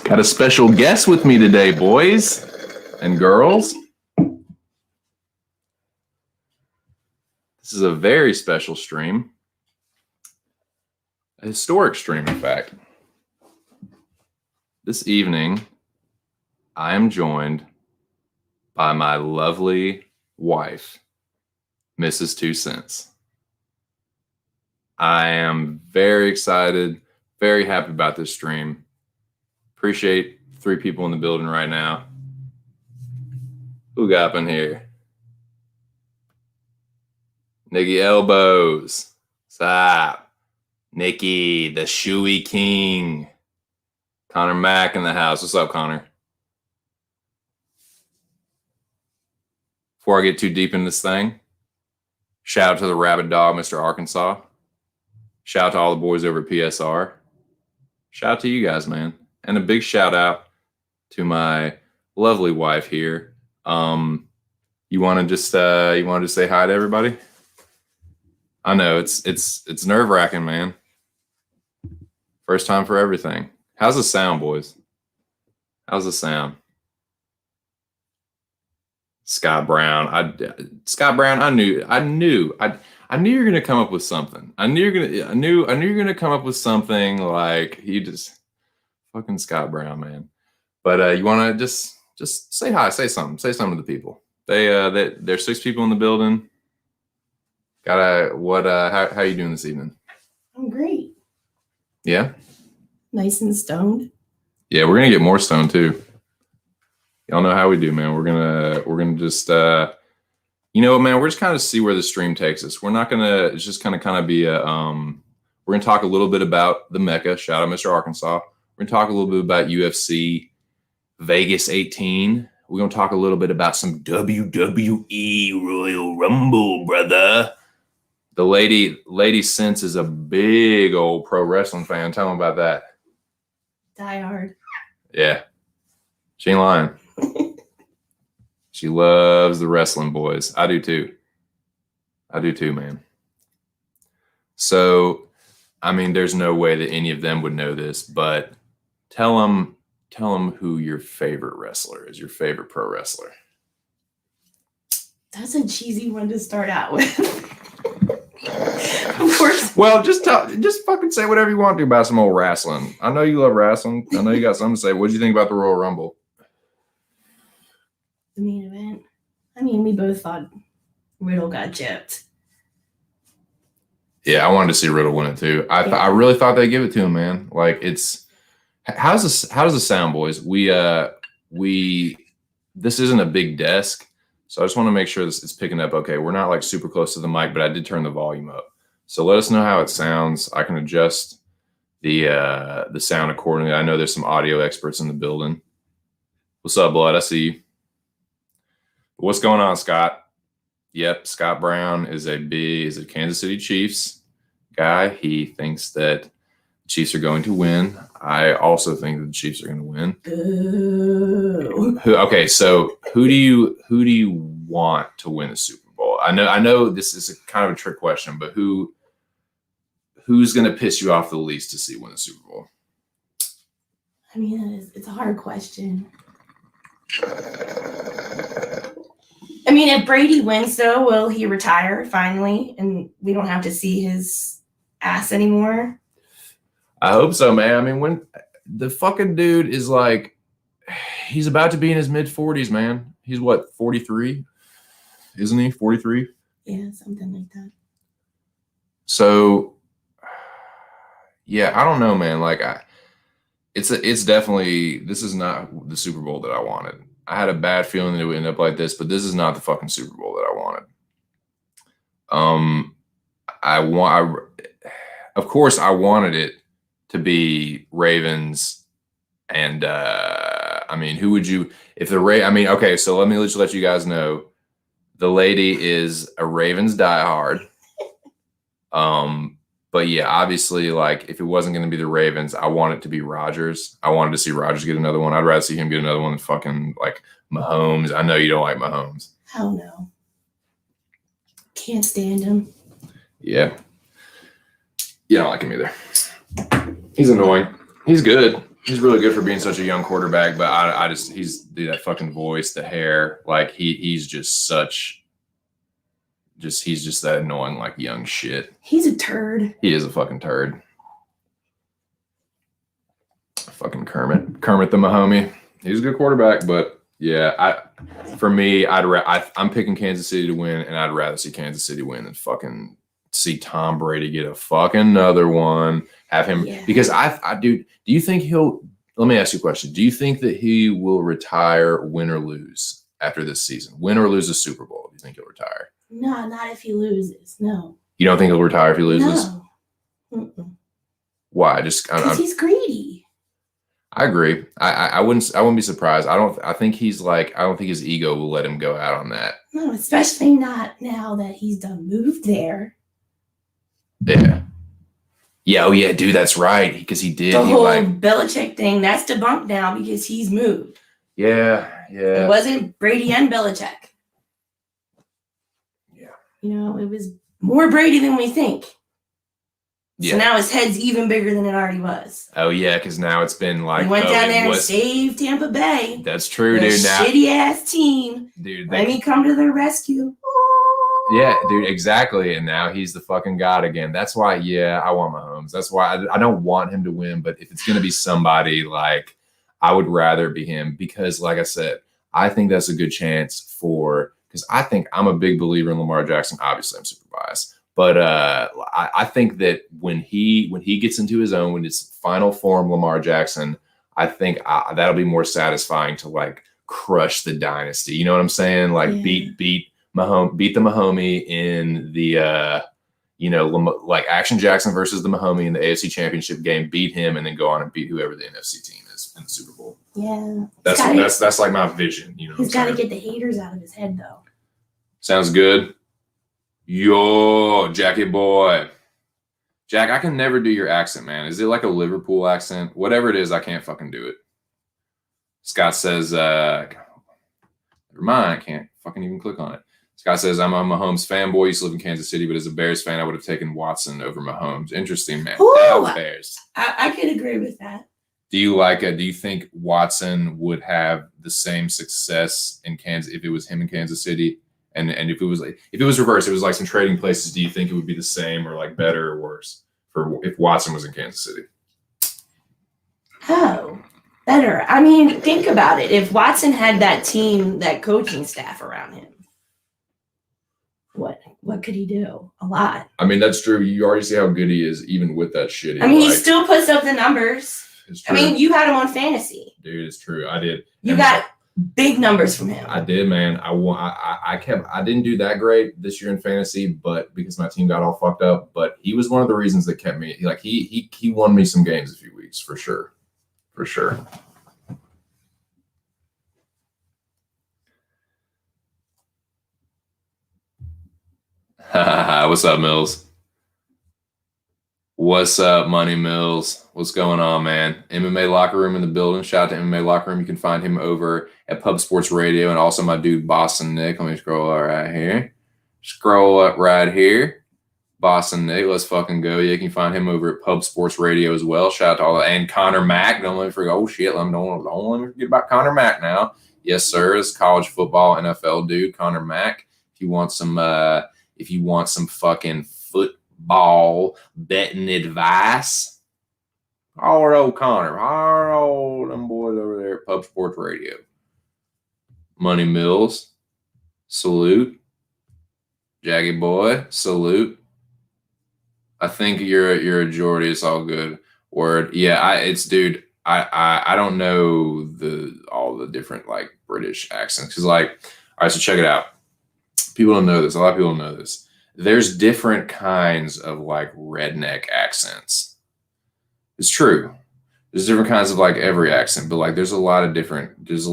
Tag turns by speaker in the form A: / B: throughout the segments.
A: Got a special guest with me today, boys and girls. This is a very special stream. A historic stream, in fact. This evening, I am joined by my lovely wife, Mrs. 2Cents. I am very excited, very happy about this stream. Appreciate 3 people in the building right now. Who got up in here? Nikki Elbows. Stop. Nikki, the Shoey King. Connor Mack in the house. What's up, Connor? Before I get too deep in this thing, shout out to the rabid dog, Mr. Arkansas. Shout out to all the boys over at PSR. Shout out to you guys, man. And a big shout out to my lovely wife here. You want to just say hi to everybody? I know it's nerve-wracking, man. First time for everything. How's the sound, boys? How's the sound? Scott Brown. I knew you were gonna come up with something. I knew you're gonna come up with something like you just fucking Scott Brown, man. But you want to just say hi, say something to the people. There's 6 people in the building. How you doing this evening?
B: I'm great.
A: Yeah.
B: Nice and stoned.
A: Yeah, we're gonna get more stoned too. Y'all know how we do, man. We're gonna just you know what, man, we're just kind of see where the stream takes us. We're not gonna, it's just kind of be a we're gonna talk a little bit about the Mecca. Shout out Mr. Arkansas. We're gonna talk a little bit about UFC Vegas 18. We're gonna talk a little bit about some WWE Royal Rumble, brother. The lady Sense is a big old pro wrestling fan. Tell him about that.
B: Die hard.
A: Yeah. She ain't lying. She loves the wrestling, boys. I do too. Man. So, I mean, there's no way that any of them would know this, but tell them who your favorite wrestler is, your favorite pro wrestler.
B: That's a cheesy one to start out with. Of course.
A: Well, just fucking say whatever you want to about some old wrestling. I know you love wrestling. I know you got something to say. What do you think about the Royal Rumble?
B: The main event. I mean, we both thought Riddle got gypped.
A: Yeah, I wanted to see Riddle win it too. I really thought they'd give it to him, man. Like, it's how does the sound, boys? This isn't a big desk, so I just want to make sure this is picking up okay. We're not like super close to the mic, but I did turn the volume up. So let us know how it sounds. I can adjust the sound accordingly. I know there's some audio experts in the building. What's up, Blood? I see you. What's going on, Scott? Yep, Scott Brown is a Kansas City Chiefs guy. He thinks that the Chiefs are going to win. I also think that the Chiefs are going to win.
B: Boo.
A: Okay, so who do you want to win the Super Bowl? I know this is a kind of a trick question, but who's going to piss you off the least to see win the Super Bowl?
B: I mean, it's a hard question. I mean, if Brady wins, though, will he retire finally, and we don't have to see his ass anymore?
A: I hope so, man. I mean, when the fucking dude is like, he's about to be in his mid-40s, man. He's what, 43? Isn't he 43?
B: Yeah, something like that.
A: So, yeah, I don't know, man. Like, it's definitely, this is not the Super Bowl that I wanted. I had a bad feeling that it would end up like this, but this is not the fucking Super Bowl that I wanted. Of course, I wanted it to be Ravens, and I mean, who would you? If the I mean, okay, so let me just let you guys know, the lady is a Ravens diehard. But yeah, obviously, like, if it wasn't going to be the Ravens, I want it to be Rodgers. I wanted to see Rodgers get another one. I'd rather see him get another one than fucking, like, Mahomes. I know you don't like Mahomes.
B: Hell no. Can't stand him.
A: Yeah. You don't like him either. He's annoying. He's good. He's really good for being such a young quarterback, but I just dude, that fucking voice, the hair, like he's just he's just that annoying like young shit.
B: He's a turd.
A: He is a fucking turd. Fucking Kermit the Mahomie. He's a good quarterback, but yeah, for me, I'm picking Kansas City to win, and I'd rather see Kansas City win than fucking see Tom Brady get a fucking another one. Have him because do you think let me ask you a question. Do you think that he will retire, win or lose after this season? Win or lose a Super Bowl? Do you think he'll retire?
B: No, not if he loses. No.
A: You don't think he'll retire if he loses?
B: No. Mm-mm.
A: Why? Just
B: because he's greedy.
A: I agree. I wouldn't be surprised. I don't think his ego will let him go out on that.
B: No, especially not now that he's done moved there.
A: Yeah. Yeah, oh yeah, dude, that's right. Because he did.
B: The whole Belichick thing, that's debunked now because he's moved.
A: Yeah.
B: It wasn't Brady and Belichick.
A: Yeah.
B: You know, it was more Brady than we think. Yeah. So now his head's even bigger than it already was.
A: Oh yeah, because now it's been like
B: he went down there and saved Tampa Bay.
A: That's true, dude. Now
B: shitty ass team.
A: Dude,
B: let me come to the rescue.
A: Yeah, dude, exactly. And now he's the fucking god again. That's why, I want Mahomes. That's why I don't want him to win. But if it's going to be somebody, like, I would rather be him because, like I said, I think that's a good chance because I think I'm a big believer in Lamar Jackson. Obviously, I'm super biased. But I think that when he gets into his own, when it's final form Lamar Jackson, I think that'll be more satisfying to, like, crush the dynasty. You know what I'm saying? Like, beat the Mahomie in the like Action Jackson versus the Mahomie in the AFC Championship game, beat him, and then go on and beat whoever the NFC team is in the Super Bowl.
B: Yeah,
A: that's like my vision. You know,
B: he's got to get the haters out of his head, though.
A: Sounds good. Yo, Jackie boy, Jack, I can never do your accent, man. Is it like a Liverpool accent? Whatever it is, I can't fucking do it. Scott says, never mind, I can't fucking even click on it. Scott says, I'm a Mahomes fanboy. Used to live in Kansas City, but as a Bears fan, I would have taken Watson over Mahomes. Interesting, man.
B: Ooh, Bears. I could agree with that.
A: Do you think Watson would have the same success in Kansas if it was him in Kansas City? And if it was reversed, it was like some trading places, do you think it would be the same or like better or worse if Watson was in Kansas City?
B: Oh, better. I mean, think about it. If Watson had that team, that coaching staff around him, what could he do? A lot. I
A: mean, that's true. You already see how good he is, even with that shit.
B: I mean, he still puts up the numbers.
A: It's true.
B: I mean, you had him on fantasy.
A: Dude, it's true. I did.
B: You got big numbers from him.
A: I did, man. I didn't do that great this year in fantasy, but because my team got all fucked up. But he was one of the reasons that kept me. He won me some games a few weeks for sure. For sure. What's up, Mills? What's up, Money Mills? What's going on, man? MMA Locker Room in the building. Shout out to MMA Locker Room. You can find him over at Pub Sports Radio and also my dude, Boston Nick. Let me scroll up right here. Scroll up right here. Boston Nick, let's fucking go. Yeah, you can find him over at Pub Sports Radio as well. Shout out to all that. And Connor Mack. Don't let me forget. Oh, shit. Don't let me forget about Connor Mack now. Yes, sir. It's college football NFL dude, Connor Mack. If you want some fucking football betting advice, our old Connor, our old them boys over there at Pub Sports Radio. Money Mills, salute. Jaggy boy, salute. I think you're a Geordie. It's all good. Word. Yeah, dude. I don't know all the different like British accents because all right. So check it out. People don't know this. A lot of people don't know this. There's different kinds of like redneck accents. It's true. There's different kinds of like every accent, but like there's a lot of different kinds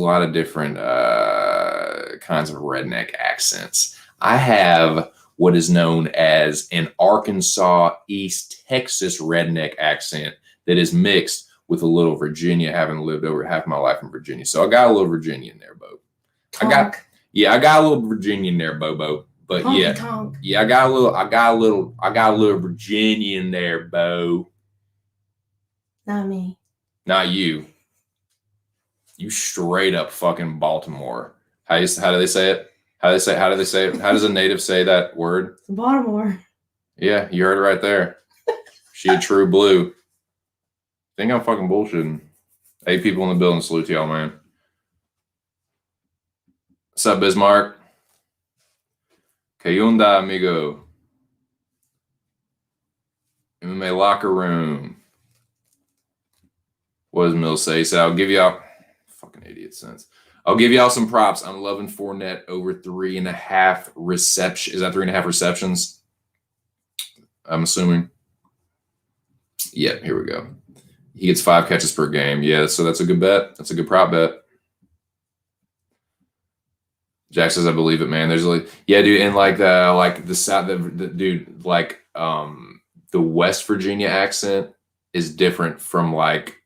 A: of redneck accents. I have what is known as an Arkansas, East Texas redneck accent that is mixed with a little Virginia, having lived over half my life in Virginia. So I got a little Virginia in there, Bo. I got a little Virginia in there, Bobo. But
B: Honky
A: yeah, I got a little Virginia in there, Bo.
B: Not me.
A: Not you. You straight up fucking Baltimore. How do they say it? How do they say it? How does a native say that word?
B: Baltimore.
A: Yeah, you heard it right there. She a true blue. Think I'm fucking bullshitting. 8 people in the building. Salute to y'all, man. What's up, Bismarck? Que onda, amigo? MMA locker room. What does Mills say? He said, I'll give y'all fucking idiot sense. I'll give y'all some props. I'm loving Fournette over 3.5 receptions. Is that 3.5 receptions? I'm assuming. Yeah, here we go. He gets 5 catches per game. Yeah, so that's a good bet. That's a good prop bet. Jack says, I believe it, man. There's like, yeah, dude, and like the South, the dude, like the West Virginia accent is different from like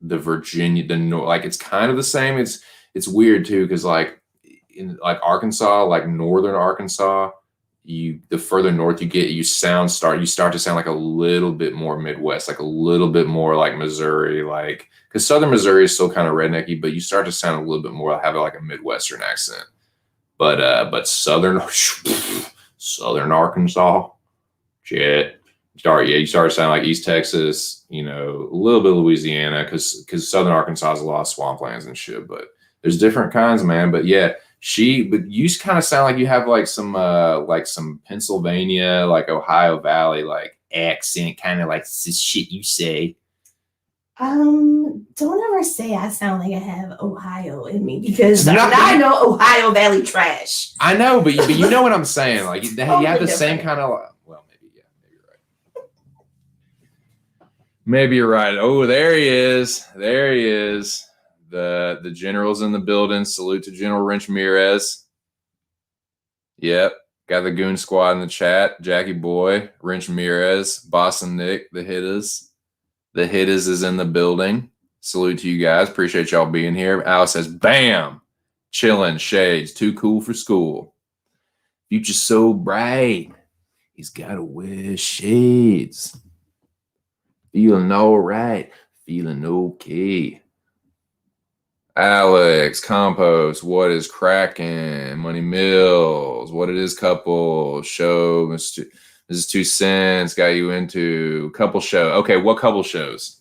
A: the Virginia, the North. Like it's kind of the same. It's weird too, because like in like Arkansas, like northern Arkansas, the further north you get, you start to sound like a little bit more Midwest, like a little bit more like Missouri, like because Southern Missouri is still kind of rednecky, but you start to sound a little bit more have like a Midwestern accent. But Southern Arkansas, shit. You start to sound like East Texas, a little bit of Louisiana, because Southern Arkansas has a lot of swamplands and shit. But there's different kinds, man. But yeah, but you kind of sound like you have like some Pennsylvania, like Ohio Valley, like accent, kind of like this shit you say.
B: Don't ever say I sound like I have Ohio in me, because I know Ohio Valley trash.
A: I know, but you know what I'm saying. Like you have the same kind of. Well, maybe you're right. Maybe you're right. Oh, there he is. There he is. The general's in the building. Salute to General Wrench Mirez. Yep. Got the goon squad in the chat. Jackie Boy, Wrench Mirez, Boston Nick, the hitters. The hitters is in the building. Salute to you guys. Appreciate y'all being here. Al says, bam, chilling, shades, too cool for school. Future's so bright. He's got to wear shades. Feeling all right. Feeling okay. Alex, Compost, what is cracking? Money Mills, what it is, couple, show, Mr. This is 2 Cents, got you into couple show. Okay, what couple shows?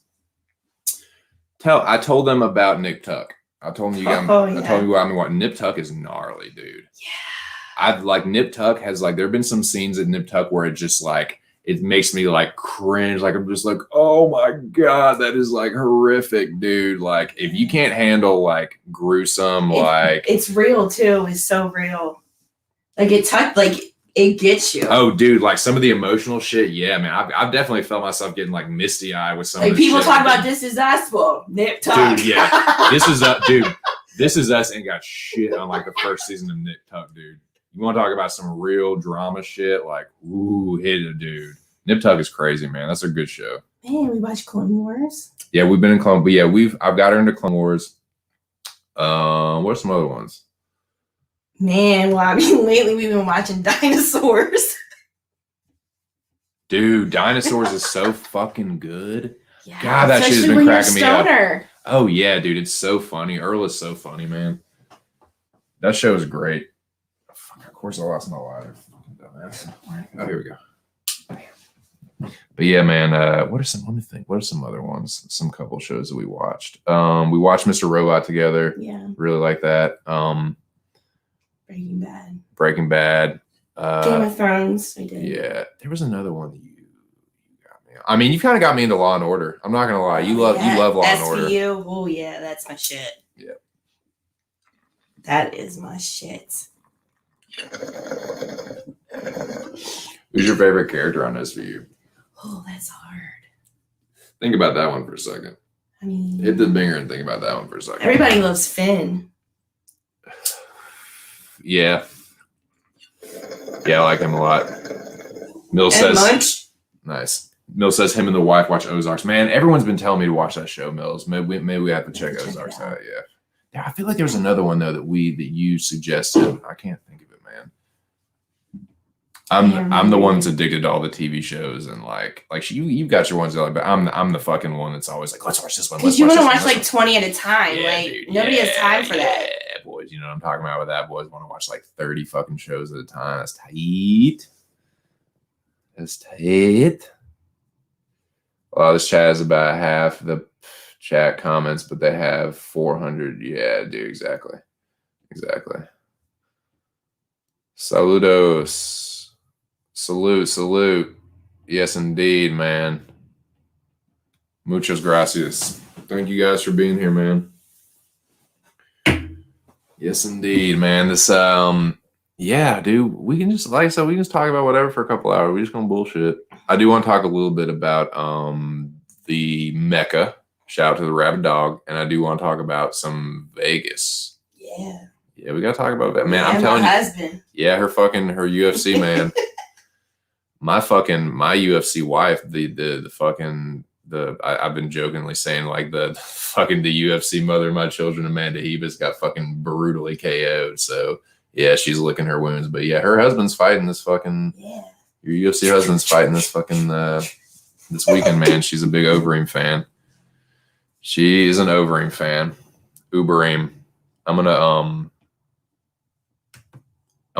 A: I told them about Nick Tuck. I told them I told you what I mean. What Nip Tuck is gnarly, dude.
B: Yeah.
A: I've like Nip Tuck has like there have been some scenes at Nip Tuck where it just like it makes me like cringe. Like I'm just like, oh my God, that is like horrific, dude. Like if you can't handle like gruesome,
B: it's real too. It's so real. Like it gets you.
A: Oh, dude, like some of the emotional shit. Yeah, man, I've definitely felt myself getting like misty eyed with some.
B: Like
A: of the
B: people
A: shit.
B: talk about This Is Us, well, Nick Tuck.
A: Dude, yeah, This Is Us, dude. This Is Us ain't got shit on like the first season of Nick Tuck, dude. You want to talk about some real drama shit? Like, ooh, hit it, dude. Nip Tuck is crazy, man. That's a good show.
B: Man, we watched Clone Wars.
A: Yeah, we've been in Clone, but yeah, I've got her into Clone Wars. What are some other ones?
B: Man, well, I mean, lately we've been watching Dinosaurs.
A: Dude, Dinosaurs is so fucking good.
B: Yeah,
A: God, that shit has been cracking me up. Oh yeah, dude, it's so funny. Earl is so funny, man. That show is great. Of course, I lost my lighter. Oh, here we go. But yeah, man. Let me think. What are some other ones? Some couple shows that we watched. We watched Mr. Robot together.
B: Yeah,
A: really like that. Breaking Bad.
B: Game of Thrones. We did.
A: Yeah, there was another one that you got me. I mean, you kind of got me into Law and Order. I'm not gonna lie. You love Law and Order.
B: SVU. Oh yeah, that's my shit.
A: Yeah,
B: that is my shit.
A: Who's your favorite character on SVU?
B: Oh, that's hard.
A: Think about that one for a second.
B: I mean,
A: hit the binger and think about that one for a second.
B: Everybody loves Finn.
A: Yeah. Yeah, I like him a lot. Mill says
B: Munch.
A: Nice. Mill says him and the wife watch Ozarks. Man, everyone's been telling me to watch that show, Mills. Maybe we have to check Ozarks out. Yeah. I feel like there was another one though that you suggested. I can't think of it, I'm the one that's addicted to all the TV shows and like you've got your ones that like, but I'm the fucking one that's always like, let's watch this one.
B: Because you want to watch like 20 at a time. Yeah, like dude, nobody has time for that.
A: Yeah, boys, you know what I'm talking about with that. Boys want to watch like 30 fucking shows at a time. That's tight. That's tight. Well, this chat is about half the chat comments, but they have 400. Yeah, dude, exactly. Exactly. Saludos. Salute. Yes, indeed, man. Muchas gracias. Thank you guys for being here, man. Yes, indeed, man. This, yeah, dude, we can just, like I said, we can just talk about whatever for a couple hours. We're just gonna bullshit. I do want to talk a little bit about the Mecca. Shout out to the Rabid Dog, and I do want to talk about some Vegas.
B: Yeah.
A: Yeah, we gotta talk about that, man. I'm telling you.
B: Husband.
A: Yeah, her UFC, man. My UFC wife, I've been jokingly saying like the UFC mother of my children, Amanda Hebus, got fucking brutally KO'd. So yeah, she's licking her wounds. But yeah, her husband's fighting this fucking your UFC husband's fighting this fucking this weekend, man. She's a big Overeem fan. She is an Overeem fan. Ubereem. I'm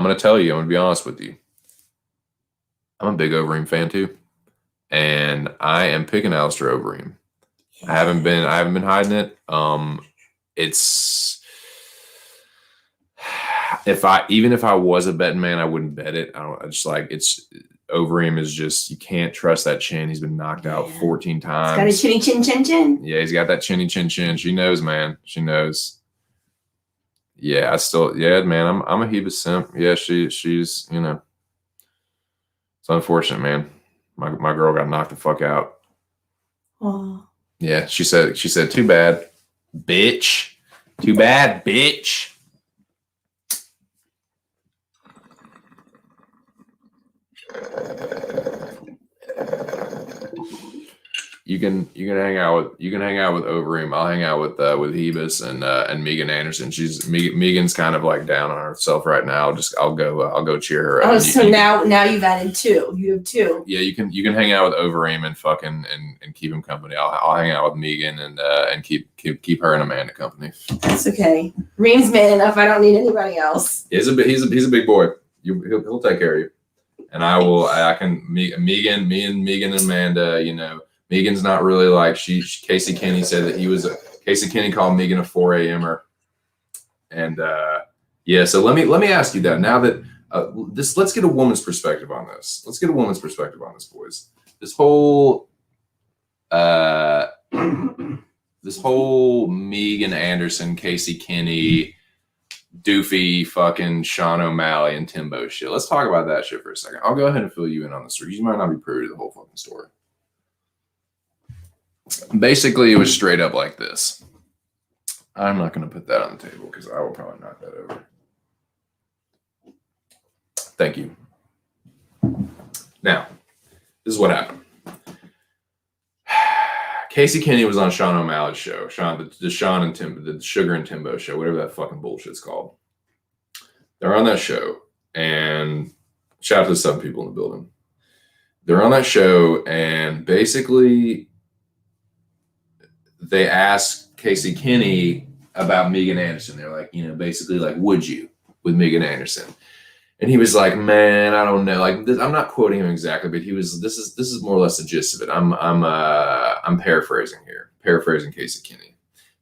A: gonna tell you, I'm gonna be honest with you. I'm a big Overeem fan too. And I am picking Alistair Overeem. I haven't been hiding it. It's if I was a betting man, I wouldn't bet it. Overeem is just, you can't trust that chin. He's been knocked out 14 times.
B: He's got a chinny chin.
A: Yeah, he's got that chinny chin. She knows, man. She knows. Yeah, man. I'm a Hebus simp. Yeah, she's, you know. It's unfortunate, man. My girl got knocked the fuck out.
B: Oh.
A: Yeah, she said, too bad, bitch. Too bad, bitch. You can hang out with Overeem. I'll hang out with Hebus and Megan Anderson. Megan's kind of like down on herself right now. I'll go cheer her.
B: Oh, so now you've added two. You have two.
A: Yeah, you can hang out with Overeem and fucking and keep him company. I'll hang out with Megan and keep her and Amanda company.
B: That's okay. Reem's man enough. I don't need anybody else.
A: He's a big boy. He'll take care of you. And me and Megan and Amanda, you know. Megan's not really like Casey Kenny said that Casey Kenny called Megan a 4 a.m.er. And yeah, so let me ask you that now that let's get a woman's perspective on this. Let's get a woman's perspective on this, boys. This whole Megan Anderson, Casey Kenny, doofy fucking Sean O'Malley and Timbo shit. Let's talk about that shit for a second. I'll go ahead and fill you in on the story. You might not be privy to the whole fucking story. Basically, it was straight up like this. I'm not going to put that on the table because I will probably knock that over. Thank you. Now, this is what happened. Casey Kenny was on Sean O'Malley's show, the Sean and Timbo, the Sugar and Timbo show, whatever that fucking bullshit's called. They're on that show, and shout out to the 7 people in the building. They're on that show, and basically they asked Casey Kenny about Megan Anderson. They're like, you know, basically like, would you with Megan Anderson? And he was like, man, I don't know. Like, I'm not quoting him exactly, but he was. This is more or less the gist of it. I'm paraphrasing here, paraphrasing Casey Kenny.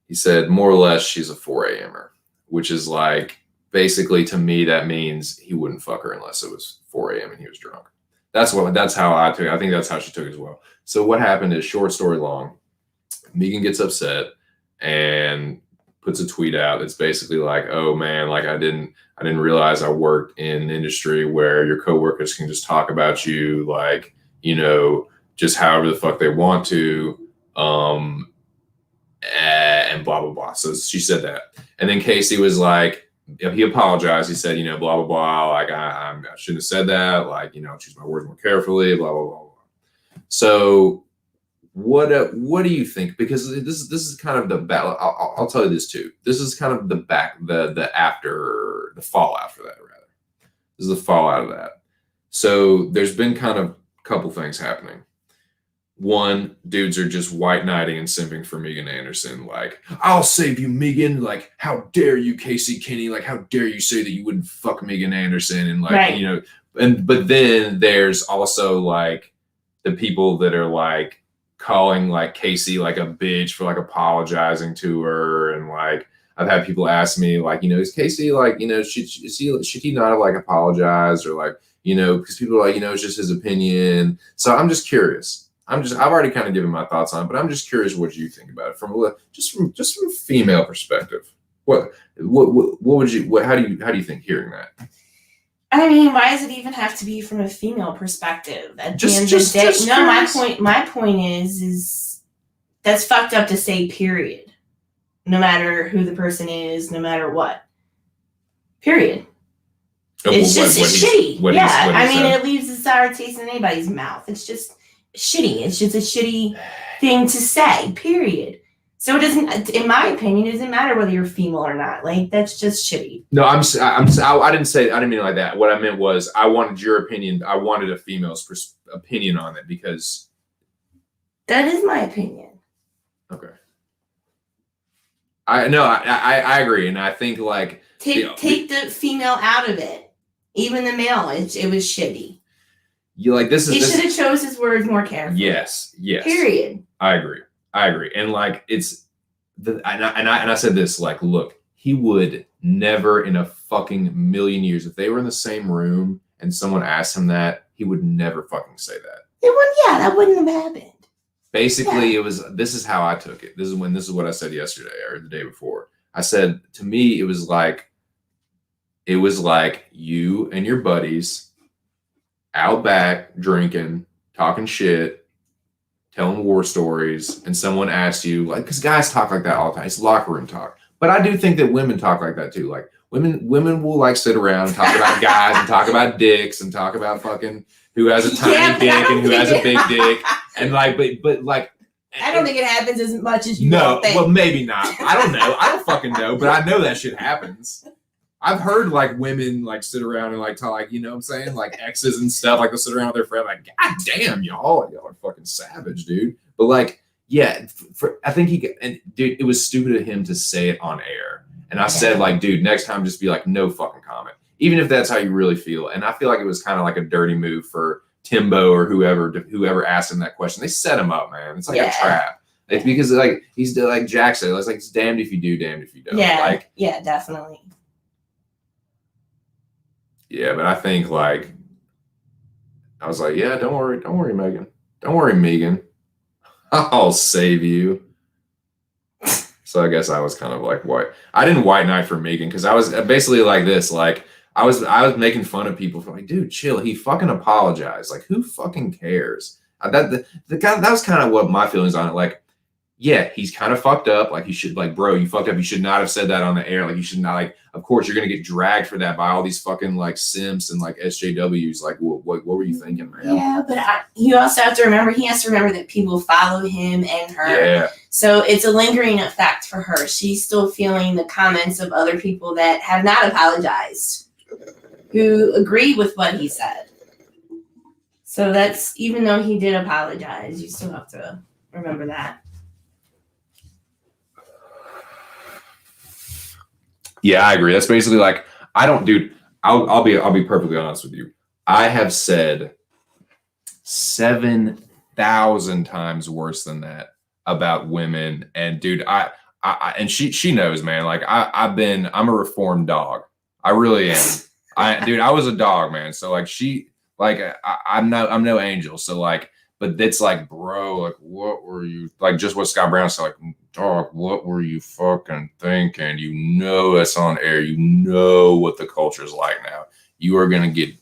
A: He said more or less she's a 4 a.m.er, which is like basically to me that means he wouldn't fuck her unless it was 4 a.m. and he was drunk. That's how I took it. I think that's how she took it as well. So what happened is, short story long, Megan gets upset and puts a tweet out that's basically like, oh man, like I didn't realize I worked in an industry where your coworkers can just talk about you like, you know, just however the fuck they want to, and blah blah blah. So she said that, and then Casey was like, he apologized. He said, you know, blah blah blah. Like I shouldn't have said that. Like, you know, choose my words more carefully. Blah blah blah blah. So what do you think? Because this is kind of the battle. I'll tell you this too. This is kind of the fallout for that. Rather, this is the fallout of that. So there's been kind of a couple things happening. One, dudes are just white knighting and simping for Megan Anderson. Like, I'll save you, Megan. Like, how dare you, Casey Kinney? Like, how dare you say that you wouldn't fuck Megan Anderson? And like,
B: Right.
A: you know, but then there's also like the people that are like calling like Casey like a bitch for like apologizing to her. And like, I've had people ask me like, you know, is Casey like, you know, should he not have like apologized or like, you know, because people are like, you know, it's just his opinion. So I'm just curious. I've already kind of given my thoughts on it, but I'm just curious what you think about it from a female perspective. What would you how do you think hearing that?
B: I mean, why does it even have to be from a female perspective? At the end of the day,
A: just
B: no. My point is that's fucked up to say. Period. No matter who the person is, no matter what. Period. It's shitty. It leaves a sour taste in anybody's mouth. It's just shitty. It's just a shitty thing to say, period. So it doesn't, in my opinion, it doesn't matter whether you're female or not. Like, that's just shitty.
A: No, I didn't mean it like that. What I meant was I wanted your opinion. I wanted a female's opinion on it because.
B: That is my opinion.
A: Okay. I agree. And I think like.
B: Take the female out of it. Even the male, it was shitty.
A: You like this is.
B: He should have chose his words more carefully.
A: Yes.
B: Period.
A: I agree. And like it's, and I said this like, look, he would never in a fucking million years, if they were in the same room and someone asked him that, he would never fucking say that.
B: It would, yeah, that wouldn't have happened.
A: Basically, It was. This is how I took it. This is what I said yesterday or the day before. I said to me, it was like you and your buddies out back drinking, talking shit, telling war stories, and someone asked you, like, because guys talk like that all the time. It's locker room talk. But I do think that women talk like that too. Like women will like sit around and talk about guys and talk about dicks and talk about fucking who has a tiny dick and who has a big dick. And like, but like,
B: I don't think it happens as much as you think.
A: Well, maybe not. I don't know. I don't fucking know, but I know that shit happens. I've heard like women like sit around and like talk, like, you know what I'm saying? Like exes and stuff, like they'll sit around with their friend, like, God damn, y'all are fucking savage, dude. But like, yeah, I think dude, it was stupid of him to say it on air. And I said, like, dude, next time just be like, no fucking comment. Even if that's how you really feel. And I feel like it was kind of like a dirty move for Timbo or whoever asked him that question. They set him up, man. It's like a trap. It's because like he's like Jack said, it's like it's damned if you do, damned if you don't.
B: Yeah,
A: like,
B: yeah, definitely.
A: Yeah, but I think like I was like, yeah, don't worry, Megan. Don't worry, Megan. I'll save you. So I guess I was kind of like white. I didn't white knight for Megan because I was basically like this. Like I was making fun of people for like, dude, chill. He fucking apologized. Like who fucking cares? The guy, that was kind of what my feelings on it. Like, yeah, he's kind of fucked up. Like he should, like, bro, you fucked up. You should not have said that on the air. Like you should not, like, of course you're gonna get dragged for that by all these fucking like simps and like SJWs. Like, what were you thinking, man?
B: Yeah, but you also have to remember, he has to remember that people follow him and her.
A: Yeah.
B: So it's a lingering effect for her. She's still feeling the comments of other people that have not apologized, who agree with what he said. So that's, even though he did apologize, you still have to remember that.
A: Yeah, I agree. That's basically like I'll be perfectly honest with you. I have said 7,000 times worse than that about women. And dude, I and she knows, man. Like I'm a reformed dog. I really am. I was a dog, man. So like I'm no angel. So like, but that's like, bro, like what were you like? Just what Scott Brown said, like, dog, what were you fucking thinking? You know that's on air. You know what the culture's like now. You are gonna get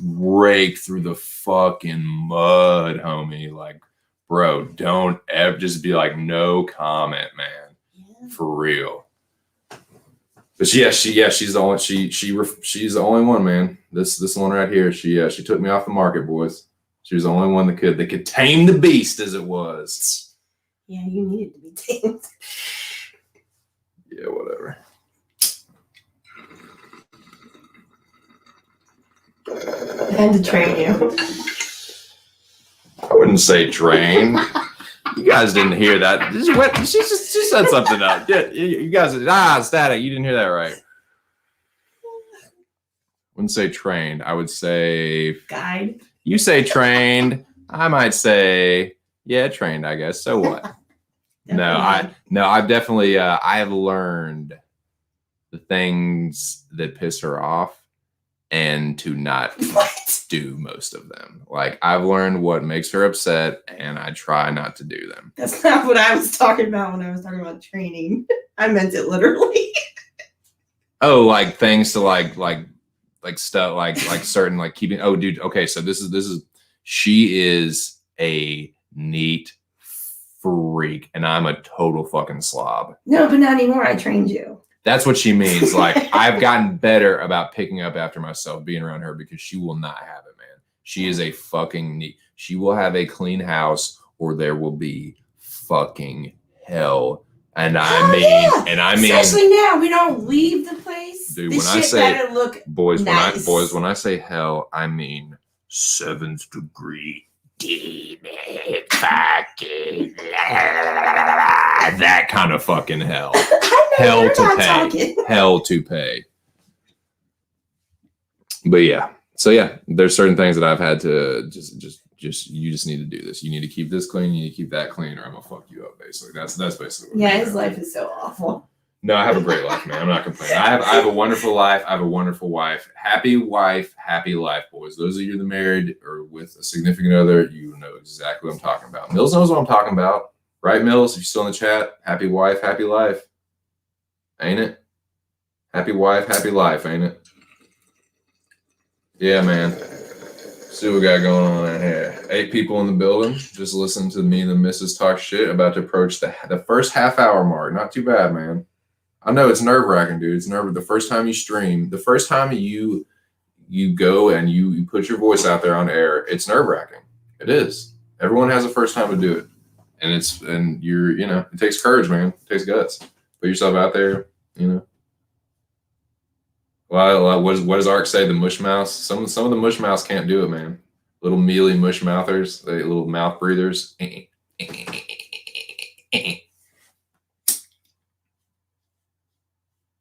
A: raked through the fucking mud, homie. Like, bro, don't ever just be like, no comment, man. Yeah. For real. But she's the only she's the only one, man. This one right here. She took me off the market, boys. She was the only one that could tame the beast, as it was.
B: Yeah, you needed to be tamed.
A: Yeah, whatever.
B: And to train you.
A: I wouldn't say trained. You guys didn't hear that. She said something else. Yeah, you guys, static. You didn't hear that right. Wouldn't say trained. I would say
B: guide.
A: You say trained. I might say, yeah, trained, I guess. So what? I've definitely I have learned the things that piss her off and to not do most of them. Like, I've learned what makes her upset and I try not to do them.
B: That's not what I was talking about when I was talking about training. I meant it literally.
A: Oh, like things to like stuff like certain like keeping. Oh, dude. Okay, so this is she is a neat freak, and I'm a total fucking slob.
B: No, but not anymore. I trained you.
A: That's what she means. Like, I've gotten better about picking up after myself being around her because she will not have it, man. She is a fucking neat. She will have a clean house or there will be fucking hell. And I mean,
B: especially now we don't leave the place.
A: Dude,
B: this shit better look nice.
A: When I say hell, I mean 7th degree demon fucking that kind of fucking hell. Hell to pay. Hell to pay. But yeah. So yeah, there's certain things that I've had to just you just need to do this. You need to keep this clean, you need to keep that clean, or I'm gonna fuck you up, basically. That's basically what
B: his life is so awful.
A: No, I have a great life, man. I'm not complaining. I have a wonderful life. I have a wonderful wife. Happy wife, happy life, boys. Those of you that are married or with a significant other, you know exactly what I'm talking about. Mills knows what I'm talking about. Right, Mills? If you're still in the chat, happy wife, happy life. Ain't it? Happy wife, happy life, ain't it? Yeah, man. See what we got going on in here. 8 people in the building. Just listen to me and the missus talk shit. About to approach the first half hour mark. Not too bad, man. I know it's nerve-wracking, dude. It's nerve. The first time you stream, the first time you go and you put your voice out there on air, it's nerve-wracking. It is. Everyone has a first time to do it. And you're, it takes courage, man. It takes guts. Put yourself out there, Well, what does Ark say? The mush mouse. Some of the mush mouse can't do it, man. Little mealy mush mouthers, they little mouth breathers.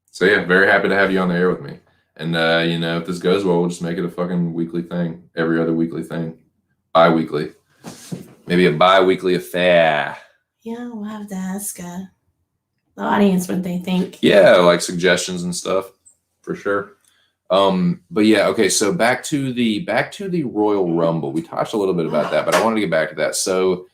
A: So yeah, very happy to have you on the air with me. And if this goes well, we'll just make it a fucking weekly thing, every other weekly thing, bi-weekly, maybe a bi-weekly affair.
B: Yeah, we'll have to ask the audience what they think.
A: Yeah, like suggestions and stuff. For sure. But yeah, okay, so back to the Royal Rumble. We talked a little bit about that, but I wanted to get back to that. So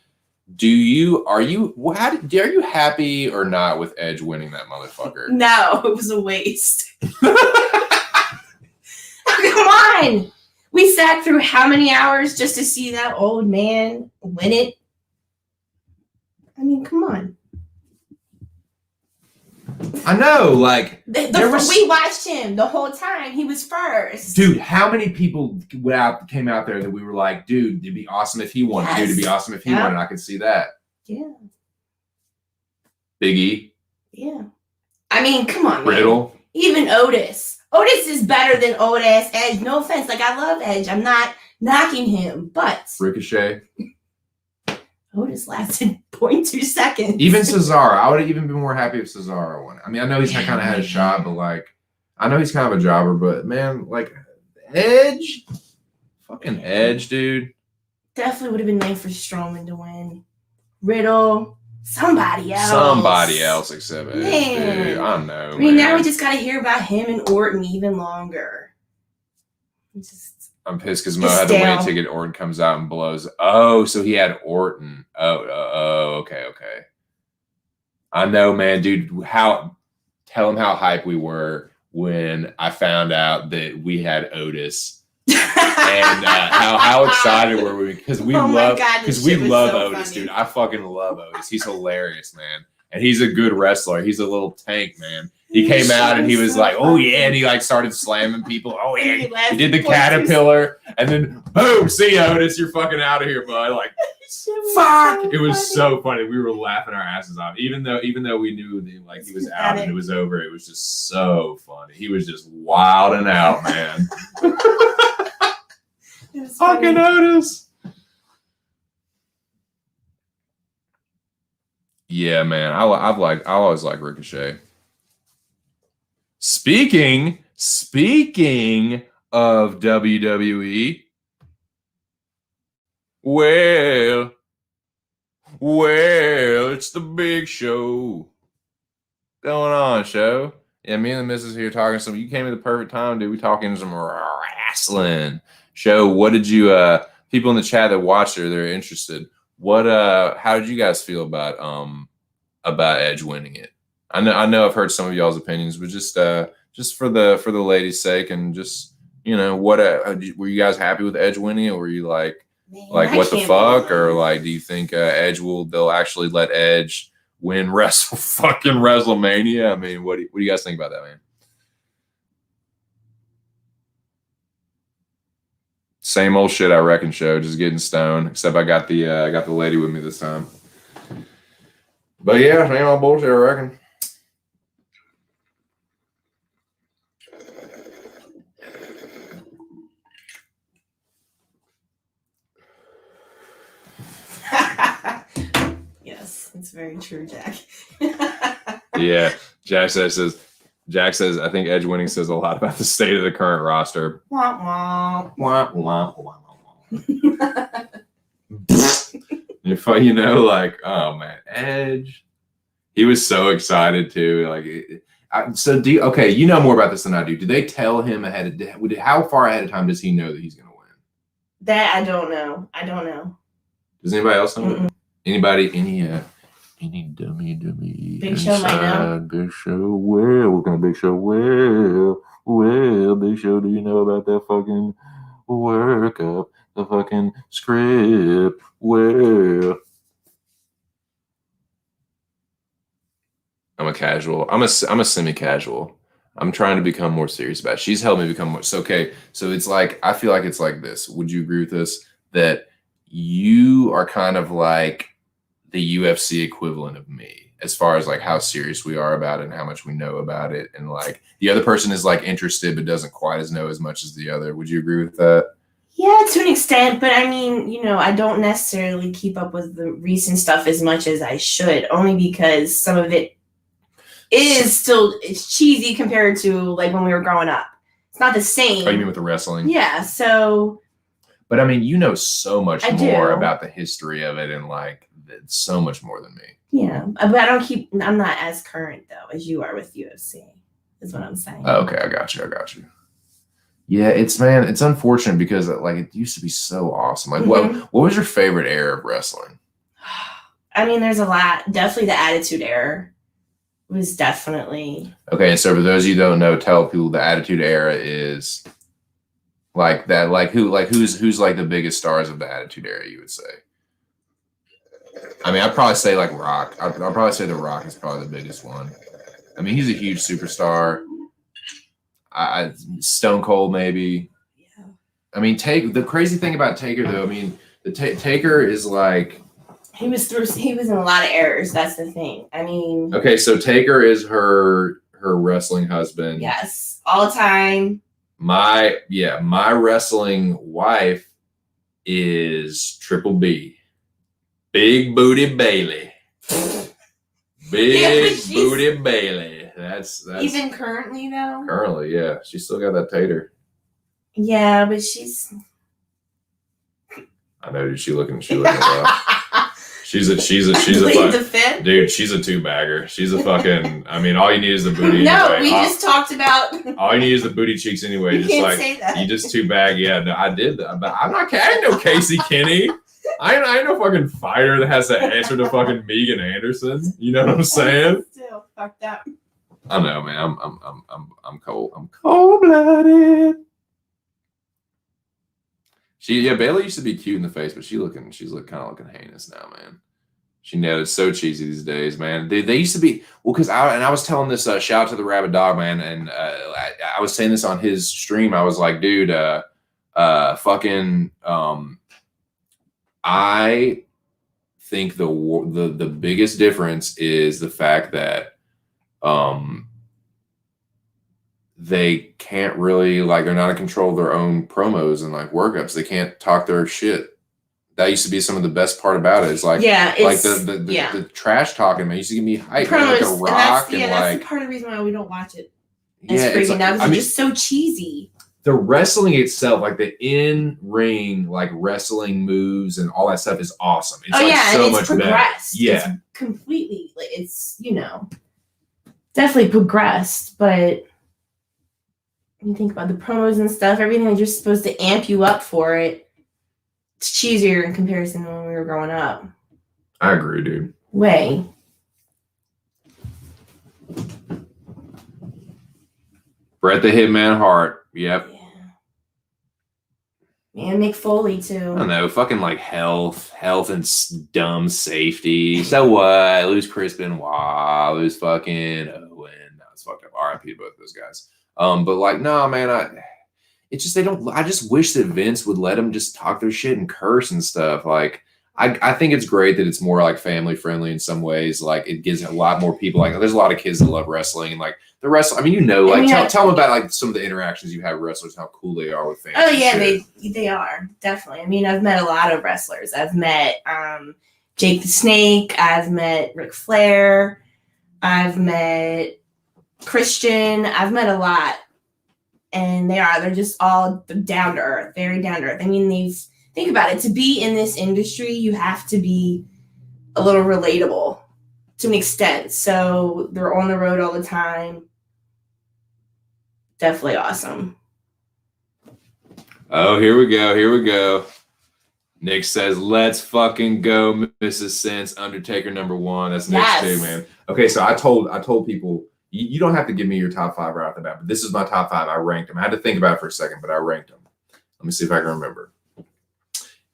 A: are you happy or not with Edge winning that motherfucker?
B: No, it was a waste. Come on. We sat through how many hours just to see that old man win it? I mean, come on.
A: I know, like
B: we watched him the whole time. He was first.
A: Dude, how many people came out there that we were like, dude, it'd be awesome if he won. Yes. Dude, it'd be awesome if he won, and I could see that.
B: Yeah.
A: Big E.
B: Yeah. I mean, come on,
A: Riddle.
B: Man. Even Otis. Otis is better than old ass Edge. No offense. Like, I love Edge. I'm not knocking him, but
A: Ricochet.
B: Otis lasted 0.2 seconds.
A: Even Cesaro. I would have even been more happy if Cesaro won. I mean, I know he's kind of had a shot, but like, I know he's kind of a jobber, but man, like, Edge? Fucking Edge, dude.
B: Definitely would have been nice for Strowman to win. Riddle. Somebody else.
A: Somebody else except Edge, dude. I know,
B: I mean, now we just got to hear about him and Orton even longer.
A: I'm pissed because Mo had the winning ticket. Orton comes out and blows. Oh, so he had Orton. Oh, okay. I know, man, dude. Tell him how hype we were when I found out that we had Otis, and how excited were we because we love Otis, funny. Dude. I fucking love Otis. He's hilarious, man, and he's a good wrestler. He's a little tank, man. He came out and he was like, "Oh yeah," and he like started slamming people. Oh yeah, he did the caterpillar, and then boom, see ya, Otis, you're fucking out of here, bud. Like, fuck! It was so funny. We were laughing our asses off, even though we knew that, he was out and it was over. It was just so funny. He was just wilding out, man. Fucking Otis. Yeah, man. I always like Ricochet. Speaking of WWE, well, it's the big show. Going on, show? Yeah, me and the missus here talking some. You came at the perfect time, dude. We talking some wrestling. Show, what did you people in the chat that watched it, they're interested. What how did you guys feel about Edge winning it? I know I've heard some of y'all's opinions, but just for the ladies' sake, and just, you know, what were you guys happy with Edge winning it? Or were you like, what the fuck? Or like, do you think they'll actually let Edge win fucking WrestleMania? I mean, what do you guys think about that, man? Same old shit, I reckon, show. Just getting stoned. Except I got the lady with me this time. But yeah, same old bullshit, I reckon.
B: Yes, it's very true, Jack.
A: Yeah, Jack says, I think Edge winning says a lot about the state of the current roster.
B: Wah, wah.
A: Wah, wah, wah, wah. You know, like, oh man, Edge. He was so excited too. Like, so okay, you know more about this than I do. Did they tell him how far ahead of time does he know that he's going to win?
B: That I don't know.
A: Does anybody else know? Mm-mm. Anybody? Any dummy?
B: Big Show might know.
A: Big Show. Well, we're gonna Big Show. Well, Big Show. Do you know about that fucking workup? The fucking script. Well, I'm a casual. I'm a semi-casual. I'm trying to become more serious about it. She's helped me become more. So, okay. So it's like, I feel like it's like this. Would you agree with this? That you are kind of like the UFC equivalent of me, as far as like how serious we are about it and how much we know about it. And like the other person is like interested, but doesn't quite know as much as the other. Would you agree with that?
B: Yeah, to an extent. But I mean, you know, I don't necessarily keep up with the recent stuff as much as I should, only because some of it it's cheesy compared to like when we were growing up. It's not the same.
A: Oh, you mean with the wrestling?
B: Yeah. So.
A: But I mean, you know so much more about the history of it, and like so much more than me.
B: Yeah, but I'm not as current though as you are with UFC. Is what I'm saying.
A: Oh, okay, I got you. Yeah, it's unfortunate because like it used to be so awesome. Like, what was your favorite era of wrestling?
B: I mean, there's a lot. Definitely the Attitude Era was definitely.
A: Okay, and so for those of you who don't know, tell people the Attitude Era is like that. Like who's like the biggest stars of the Attitude Era, you would say? I mean, I'd probably say like Rock. I'd probably say The Rock is probably the biggest one. I mean, he's a huge superstar. Stone Cold maybe. Yeah. I mean, the crazy thing about Taker though, I mean, the Taker is like
B: he was in a lot of errors. That's the thing. I mean.
A: Okay, so Taker is her wrestling husband.
B: Yes, all time.
A: My wrestling wife is Triple B. Big Booty Bailey. Big Booty Bailey. That's
B: even currently though.
A: Currently, yeah, she's still got that tater.
B: Yeah, but she's.
A: I know, dude. She looking rough. She's a fucking dude. She's a two bagger. She's a fucking. I mean, all you need is the booty.
B: No,
A: anyway.
B: We just talked about.
A: All you need is the booty cheeks anyway.
B: You can't say that.
A: You just two bag. Yeah, no, I did that, but I'm not. I ain't no Casey Kenny. I ain't no fucking fighter that has to answer to fucking Megan Anderson. You know what I'm saying?
B: Still fucked up.
A: I know, man. I'm cold. I'm cold-blooded. Bailey used to be cute in the face, but she's kind of looking heinous now, man. She nailed it. So cheesy these days, man. They used to be because I was telling this shout out to the Rabid Dog, man, and I was saying this on his stream. I was like, dude, I think the biggest difference is the fact that they can't really like they're not in control of their own promos and like workups. They can't talk their shit. That used to be some of the best part about it. Is like the trash talking, man. Used to give me hype.
B: Promos,
A: like a rock and
B: that's the part of the reason why we don't watch it.
A: It's
B: freaking out because it's just so cheesy.
A: The wrestling itself, like the in-ring, like wrestling moves and all that stuff is awesome. It's so much
B: progressed.
A: Better. Yeah.
B: It's completely, like, it's, definitely progressed, but when you think about the promos and stuff, everything is just supposed to amp you up for it. It's cheesier in comparison to when we were growing up.
A: I agree, dude.
B: Way.
A: Bret the Hitman Hart. Yep.
B: Yeah. And Mick Foley too.
A: I don't know, fucking like health and dumb safety. So what? Lose Chris Benoit, lose fucking Owen. No, it's fucked up. R.I.P. to both those guys. But like, no, man, it's just they don't. I just wish that Vince would let them just talk their shit and curse and stuff. Like, I think it's great that it's more like family friendly in some ways. Like, it gives a lot more people. Like, there's a lot of kids that love wrestling and like the wrestling. I mean, tell them about like some of the interactions you have with wrestlers, how cool they are with fans.
B: Oh yeah, they are definitely. I mean, I've met a lot of wrestlers. I've met Jake the Snake. I've met Ric Flair. I've met Christian. I've met a lot, and they're just all down to earth, very down to earth. I mean, think about it. To be in this industry, you have to be a little relatable to an extent. So they're on the road all the time. Definitely awesome.
A: Oh, here we go. Nick says, let's fucking go, Mrs. Sense, Undertaker #1. That's Nick's too, man. Okay, so I told people, you don't have to give me your top 5 right off the bat, but this is my top 5. I ranked them. I had to think about it for a second, but I ranked them. Let me see if I can remember.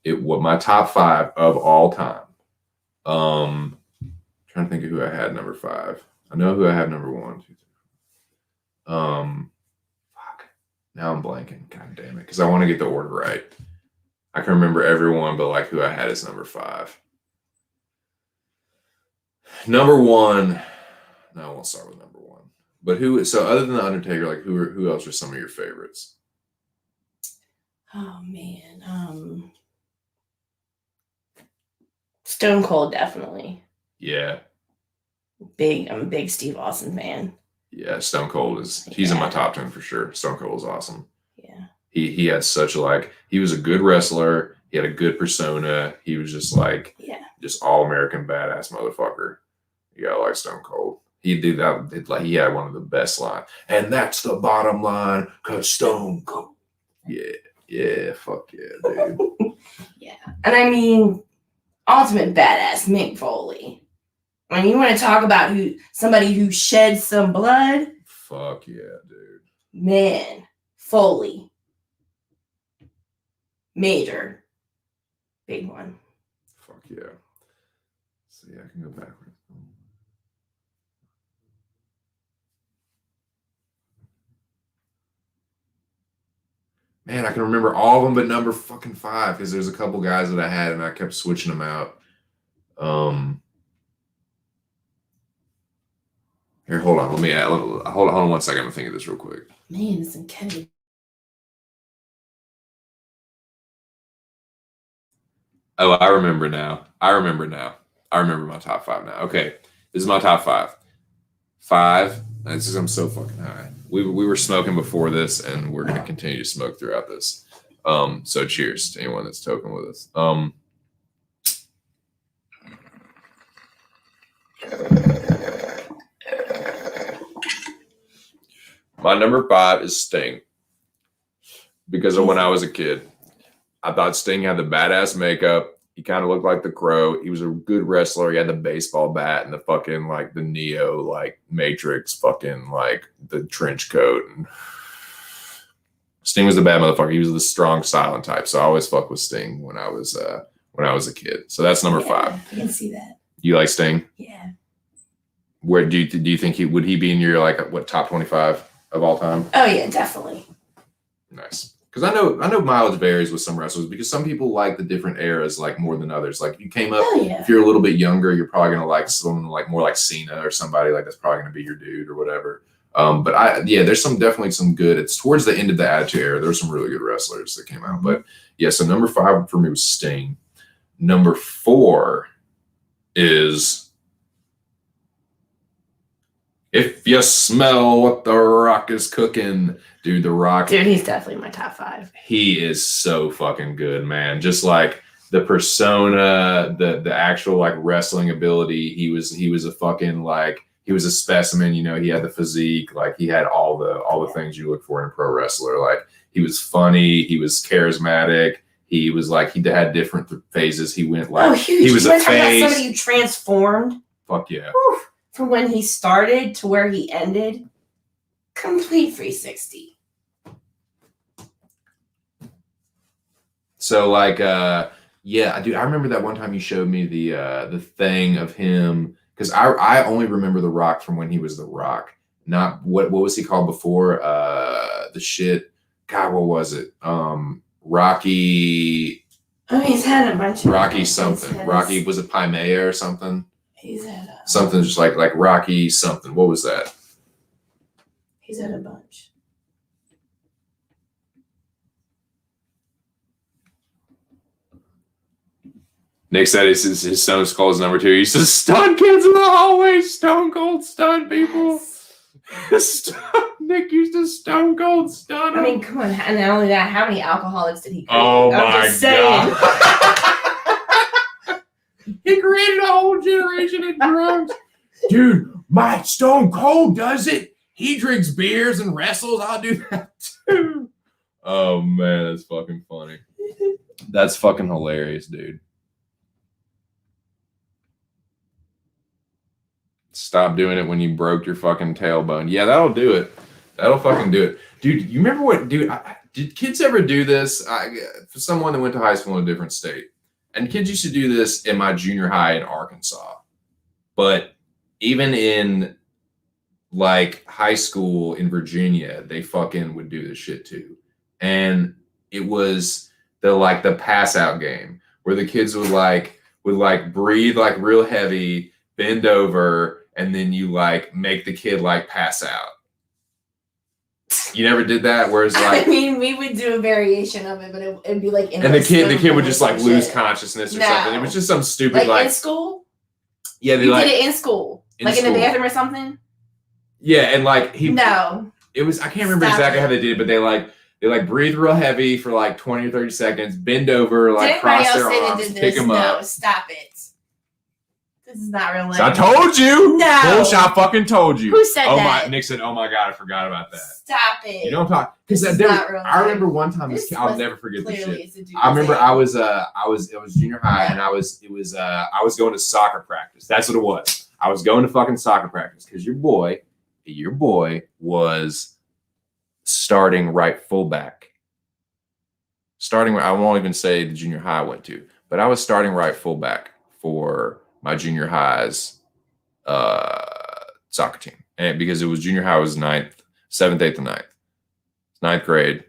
A: It was my top 5 of all time. Trying to think of who I had number 5. I know who I had number 1. Fuck. Now I'm blanking. God damn it. Because I want to get the order right. I can remember everyone, but like who I had as number 5. Number 1. No, I won't start with number 1. But who? So other than the Undertaker, like who else are some of your favorites?
B: Oh man. Stone Cold, definitely.
A: Yeah.
B: I'm a big Steve Austin fan.
A: Yeah, Stone Cold he's in my top 10 for sure. Stone Cold is awesome.
B: Yeah.
A: He had such he was a good wrestler. He had a good persona. He was just just all American badass motherfucker. You gotta like Stone Cold. He did that. He had one of the best lines. And that's the bottom line, cause Stone Cold. Yeah, fuck yeah, dude.
B: Yeah. And I mean, ultimate badass Mick Foley. When you want to talk about somebody who shed some blood.
A: Fuck yeah, dude.
B: Man, Foley. Major. Big one.
A: Fuck yeah. See, I can go backwards. Man, I can remember all of them but number fucking 5 because there's a couple guys that I had and I kept switching them out. Here, hold on. Hold on 1 second. I'm thinking this real quick.
B: Man, it's incredible.
A: Oh, I remember now. I remember my top 5 now. Okay, this is my top 5. 5. This is I'm so fucking high. We were smoking before this, and we're gonna continue to smoke throughout this. So cheers to anyone that's token with us. My number 5 is Sting. Because of when I was a kid. I thought Sting had the badass makeup. He kind of looked like the Crow. He was a good wrestler. He had the baseball bat and the fucking the Neo Matrix fucking the trench coat. And Sting was the bad motherfucker. He was the strong silent type. So I always fuck with Sting when I was a kid. So that's number 5.
B: I can see that.
A: You like Sting?
B: Yeah.
A: Where do you think would he be in your top 25 of all time?
B: Oh yeah, definitely.
A: Nice. Because I know mileage varies with some wrestlers because some people like the different eras more than others. Like you came up, if you're a little bit younger, you're probably gonna like someone more like Cena or somebody that's probably gonna be your dude or whatever. But there's definitely some good. It's towards the end of the Attitude Era. There's some really good wrestlers that came out. But yeah, so number 5 for me was Sting. Number 4 is If You Smell What the Rock Is Cooking. Dude, The Rock.
B: Dude, he's definitely my top 5.
A: He is so fucking good, man. Just like the persona, the actual like wrestling ability. He was a fucking like, he was a specimen, you know, he had the physique, like he had all the things you look for in a pro wrestler. Like he was funny, he was charismatic, he was like, he had different phases. He went like, he was a face.
B: Somebody who transformed.
A: Fuck yeah.
B: Whew. From when he started to where he ended, complete 360.
A: So like, yeah, dude, I remember that one time you showed me the thing of him. Because I only remember The Rock from when he was The Rock. Not what was he called before? The shit. God, what was it? Rocky.
B: Oh, he's had a bunch of
A: Rocky something. Rocky, was it Pymea or something?
B: He's had
A: something just like Rocky something. What was that?
B: He's had a bunch.
A: Nick said his Stone Cold's number 2. He used to stun kids in the hallway. Stone Cold stun people. Yes. Nick used to Stone Cold stun them.
B: I mean, come on. And not only that, how many alcoholics did he create?
A: Oh my God. He created a whole generation of drunks. Dude, my Stone Cold does it. He drinks beers and wrestles. I'll do that too. Oh man, that's fucking funny. That's fucking hilarious, dude. Stop doing it when you broke your fucking tailbone. Yeah, that'll do it. That'll fucking do it. Dude, you remember what, dude, did kids ever do this? For someone that went to high school in a different state. And kids used to do this in my junior high in Arkansas. But even in like high school in Virginia, they fucking would do this shit too. And it was the pass out game where the kids would breathe like real heavy, bend over, and then you like make the kid like pass out. You never did that? Whereas like,
B: I mean, we would do a variation of it, but it'd be like,
A: and the kid would just like lose consciousness or something. It was just some stupid like
B: in school.
A: Yeah,
B: you did it in school, like in the bathroom or something.
A: Yeah, and like it was, I can't remember exactly how they did it, but they breathe real heavy for like 20 or 30 seconds, bend over, like cross their arms, pick them up.
B: No, stop it. This is not real life.
A: So I told you.
B: No.
A: Bullshit, I fucking told you.
B: Who said that?
A: Nick said, oh my God, I forgot about that.
B: Stop it.
A: You don't talk. Because I remember one time, I'll never forget this shit. I remember it was junior high, and I was going to soccer practice. That's what it was. I was going to fucking soccer practice because your boy was starting right fullback. I won't even say the junior high I went to, but I was starting right fullback for my junior high's soccer team. And because it was junior high, was 7th, 8th, and 9th. 9th grade,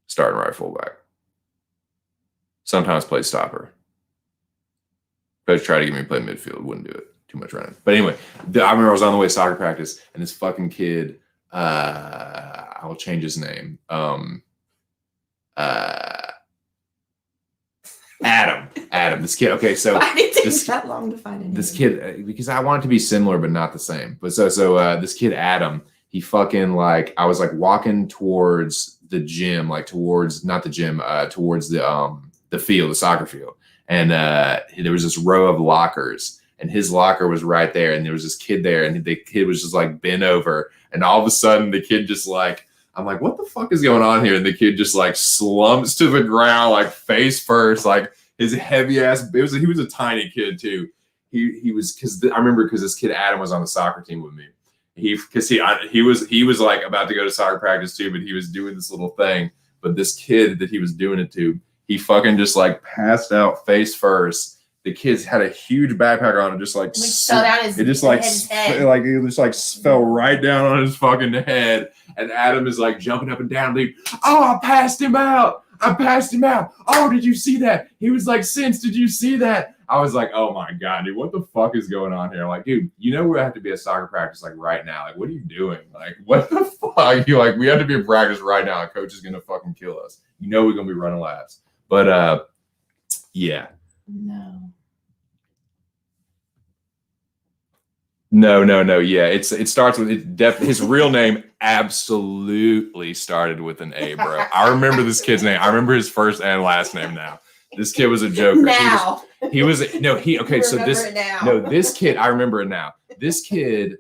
A: starting right fullback. Sometimes play stopper. Coach tried to get me to play midfield, wouldn't do it. Too much running. But anyway, I remember I was on the way to soccer practice, and this fucking kid, I'll change his name. Adam, this kid. Okay, so
B: why did it take that long to find a name?
A: This kid, because I want it to be similar but not the same. But so this kid Adam, he fucking like, I was like walking towards the gym, like towards not the gym, towards the field, the soccer field, and there was this row of lockers, and his locker was right there, and there was this kid there, and the kid was just like bent over, and all of a sudden the kid just like, I'm like, what the fuck is going on here? And the kid just like slumps to the ground, like face first, like his heavy ass. He was a tiny kid too. He was, I remember because this kid Adam was on the soccer team with me. He was like about to go to soccer practice too, but he was doing this little thing. But this kid that he was doing it to, he fucking just like passed out face first. The kids had a huge backpack on and just like fell down his, it just like it just like fell right down on his fucking head. And Adam is like jumping up and down. Like, oh, I passed him out. Oh, did you see that? He was like, Sense, did you see that? I was like, oh my God, dude, what the fuck is going on here? I'm like, dude, you know we have to be at soccer practice like right now. Like, what are you doing? Like, what the fuck? You like, we have to be in practice right now. And coach is gonna fucking kill us. You know we're gonna be running laps. But yeah. No. Yeah, it starts with his real name absolutely started with an A, bro. I remember this kid's name. I remember his first and last name now. This kid was a joker.
B: Now.
A: This kid, I remember it now. This kid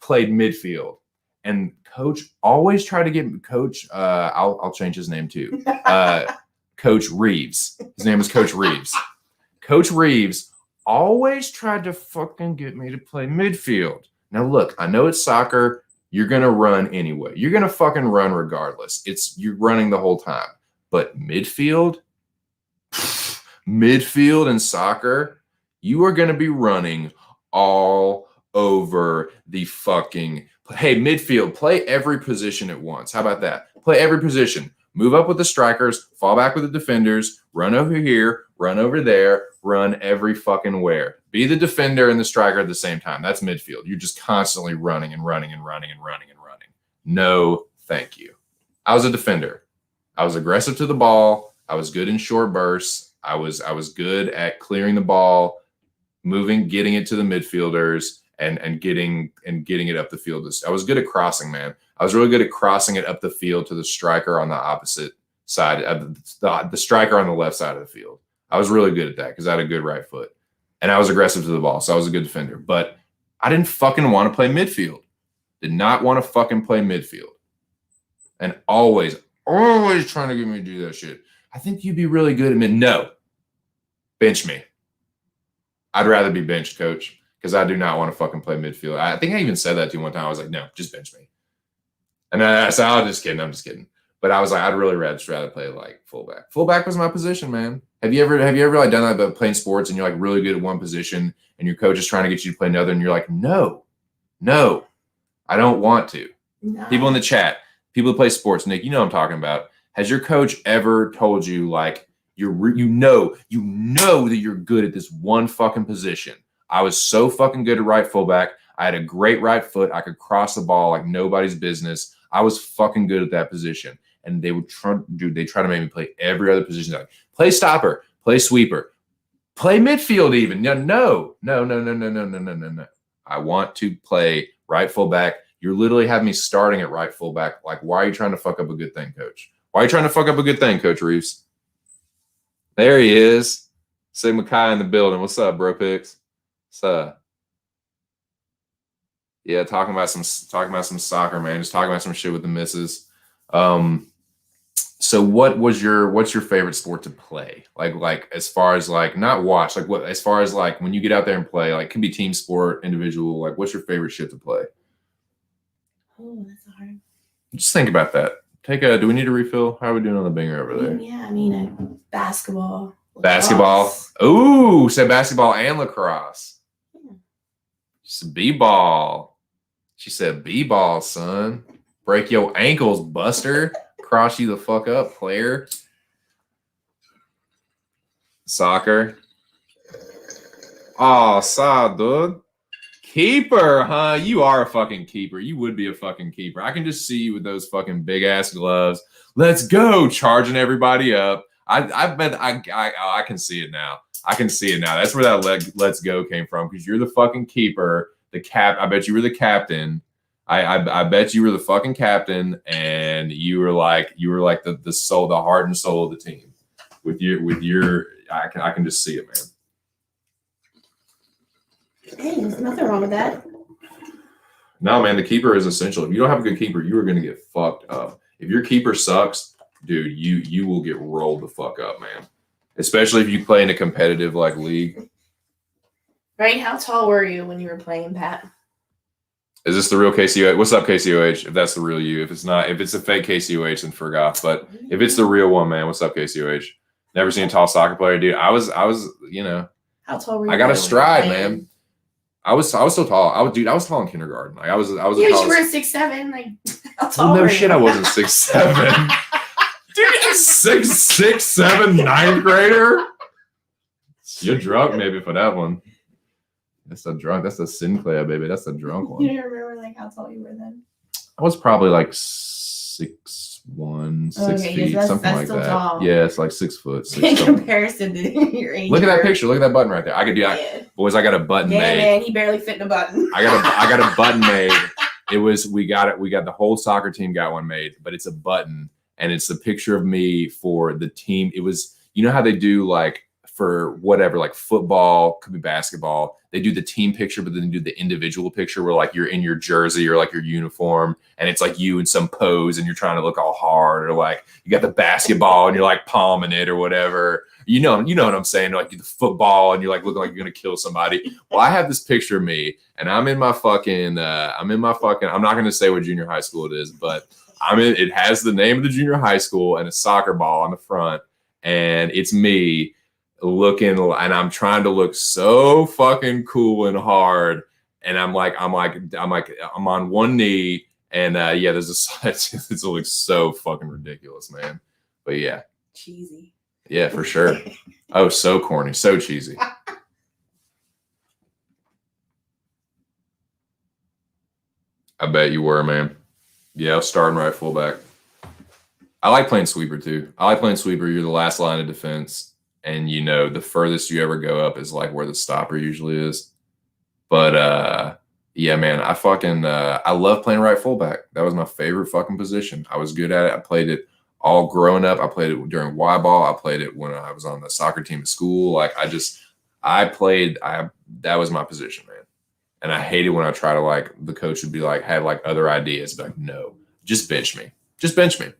A: played midfield, and coach always tried to get coach. I'll change his name too. Coach Reeves. His name is Coach Reeves. Coach Reeves always tried to fucking get me to play midfield. Now look, I know it's soccer. You're gonna run anyway. You're gonna fucking run regardless. You're running the whole time. But midfield in soccer, you are gonna be running all over the fucking. Hey, midfield, play every position at once. How about that? Play every position. Move up with the strikers, fall back with the defenders, run over here, run over there, run every fucking where. Be the defender and the striker at the same time. That's midfield. You're just constantly running and running and running and running and running. No, thank you. I was a defender. I was aggressive to the ball. I was good in short bursts. I was good at clearing the ball, moving, getting it to the midfielders, and getting it up the field. I was good at crossing, man. I was really good at crossing it up the field to the striker on the opposite side, the striker on the left side of the field. I was really good at that because I had a good right foot. And I was aggressive to the ball, so I was a good defender. But I didn't fucking want to play midfield. Did not want to fucking play midfield. And always trying to get me to do that shit. I think you'd be really good at mid. No. Bench me. I'd rather be benched, coach, because I do not want to fucking play midfield. I think I even said that to you one time. I was like, no, just bench me. And I said, I'm just kidding. But I was like, I'd really rather play like fullback. Fullback was my position, man. Have you ever like done that about playing sports and you're like really good at one position and your coach is trying to get you to play another and you're like, no, I don't want to. No. People in the chat, people who play sports, Nick, you know what I'm talking about. Has your coach ever told you like you know that you're good at this one fucking position? I was so fucking good at right fullback. I had a great right foot. I could cross the ball like nobody's business. I was fucking good at that position. And they would try to make me play every other position. Like, play stopper, play sweeper, play midfield even. No. I want to play right fullback. You're literally having me starting at right fullback. Like, why are you trying to fuck up a good thing, coach? Why are you trying to fuck up a good thing, Coach Reeves? There he is. Sigma Chi in the building. What's up, bro picks? What's up? Yeah, talking about some soccer, man. Just talking about some shit with the misses. So what's your favorite sport to play? Like as far as like not watch, like what as far as like when you get out there and play, like it can be team sport, individual, like what's your favorite shit to play?
B: Oh, that's hard.
A: Just think about that. Do we need a refill? How are we doing on the binger over there?
B: Yeah, I mean basketball.
A: Basketball. Ooh, said basketball and lacrosse. Yeah. Just b-ball. She said b-ball, son. Break your ankles, buster. Cross you the fuck up, player. Soccer. Oh, saw, dude. Keeper, huh? You are a fucking keeper. You would be a fucking keeper. I can just see you with those fucking big ass gloves. Let's go, charging everybody up. I bet I can see it now. I can see it now. That's where that let's go came from because you're the fucking keeper. I bet you were the captain. I bet you were the fucking captain, and you were like the soul, the heart and soul of the team. With your, I can just see it, man.
B: Hey, there's nothing wrong with that.
A: No, man, the keeper is essential. If you don't have a good keeper, you are going to get fucked up. If your keeper sucks, dude, you will get rolled the fuck up, man. Especially if you play in a competitive like league.
B: Right? How tall were you when you were playing, Pat?
A: Is this the real KCOH? What's up, KCOH? If that's the real you. If it's not, if it's a fake KCOH, then forgot. But if it's the real one, man, what's up, KCOH? Never seen a tall soccer player, dude. I was, you know.
B: How tall were you?
A: I got a stride, man. I was so tall. I was tall in kindergarten. Like I was.
B: Yeah, you were 6'7". Like how tall?
A: Well, no
B: were
A: shit,
B: you?
A: I wasn't 6'7". Dude, 6'7", ninth grader. You're drunk maybe for that one. That's a drunk. That's a Sinclair, baby. That's a drunk one.
B: You don't remember like how tall you were then?
A: I was probably like 6'1", 6 feet, something like that. Tall. Yeah, it's like 6 foot.
B: In comparison to your age.
A: Look at that picture. Look at that button right there. I could do. Boys, I got a button made.
B: Man, he barely fit in a button.
A: I got a button made. It was we got the whole soccer team got one made, but it's a button and it's the picture of me for the team. It was, you know how they do like for whatever, like football, could be basketball. They do the team picture, but then they do the individual picture where like you're in your jersey or like your uniform and it's like you in some pose and you're trying to look all hard, or like you got the basketball and you're like palming it or whatever. You know what I'm saying? Like the football and you're like looking like you're going to kill somebody. Well, I have this picture of me and I'm in my fucking, I'm not going to say what junior high school it is, but it has the name of the junior high school and a soccer ball on the front. And it's me looking, and I'm trying to look so fucking cool and hard. And I'm on one knee. And there's a slide. It looks so fucking ridiculous, man. But yeah.
B: Cheesy.
A: Yeah, for sure. Oh, so corny, so cheesy. I bet you were, man. Yeah, I was starting right fullback. I like playing sweeper too. I like playing sweeper. You're the last line of defense, and you know the furthest you ever go up is like where the stopper usually is. But yeah, man, I love playing right fullback. That was my favorite fucking position. I was good at it. I played it all growing up. I played it during Y ball. I played it when I was on the soccer team at school. Like that was my position, man. And I hated when I try to like, the coach would be like, had like other ideas, but like, no, just bench me. Just bench me.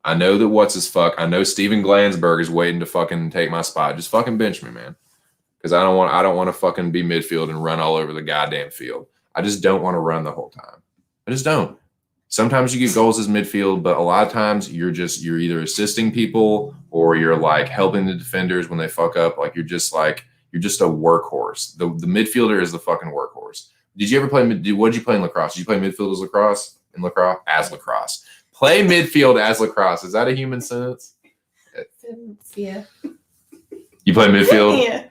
A: I know that I know Steven Glansberg is waiting to fucking take my spot. Just fucking bench me, man. Because I don't want to fucking be midfield and run all over the goddamn field. I just don't want to run the whole time. I just don't. Sometimes you get goals as midfield, but a lot of times you're either assisting people or you're like helping the defenders when they fuck up. Like you're just a workhorse. The midfielder is the fucking workhorse. Did you ever play? What did you play in lacrosse? Did you play midfield as lacrosse? In lacrosse? As lacrosse. Play midfield as lacrosse. Is that a human sentence?
B: Yeah.
A: You play midfield?
B: Yeah.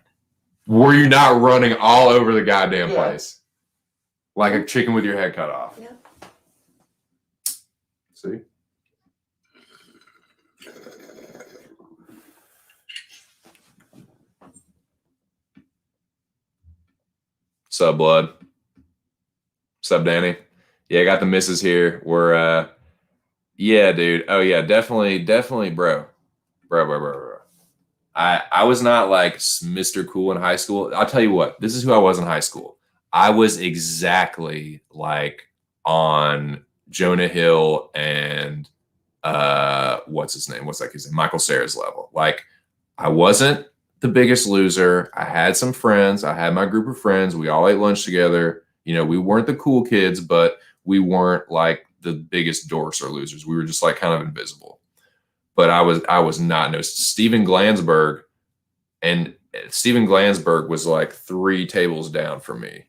A: Were you not running all over the goddamn place? Like a chicken with your head cut off.
B: Yeah.
A: See? Sup, blood? Sup, Danny? Yeah, I got the missus here. We're yeah, dude. Oh yeah, definitely, bro. I was not like Mr. Cool in high school. I'll tell you what, this is who I was in high school. I was exactly like on Jonah Hill and what's his name? What's that kid's name? Michael Cera's level. Like I wasn't the biggest loser. I had some friends. I had my group of friends. We all ate lunch together. You know, we weren't the cool kids, but we weren't like the biggest dorks or losers. We were just like kind of invisible. But I was not no Steven Glansberg, and Steven Glansberg was like 3 tables down from me.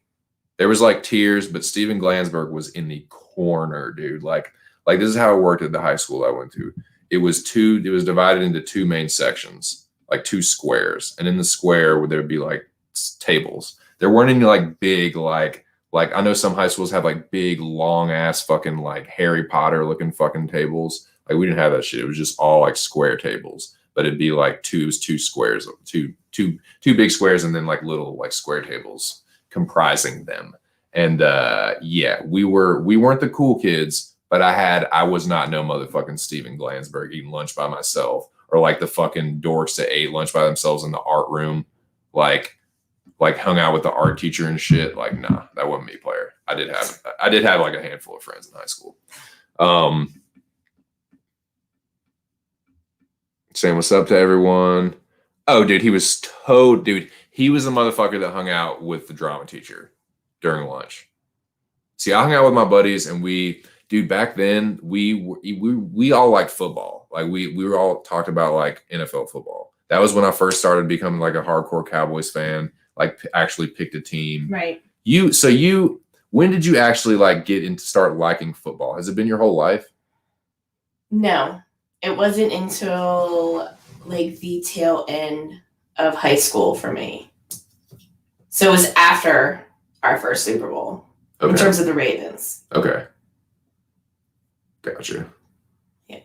A: There was like tiers, but Steven Glansberg was in the corner, dude. Like this is how it worked at the high school I went to. It was divided into 2 main sections, like 2 squares. And in the square there would be like tables. There weren't any like big, like I know some high schools have like big, long ass fucking like Harry Potter looking fucking tables. Like we didn't have that shit. It was just all like square tables, but it'd be like two squares, two big squares, and then like little like square tables comprising them. And yeah, we weren't the cool kids, but I was not no motherfucking Steven Glansberg eating lunch by myself, or like the fucking dorks that ate lunch by themselves in the art room, like hung out with the art teacher and shit. Like, nah, that wasn't me, player. I did have like a handful of friends in high school. Saying what's up to everyone. Oh, dude, he was the motherfucker that hung out with the drama teacher during lunch. See, I hung out with my buddies, and back then we all liked football. Like we were all talked about like NFL football. That was when I first started becoming like a hardcore Cowboys fan. Like actually picked a team.
B: Right.
A: When did you actually like start liking football? Has it been your whole life?
B: No. It wasn't until like the tail end of high school for me. So it was after our first Super Bowl in terms of the Ravens.
A: Okay. Gotcha.
B: Yeah.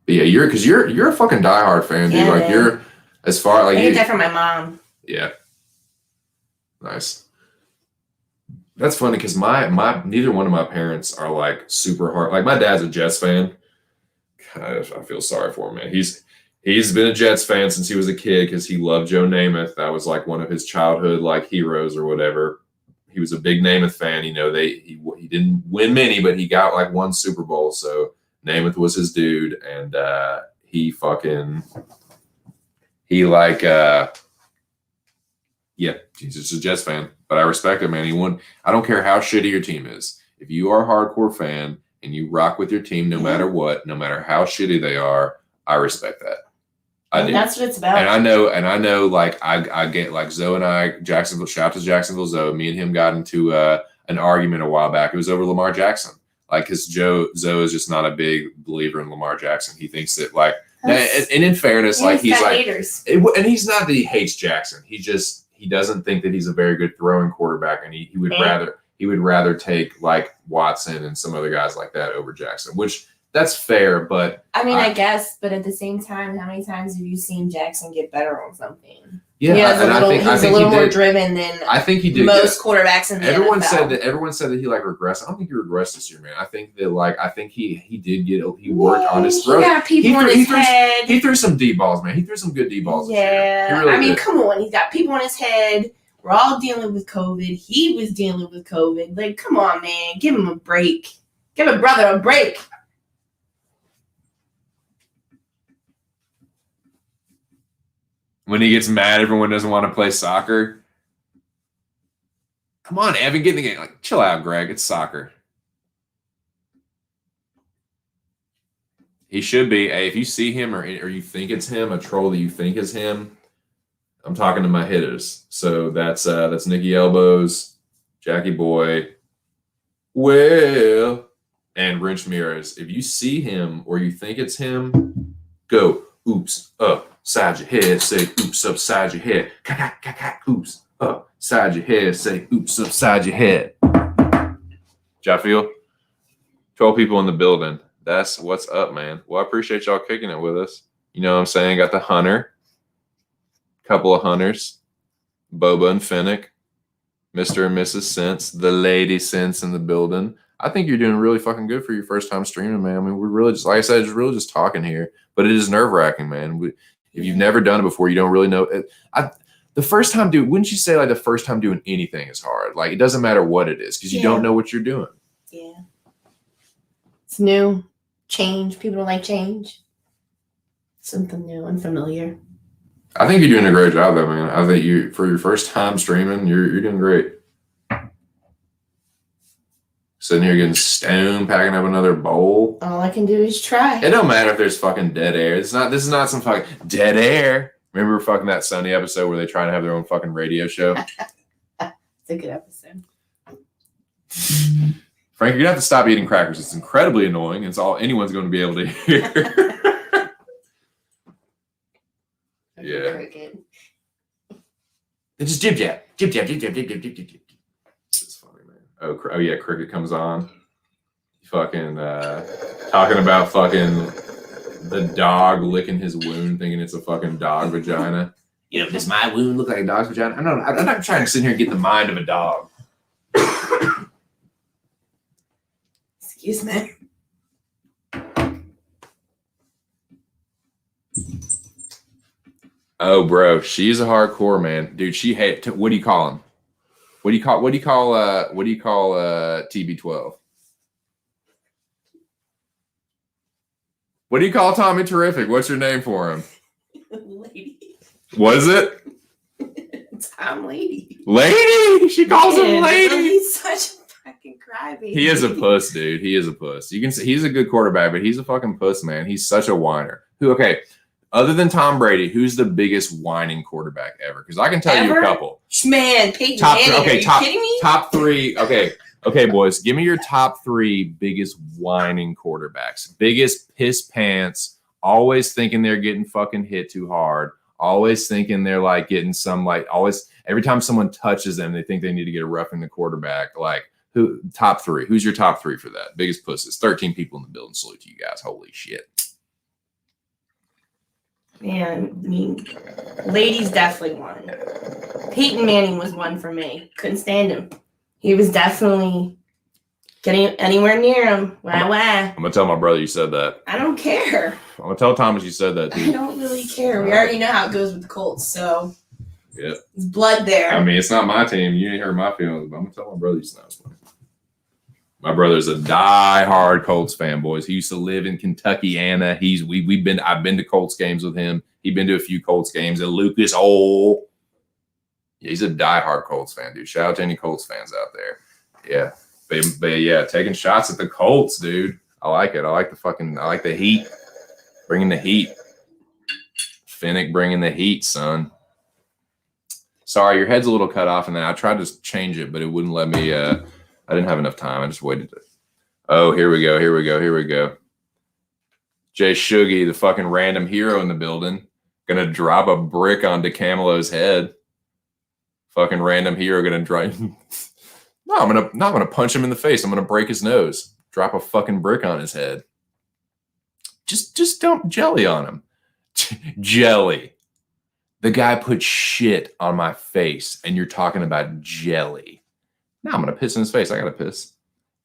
A: But yeah, you're a fucking diehard fan, dude.
B: Yeah,
A: like
B: man.
A: you're as far like
B: I get that from my mom.
A: Yeah. Nice. That's funny because my neither one of my parents are like super hard. Like my dad's a Jets fan. I feel sorry for him, man. He's been a Jets fan since he was a kid because he loved Joe Namath. That was like one of his childhood like heroes or whatever. He was a big Namath fan. You know, he didn't win many, but he got like one Super Bowl. So Namath was his dude, and he's just a Jets fan. But I respect him, man. I don't care how shitty your team is. If you are a hardcore fan and you rock with your team no matter what, no matter how shitty they are, I respect that. I do.
B: That's what it's about.
A: And I know, like I get like Zoe and I, Jacksonville. Shout out to Jacksonville Zoe. Me and him got into an argument a while back. It was over Lamar Jackson. Like, because Zoe is just not a big believer in Lamar Jackson. He thinks that like, and in fairness, like he's like, and he's not that he hates Jackson. He doesn't think that he's a very good throwing quarterback, and he would rather take like Watson and some other guys like that over Jackson, which. That's fair, but
B: I mean, I guess, but at the same time, how many times have you seen Jackson get better on something?
A: Yeah,
B: he's a little more driven than
A: I think he did.
B: Most quarterbacks in the
A: NFL.
B: Everyone
A: said that he like regressed. I don't think he regressed this year, man. I think he did get. He worked on his throw.
B: He got people on his head.
A: He threw some deep balls, man. He threw some good deep balls.
B: Yeah,
A: really
B: I mean, come on. He's got people on his head. We're all dealing with COVID. He was dealing with COVID. Like, come on, man. Give him a break. Give a brother a break.
A: When he gets mad, everyone doesn't want to play soccer. Come on, Evan, get in the game. Like, chill out, Greg. It's soccer. He should be. Hey, if you see him or you think it's him, a troll that you think is him, I'm talking to my hitters. So that's Nikki Elbows, Jackie Boy, Will, and Wrench Mears. If you see him or you think it's him, go oops up. Side your head, say oops upside your head. Oops up side your head, say oops upside your head. Y'all feel? 12 people in the building. That's what's up, man. Well, I appreciate y'all kicking it with us. You know what I'm saying? Got the Hunter, couple of Hunters, Boba and Finnick, Mr. and Mrs. Sense, the Lady Sense in the building. I think you're doing really fucking good for your first time streaming, man. I mean, we're really just, like I said, really just talking here, but it is nerve-wracking, man. If you've never done it before, you don't really know. The first time wouldn't you say like the first time doing anything is hard? Like, it doesn't matter what it is because you don't know what you're doing.
B: Yeah. It's new. Change. People don't like change. Something new, unfamiliar.
A: I think you're doing a great job, though, man. I think for your first time streaming, you're doing great. Sitting here getting stoned, packing up another bowl.
B: All I can do is try.
A: It don't matter if there's fucking dead air. This is not some fucking dead air. Remember fucking that Sunday episode where they try to have their own fucking radio show?
B: It's a good episode.
A: Frank, you're gonna have to stop eating crackers. It's incredibly annoying. It's all anyone's going to be able to hear. Yeah. It's just jib jab. It's funny, man. Oh yeah, Cricket comes on. Fucking talking about fucking the dog licking his wound, thinking it's a fucking dog vagina. You know, does my wound look like a dog's vagina? I'm not trying to sit here and get in the mind of a dog.
B: Excuse me.
A: Oh, bro, she's a hardcore, man, dude. She hate. What do you call him? What do you call TB12? What do you call Tommy Terrific? What's your name for him?
B: Lady.
A: What is it?
B: Tom Lady.
A: Lady? She calls him Lady.
B: He's such a fucking crybaby.
A: He is a puss, dude. He is a puss. You can see he's a good quarterback, but he's a fucking puss, man. He's such a whiner. Other than Tom Brady, who's the biggest whining quarterback ever? Because I can tell you a couple.
B: Man, Peyton Manning. Are you kidding me?
A: Top three. Okay, boys. Give me your top three biggest whining quarterbacks. Biggest piss pants. Always thinking they're getting fucking hit too hard. always thinking they're like getting some like always every time someone touches them, they think they need to get a roughing the quarterback. Like who top three? Who's your top three for that? Biggest pusses. 13 people in the building. Salute to you guys. Holy shit.
B: Man, I mean, ladies definitely won. Peyton Manning was one for me. Couldn't stand him. He was definitely getting anywhere near him. Wah, wah.
A: I'm going to tell my brother you said that.
B: I don't care.
A: I'm going to tell Thomas you said that, too.
B: I don't really care. We already know how it goes with the Colts, so
A: yeah,
B: there's blood there.
A: I mean, it's not my team. You ain't hurt my feelings, but I'm going to tell my brother you said that. My brother's a die-hard Colts fan, boys. He used to live in Kentucky, Anna. I've been to Colts games with him. He's been to a few Colts games at Lucas Oil. Yeah, he's a die-hard Colts fan, dude. Shout out to any Colts fans out there. Yeah. But yeah, taking shots at the Colts, dude. I like it. I like the heat. Bringing the heat. Finnick bringing the heat, son. Sorry, your head's a little cut off, and then I tried to change it, but it wouldn't let me. I didn't have enough time. I just waited. Oh, here we go. Jay Shuggy, the fucking random hero in the building, gonna drop a brick on DeCamelo's head. Fucking random hero gonna drive. No, I'm gonna punch him in the face. I'm gonna break his nose. Drop a fucking brick on his head. Just dump jelly on him. Jelly. The guy put shit on my face, and you're talking about jelly. Now I'm gonna piss in his face. I gotta piss.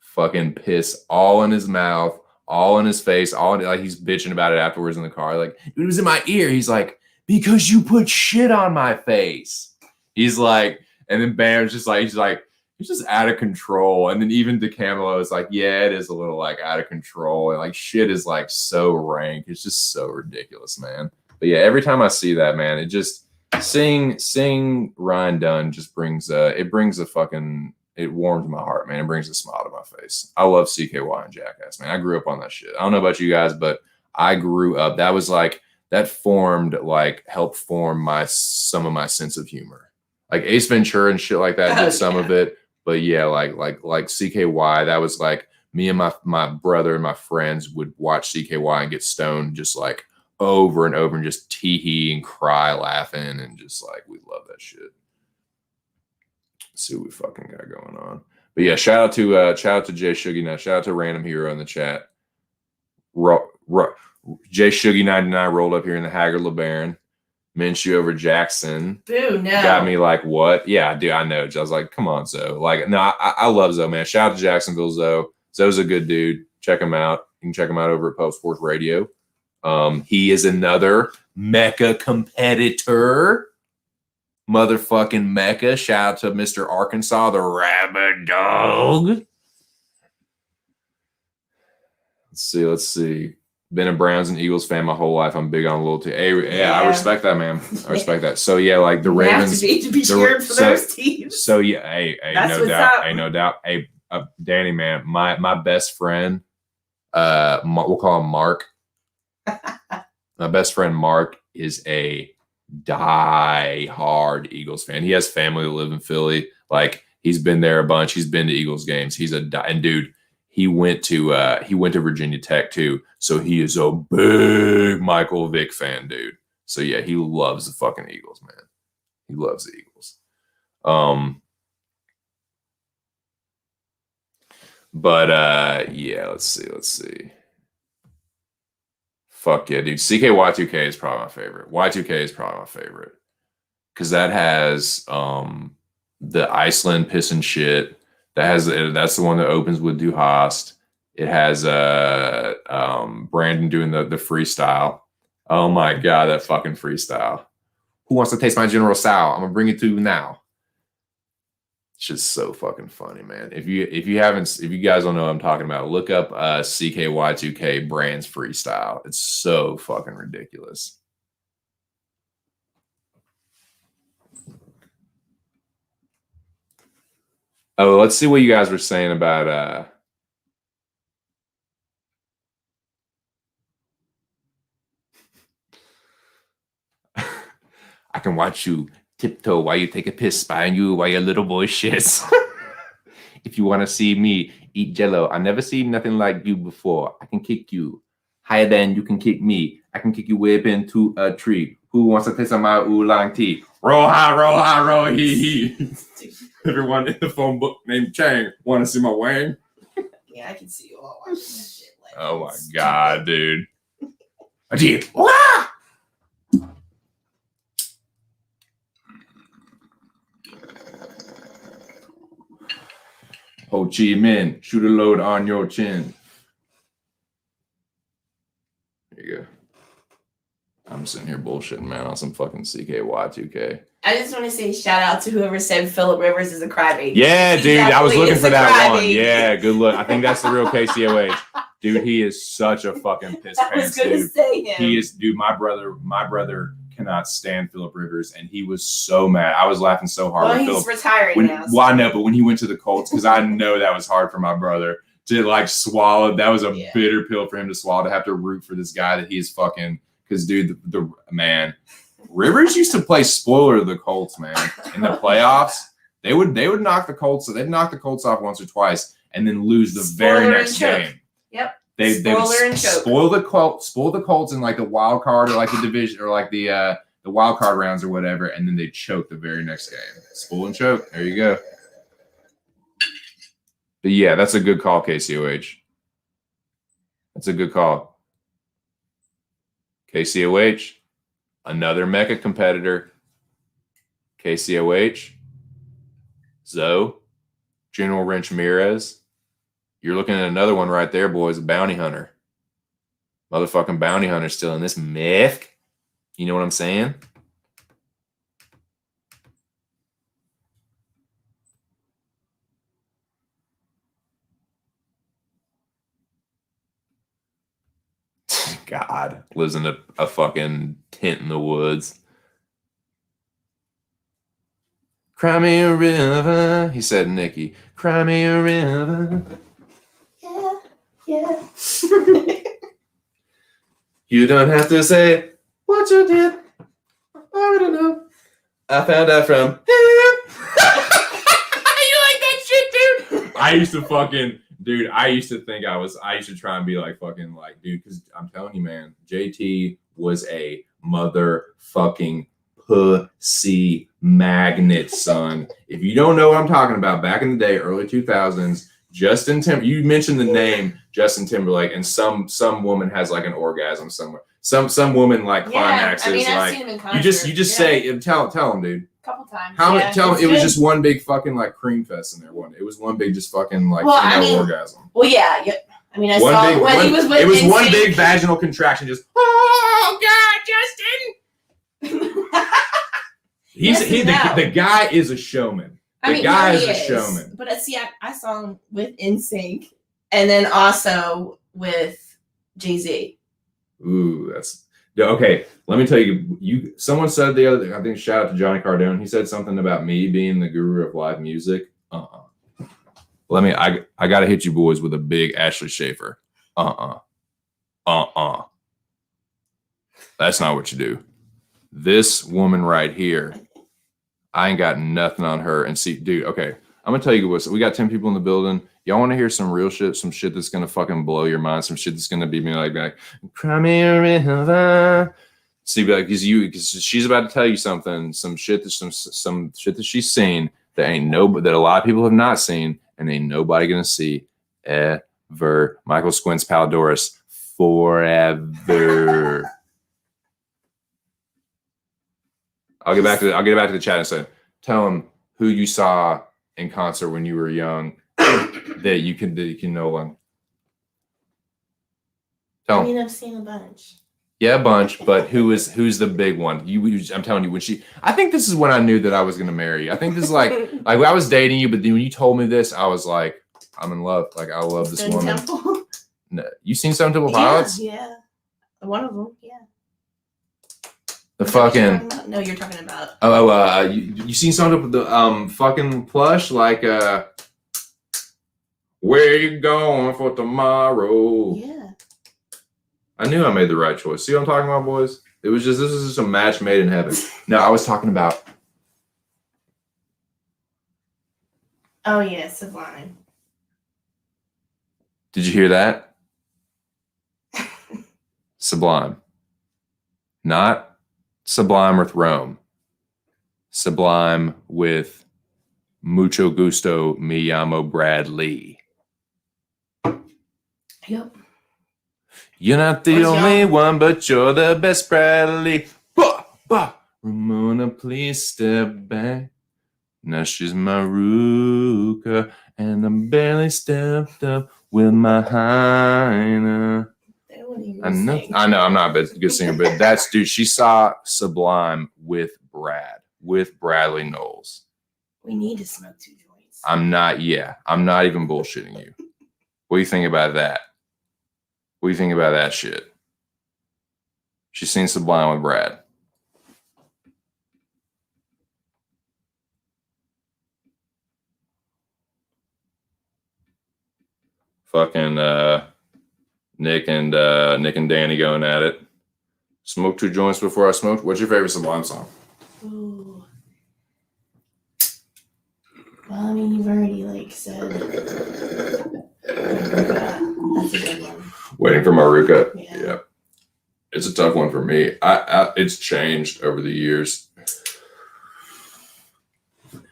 A: Fucking piss all in his mouth, all in his face, all like he's bitching about it afterwards in the car. Like, it was in my ear. He's like, because you put shit on my face. He's like, and then Bam's just like, he's just out of control. And then even DeCamelo is like, yeah, it is a little like out of control. And like shit is like so rank. It's just so ridiculous, man. But yeah, every time I see that, man, it just seeing Ryan Dunn just brings it warms my heart, man. It brings a smile to my face. I love CKY and Jackass, man. I grew up on that shit. I don't know about you guys, but I grew up. That was like helped form some of my sense of humor. Like Ace Ventura and shit like that did some of it. But yeah, like CKY, that was like me and my brother and my friends would watch CKY and get stoned just like over and over and just tee-hee and cry laughing and just like we love that shit. Let's see what we fucking got going on. But yeah, shout out to Jay Shuggy now. Shout out to Random Hero in the chat. Jay Shuggy 99 rolled up here in the Haggard LeBaron. Minshew over Jackson.
B: Boo, no.
A: Got me like, what? Yeah, dude, I know. I was like, come on, Zoe. Like, no, I love Zoe, man. Shout out to Jacksonville Zoe. Zoe's a good dude. Check him out. You can check him out over at Pub Sports Radio. He is another Mecca competitor. Motherfucking Mecca. Shout out to Mr. Arkansas, the Rabbit Dog. Let's see. Been a Browns and Eagles fan my whole life. I'm big on loyalty. Hey, yeah, I respect that, man. I respect that. So yeah, like the Ravens
B: have to be cheered for those teams.
A: So yeah, hey,
B: that's
A: no doubt.
B: Up.
A: Hey, no doubt. Hey, Danny, man, my best friend, we'll call him Mark. My best friend Mark is a die-hard Eagles fan. He has family that live in Philly. Like he's been there a bunch. He's been to Eagles games. And dude, he went to Virginia Tech too. So he is a big Michael Vick fan, dude. So yeah, he loves the fucking Eagles, man. He loves the Eagles. Yeah, let's see. Fuck yeah, dude. CKY2K is probably my favorite. Y2K is probably my favorite. Because that has the Iceland piss and shit. That's the one that opens with Du Hast. It has Brandon doing the freestyle. Oh my god, that fucking freestyle. Who wants to taste my General Tso? I'm gonna bring it to you now. It's just so fucking funny, man. If you guys don't know what I'm talking about, look up CKY2K Brand's freestyle. It's so fucking ridiculous. Oh, let's see what you guys were saying about I can watch you tiptoe while you take a piss behind you while your little boy shits. If you want to see me eat Jello, I never seen nothing like you before. I can kick you. Higher than you can kick me. I can kick you way up into a tree. Who wants to taste of my oolong tea? Roll high, roll hee hee. Everyone in the phone book named Chang want to see my Wang?
B: Yeah, I can see you all watching that shit. Like,
A: oh my god, dude. Ajit. Wah! Ho Chi Minh, shoot a load on your chin. There you go. I'm sitting here bullshitting, man, on some fucking CKY2K.
B: I just want to say shout out to whoever said Phillip Rivers is a crybaby.
A: Yeah, dude, I was looking for that one.
B: Crybaby.
A: Yeah, good look. I think that's the real KCOH. Dude, he is such a fucking piss
B: I was
A: pants,
B: gonna
A: dude.
B: say him.
A: He is, dude. My brother cannot stand Phillip Rivers, and he was so mad. I was laughing so hard.
B: Well, he's retiring now.
A: Well, I know, but when he went to the Colts, because I know that was hard for my brother to like swallow. That was a bitter pill for him to swallow, to have to root for this guy that he's fucking. Because, dude, the man, Rivers used to play spoiler to the Colts, man. In the playoffs, they would knock the Colts. So they'd knock the Colts off once or twice, and then lose the very next game.
B: Yep.
A: They would spoil the Colts in like the wild card or like the division or like the wild card rounds or whatever, and then they choke the very next game. Spoil and choke. There you go. But yeah, that's a good call, KCOH. That's a good call. KCOH, another Mecca competitor. KCOH, Zoe, General Wrench Ramirez. You're looking at another one right there, boys, a bounty hunter. Motherfucking bounty hunter still in this myth. You know what I'm saying? God, lives in a fucking tent in the woods. Cry me a river, he said, Nikki. Cry me a river.
B: Yeah.
A: You don't have to say what you did. I already know. I found out from him. You like that shit, dude? I used to try and be like fucking like, dude, because I'm telling you, man, JT was a motherfucking pussy magnet, son. If you don't know what I'm talking about, back in the day, early 2000s, Justin Timberlake, you mentioned the name Justin Timberlake, and some woman has like an orgasm somewhere. Some woman like climaxes. I mean, I've seen him in concert. You just say, tell him, dude.
B: A couple times.
A: Tell him it was just one big fucking like cream fest in there. It was one big just fucking like orgasm.
B: Well, yeah. I mean, I saw when he was with.
A: It was one big vaginal contraction. Just oh god, Justin. The guy is a showman. The guy is a showman.
B: But see, I saw him with NSYNC, and then also with Jay-Z.
A: Ooh, that's okay. Let me tell you. Someone said the other. I think shout out to Johnny Cardone. He said something about me being the guru of live music. I gotta hit you boys with a big Ashley Schaefer. That's not what you do. This woman right here, I ain't got nothing on her. And see, dude, okay, I'm gonna tell you what. We got 10 people in the building. Y'all want to hear some real shit, some shit that's gonna fucking blow your mind, some shit that's gonna be me like cry me a river. See, because she's about to tell you something, some shit that she's seen that that a lot of people have not seen, and ain't nobody gonna see ever. Michael Squints Paldoris forever. I'll get back to the chat and say, tell them who you saw in concert when you were young that you can know one. Tell them.
B: I've seen a bunch.
A: Yeah, a bunch, but who's the big one? I'm telling you, I think this is when I knew that I was gonna marry you. I think this is like I was dating you, but then when you told me this, I was like, I'm in love. Like I love this woman.
B: Temple?
A: No, you seen Stone Temple Pilots?
B: Yeah, one of them. Yeah.
A: The fucking
B: no, you're talking about.
A: You seen something with the fucking plush like where you going for tomorrow?
B: Yeah.
A: I knew I made the right choice. See what I'm talking about, boys? This is just a match made in heaven. No, I was talking about.
B: Oh yeah, Sublime.
A: Did you hear that? Sublime. Not Sublime with Rome. Sublime with Mucho Gusto, me llamo Brad Lee.
B: Yep.
A: You're not the only one, but you're the best, Brad Lee. Bah, bah. Ramona, please step back. Now she's my Ruka, and I'm barely stepped up with my hyena. I know, I'm not a good singer, but that's, dude, she saw Sublime with Bradley Knowles.
B: We need to smoke 2 joints.
A: I'm not even bullshitting you. What do you think about that? What do you think about that shit? She's seen Sublime with Brad. Fucking Nick and Danny going at it. Smoke 2 joints before I smoked. What's your favorite Sublime song?
B: Ooh. Well, I mean, you've already said. That's a good one.
A: Waiting for Maruka.
B: Yeah.
A: It's a tough one for me. It's changed over the years.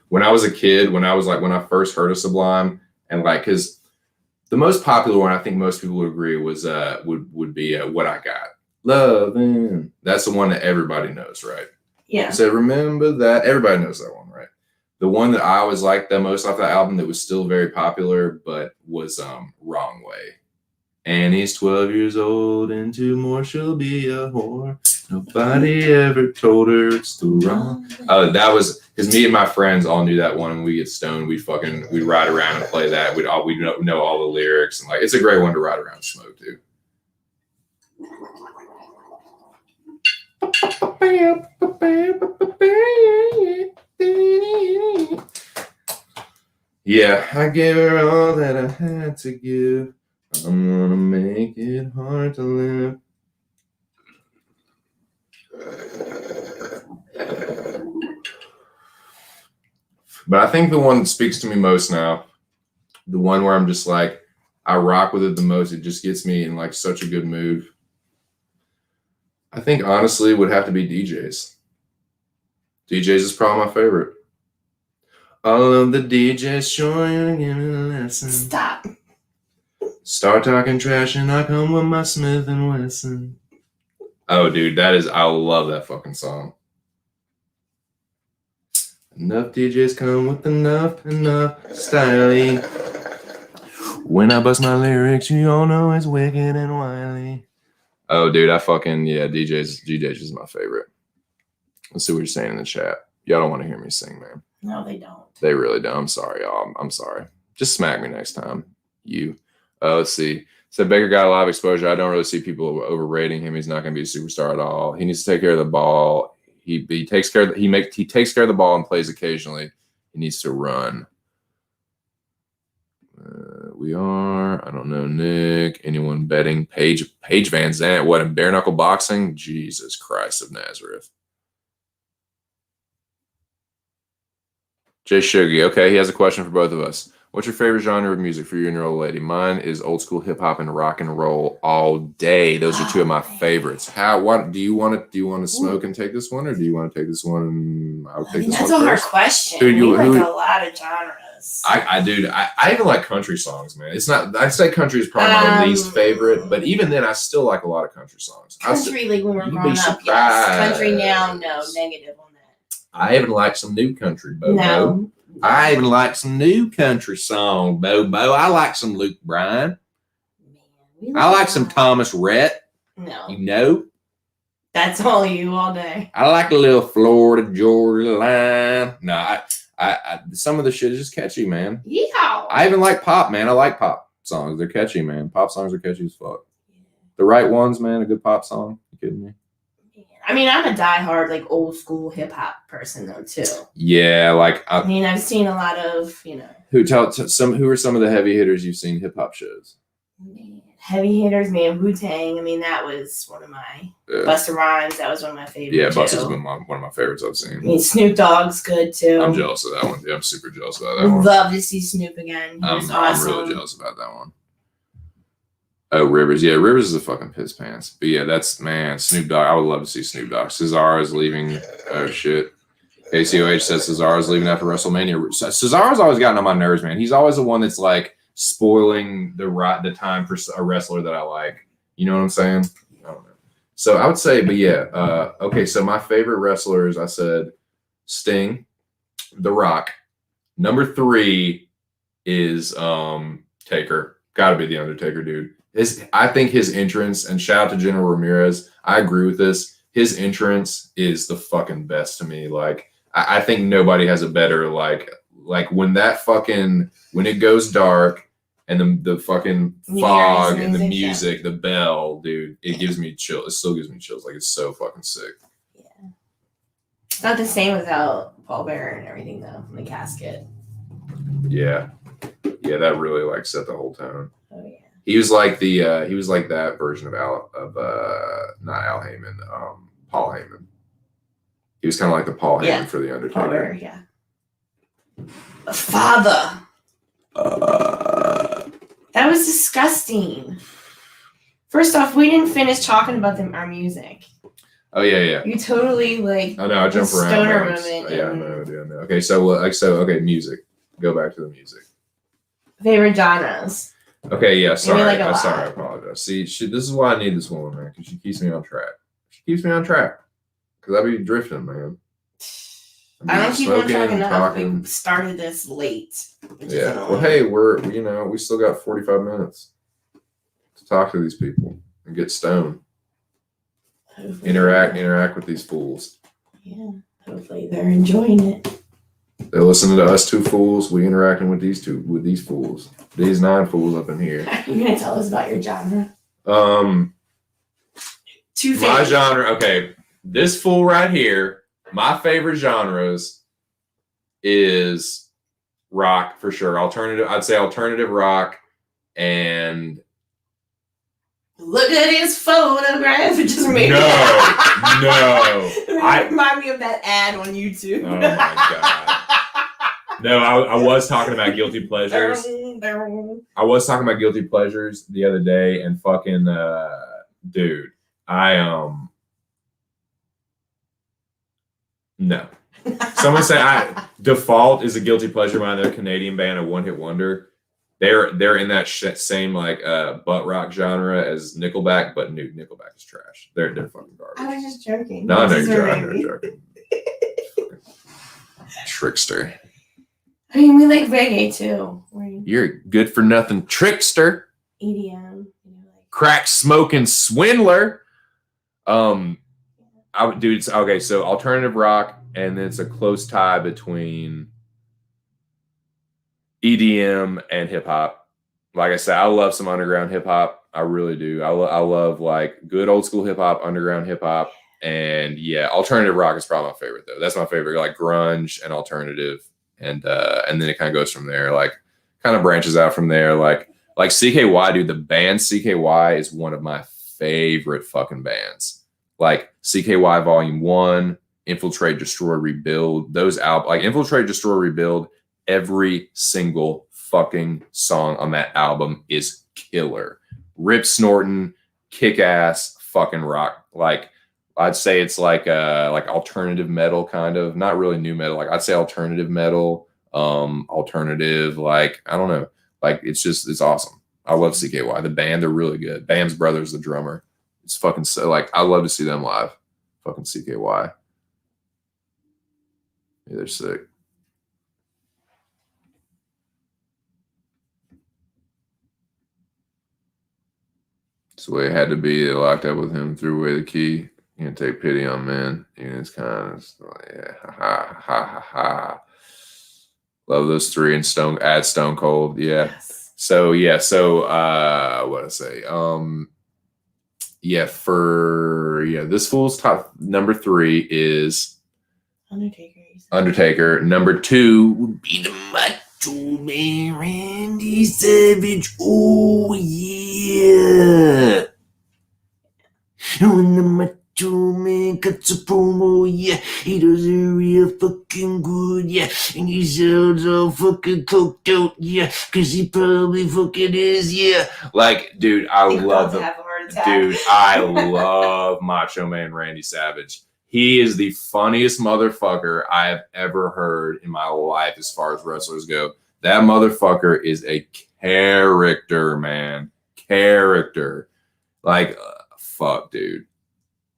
A: When I was a kid, when I first heard of Sublime, and because the most popular one, I think most people would agree, was would be What I Got. Loving. That's the one that everybody knows, right?
B: Yeah.
A: So remember that. Everybody knows that one, right? The one that I always liked the most off the album that was still very popular, but was Wrong Way. Annie's 12 years old, and 2 more she'll be a whore. Nobody ever told her it's the wrong. That was because me and my friends all knew that one. And we get stoned, we'd ride around and play that. We'd know all the lyrics, and it's a great one to ride around and smoke too. Yeah, I gave her all that I had to give. I'm gonna make it hard to live. But I think the one that speaks to me most now, the one where I'm just I rock with it the most, it just gets me in such a good mood, I think honestly would have to be DJs. DJs is probably my favorite. All of the DJs sure you're giving a lesson.
B: Stop.
A: Start talking trash and I come with my Smith & Wesson. Oh, dude, I love that fucking song. Enough DJs come with enough styling. When I bust my lyrics, you all know it's wicked and wily. Oh, dude, DJs is my favorite. Let's see what you're saying in the chat. Y'all don't want to hear me sing, man.
B: No, they don't.
A: They really don't. I'm sorry, y'all. I'm sorry. Just smack me next time. Let's see. So Baker got a lot of exposure. I don't really see people overrating him. He's not going to be a superstar at all. He needs to take care of the ball. He takes care of he takes care of the ball and plays occasionally. He needs to run. I don't know, Nick. Anyone betting? Paige Van Zandt. What, in bare knuckle boxing? Jesus Christ of Nazareth. Jay Shuggy. Okay, he has a question for both of us. What's your favorite genre of music for you and your old lady? Mine is old school hip hop and rock and roll all day. Those are 2 of my favorites. What do you want to smoke and take this one, or do you want to take this one? I'll take this one.
B: That's a hard question. You like a lot of genres.
A: I even like country songs, man. It's not. I say country is probably my least favorite, but even then, I still like a lot of country songs.
B: Country, when we're growing up, yes. Country now, no, negative on that.
A: I even like some new country, Bobo.
B: No.
A: I even like some new country song, Bobo. I like some Luke Bryan. Man, I like some Thomas Rhett.
B: No.
A: You know?
B: That's all you all day.
A: I like a little Florida Georgia line. No, I some of the shit is just catchy, man.
B: Yeehaw.
A: I even like pop, man. I like pop songs. They're catchy, man. Pop songs are catchy as fuck. The right ones, man. A good pop song. You kidding me?
B: I mean, I'm a diehard old school hip hop person though too.
A: Yeah,
B: I've seen a lot of
A: Who are some of the heavy hitters you've seen hip hop shows?
B: Man, heavy hitters, man. Wu-Tang. I mean, that was one of my Busta Rhymes. That was one of my favorites.
A: Yeah, Busta's been one of my favorites I've seen.
B: I mean, Snoop Dogg's good too.
A: I'm jealous of that one. Yeah, I'm super jealous about that one.
B: Love to see Snoop again.
A: I'm
B: awesome.
A: really jealous about that one. Oh, Rivers. Yeah, Rivers is a fucking piss pants. But yeah, that's, man, Snoop Dogg. I would love to see Snoop Dogg. Cesaro's leaving. Oh, shit. KCOH says Cesaro's leaving after WrestleMania. Cesaro's always gotten on my nerves, man. He's always the one that's like spoiling the time for a wrestler that I like. You know what I'm saying? I don't know. So I would say, but yeah. Okay, so my favorite wrestlers, I said Sting, The Rock. Number 3 is Taker. Gotta be The Undertaker, dude. I think his entrance, and shout out to General Ramirez, I agree with this. His entrance is the fucking best to me. Like, I think nobody has a better, like when it goes dark and the fucking fog and the music, the bell, dude, it gives me chills. It still gives me chills. Like, it's so fucking sick.
B: Yeah. It's not the same without Paul Bearer and everything, though, in the casket.
A: Yeah. Yeah, that really, like, set the whole tone.
B: Oh, yeah.
A: He was like that version of not Al Heyman, Paul Heyman. He was kind of like the Paul Heyman for the Undertaker.
B: Paul Bearer, yeah. Father. That was disgusting. First off, we didn't finish talking about our music.
A: Oh yeah.
B: You totally like.
A: I know. I jump around.
B: Stoner moment.
A: Yeah, I know. Okay, okay, music. Go back to the music.
B: Favorite genres.
A: Okay, yeah. Sorry,
B: like
A: I apologize. See, this is why I need this woman, man, because she keeps me on track. Because I be drifting, man.
B: I don't keep on track enough. We started this late.
A: Yeah. Well, hey, we still got 45 minutes to talk to these people and get stoned. Hopefully, interact with these fools.
B: Yeah. Hopefully they're enjoying it.
A: They're listening to us 2 fools. We interacting with these fools. These 9 fools up in here.
B: Are you gonna tell us about your genre?
A: My genre. Okay, this fool right here. My favorite genres is rock for sure. Alternative. I'd say alternative rock and.
B: Look at his photograph. It just made
A: no.
B: It remind me of that ad on YouTube.
A: Oh my god. No, I was talking about guilty pleasures. I was talking about guilty pleasures the other day, and fucking dude, no. Someone said Default is a guilty pleasure of mine. They're a Canadian band, a one-hit wonder. They're in that same like butt rock genre as Nickelback, but Nickelback is trash. They're fucking garbage.
B: I was just joking.
A: No, you're joking. Trickster.
B: I mean, we like reggae too.
A: You're good for nothing trickster.
B: EDM.
A: Crack smoking swindler. It's okay. So alternative rock, and then it's a close tie between EDM and hip hop. Like I said, I love some underground hip hop. I really do. I love like good old school hip hop, underground hip hop, and yeah, alternative rock is probably my favorite though. That's my favorite, like grunge and alternative, and then it kind of goes from there. Like kind of branches out from there. Like CKY, dude. The band CKY is one of my favorite fucking bands. Like CKY Volume 1, Infiltrate, Destroy, Rebuild. Those albums, like Infiltrate, Destroy, Rebuild. Every single fucking song on that album is killer. Rip snorting, kick ass fucking rock. Like I'd say it's like alternative metal kind of, not really new metal. Like I'd say alternative metal, alternative, like I don't know. Like it's awesome. I love CKY. The band, they're really good. Bam's brother's the drummer. It's fucking so like I love to see them live. Fucking CKY. Yeah, they're sick. That's the way it had to be. They locked up with him, threw away the key. You can't take pity on men. It's kind of like, yeah, ha. Love those 3 and Stone Cold. Yeah.
B: Yes.
A: So what I say? This fool's top number 3 is Undertaker. Number 2 would be the Macho Man Randy Savage. Oh yeah. Showing the Macho Macho Man cuts a promo, yeah. He does it real fucking good, yeah. And he sounds all fucking coked out, yeah. Cause he probably fucking is, yeah. Like, dude, I love the dude. I love Macho Man Randy Savage. He is the funniest motherfucker I have ever heard in my life as far as wrestlers go. That motherfucker is a character, man. Character. Like, fuck, dude.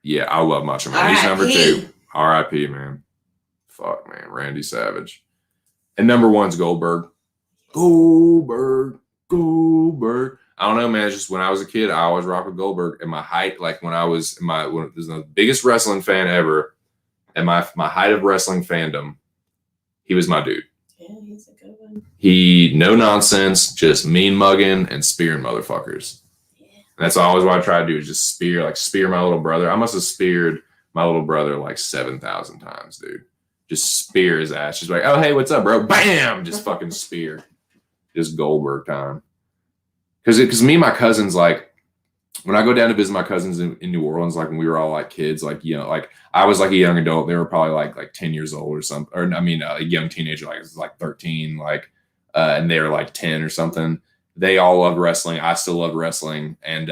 A: Yeah, I love Macho Man. He's number 2. R.I.P., man. Fuck, man. Randy Savage. And number 1's Goldberg. Goldberg. I don't know, man. It's just when I was a kid, I always rocked with Goldberg. And my height, like when I was the biggest wrestling fan ever, and my height of wrestling fandom, he was my dude.
B: Yeah, he's a good one.
A: He no nonsense, just mean mugging and spearing motherfuckers. Yeah. And that's always what I try to do is just spear my little brother. I must have speared my little brother like 7,000 times, dude. Just spear his ass. Just like, oh hey, what's up, bro? Bam! Just fucking spear. Just Goldberg time. Because me and my cousins, like, when I go down to visit my cousins in New Orleans, like when we were all like kids, like, you know, like I was like a young adult. They were probably like 10 years old or something. Or I mean, a young teenager, like it was like 13, like, and they were like 10 or something. They all loved wrestling. I still love wrestling. And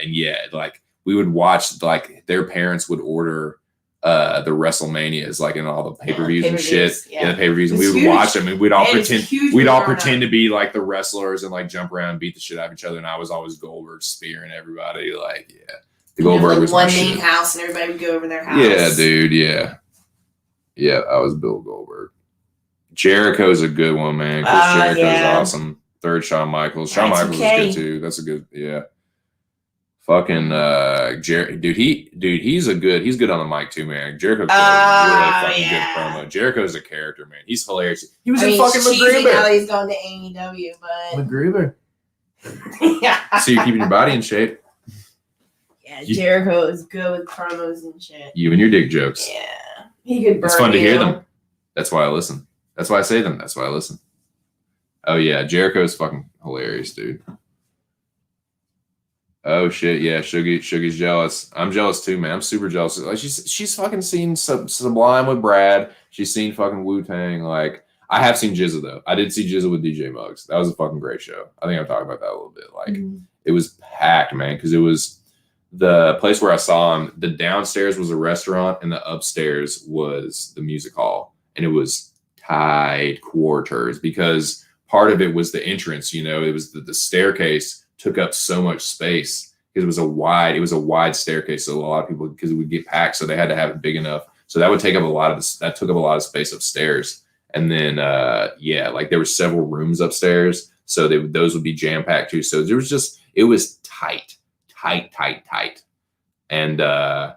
A: yeah, like we would watch, like their parents would order the WrestleManias, like in all the pay-per-views and shit. Yeah, the pay-per-views. And we would watch them and we'd all pretend to be like the wrestlers and like jump around and beat the shit out of each other. And I was always Goldberg spearing everybody. Like, yeah. The Goldberg was
B: one main house and everybody would go over their house.
A: Yeah, dude, yeah. Yeah, I was Bill Goldberg. Jericho's a good one, man. Chris Jericho's awesome. Third, Shawn Michaels. Shawn Michaels is good too. That's a good, yeah. Fucking he's good on the mic too, man. Jericho's really fucking good promo. Jericho's a character, man. He's hilarious. He was in fucking McGruber.
B: Now he's going to AEW, but
A: McGruber. Yeah. So you're keeping your body in shape.
B: Yeah, Jericho is good with promos and shit.
A: You and your dick jokes.
B: Yeah, he could burn.
A: It's fun to hear them. That's why I listen. That's why I say them. That's why I listen. Oh yeah, Jericho's fucking hilarious, dude. Oh shit, yeah, Sugar's jealous. I'm jealous too, man. I'm super jealous. Like she's fucking seen Sublime with Brad. She's seen fucking Wu-Tang. Like I have seen Jizza though. I did see Jizza with DJ Muggs. That was a fucking great show. I think I'm talking about that a little bit. Like it was packed, man, because it was the place where I saw him. The downstairs was a restaurant and the upstairs was the music hall, and it was tight quarters because part of it was the entrance. You know, it was the staircase. Took up so much space because it was a wide staircase. So a lot of people, because it would get packed, so they had to have it big enough. So that would take up that took up a lot of space upstairs. And then, like there were several rooms upstairs. So those would be jam packed too. So it was tight. And the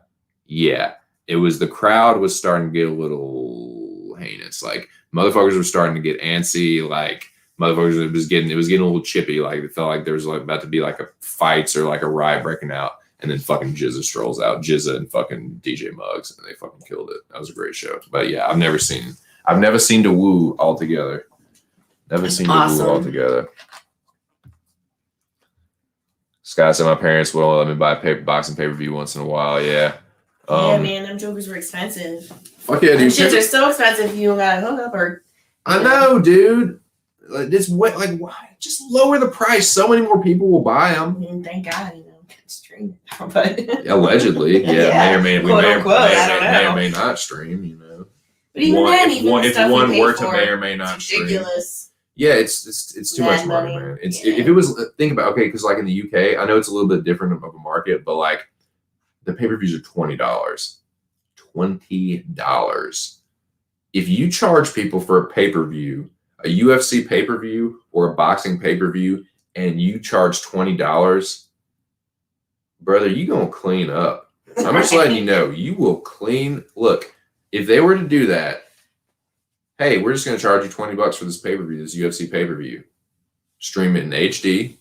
A: crowd was starting to get a little heinous. Like motherfuckers were starting to get antsy. Like, motherfuckers, it was getting a little chippy. Like it felt like there was like about to be like a fights or like a riot breaking out, and then fucking Jizza strolls out, Jizza and fucking DJ Muggs, and they fucking killed it. That was a great show. But yeah, I've never seen the Woo altogether. Scott said my parents will let me buy boxing pay-per-view once in a while. Yeah.
B: Yeah, man, them jokers were expensive.
A: Fuck yeah, dude.
B: Shits are so expensive. You don't gotta hook up or.
A: I know, dude. Just lower the price. So many more people will buy them.
B: Thank God, stream. But
A: allegedly, yeah, may or may not stream. You know,
B: but even
A: if one were to may or may not stream,
B: ridiculous.
A: Yeah, it's too much money, man. If it was think about because like in the UK, I know it's a little bit different of a market, but like the pay-per-views are $20. $20. If you charge people for a pay-per-view, a UFC pay-per-view or a boxing pay-per-view, and you charge $20, brother, you gonna clean up. I'm just letting you know, you will clean. Look, if they were to do that, hey, we're just gonna charge you $20 for this pay-per-view, this UFC pay-per-view. Stream it in HD.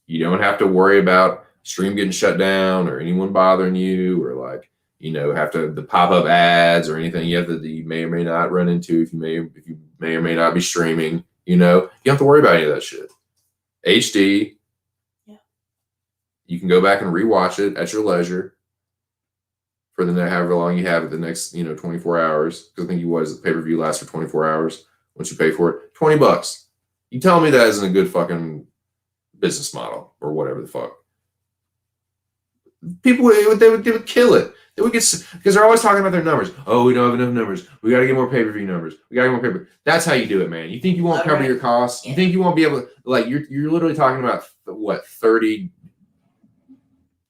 A: You don't have to worry about stream getting shut down or anyone bothering you or like, have the pop-up ads or anything you may or may not run into if you may or may not be streaming. You don't have to worry about any of that shit. HD. Yeah. You can go back and rewatch it at your leisure. for the however long you have it, the next 24 hours. Because I think the pay-per-view lasts for 24 hours once you pay for it. $20. You tell me that isn't a good fucking business model or whatever the fuck. People they would kill it. They would get, because they're always talking about their numbers. Oh, we don't have enough numbers. We got to get more pay-per-view numbers. We got to get more pay-per-view. That's how you do it, man. You think you won't cover your costs? You think you won't be able to, like, you're literally talking about what, 30,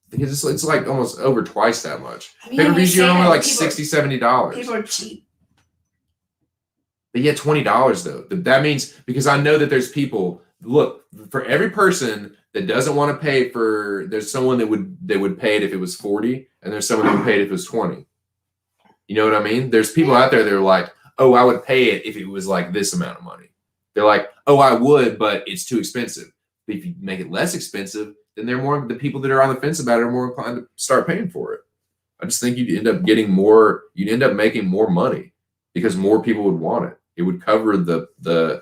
A: because it's like almost over twice that much. I mean, pay-per-views are only like $60, $70.
B: People are cheap.
A: But yeah, $20 though. That means, because I know that there's people, look, for every person that doesn't want to pay for, there's someone that would pay it if it was 40, and there's someone that would pay it if it was 20. You know what I mean? There's people out there that are like, oh, I would pay it if it was like this amount of money. They're like, oh, I would, but it's too expensive. But if you make it less expensive, then the people that are on the fence about it are more inclined to start paying for it. I just think you'd end up making more money because more people would want it. It would cover the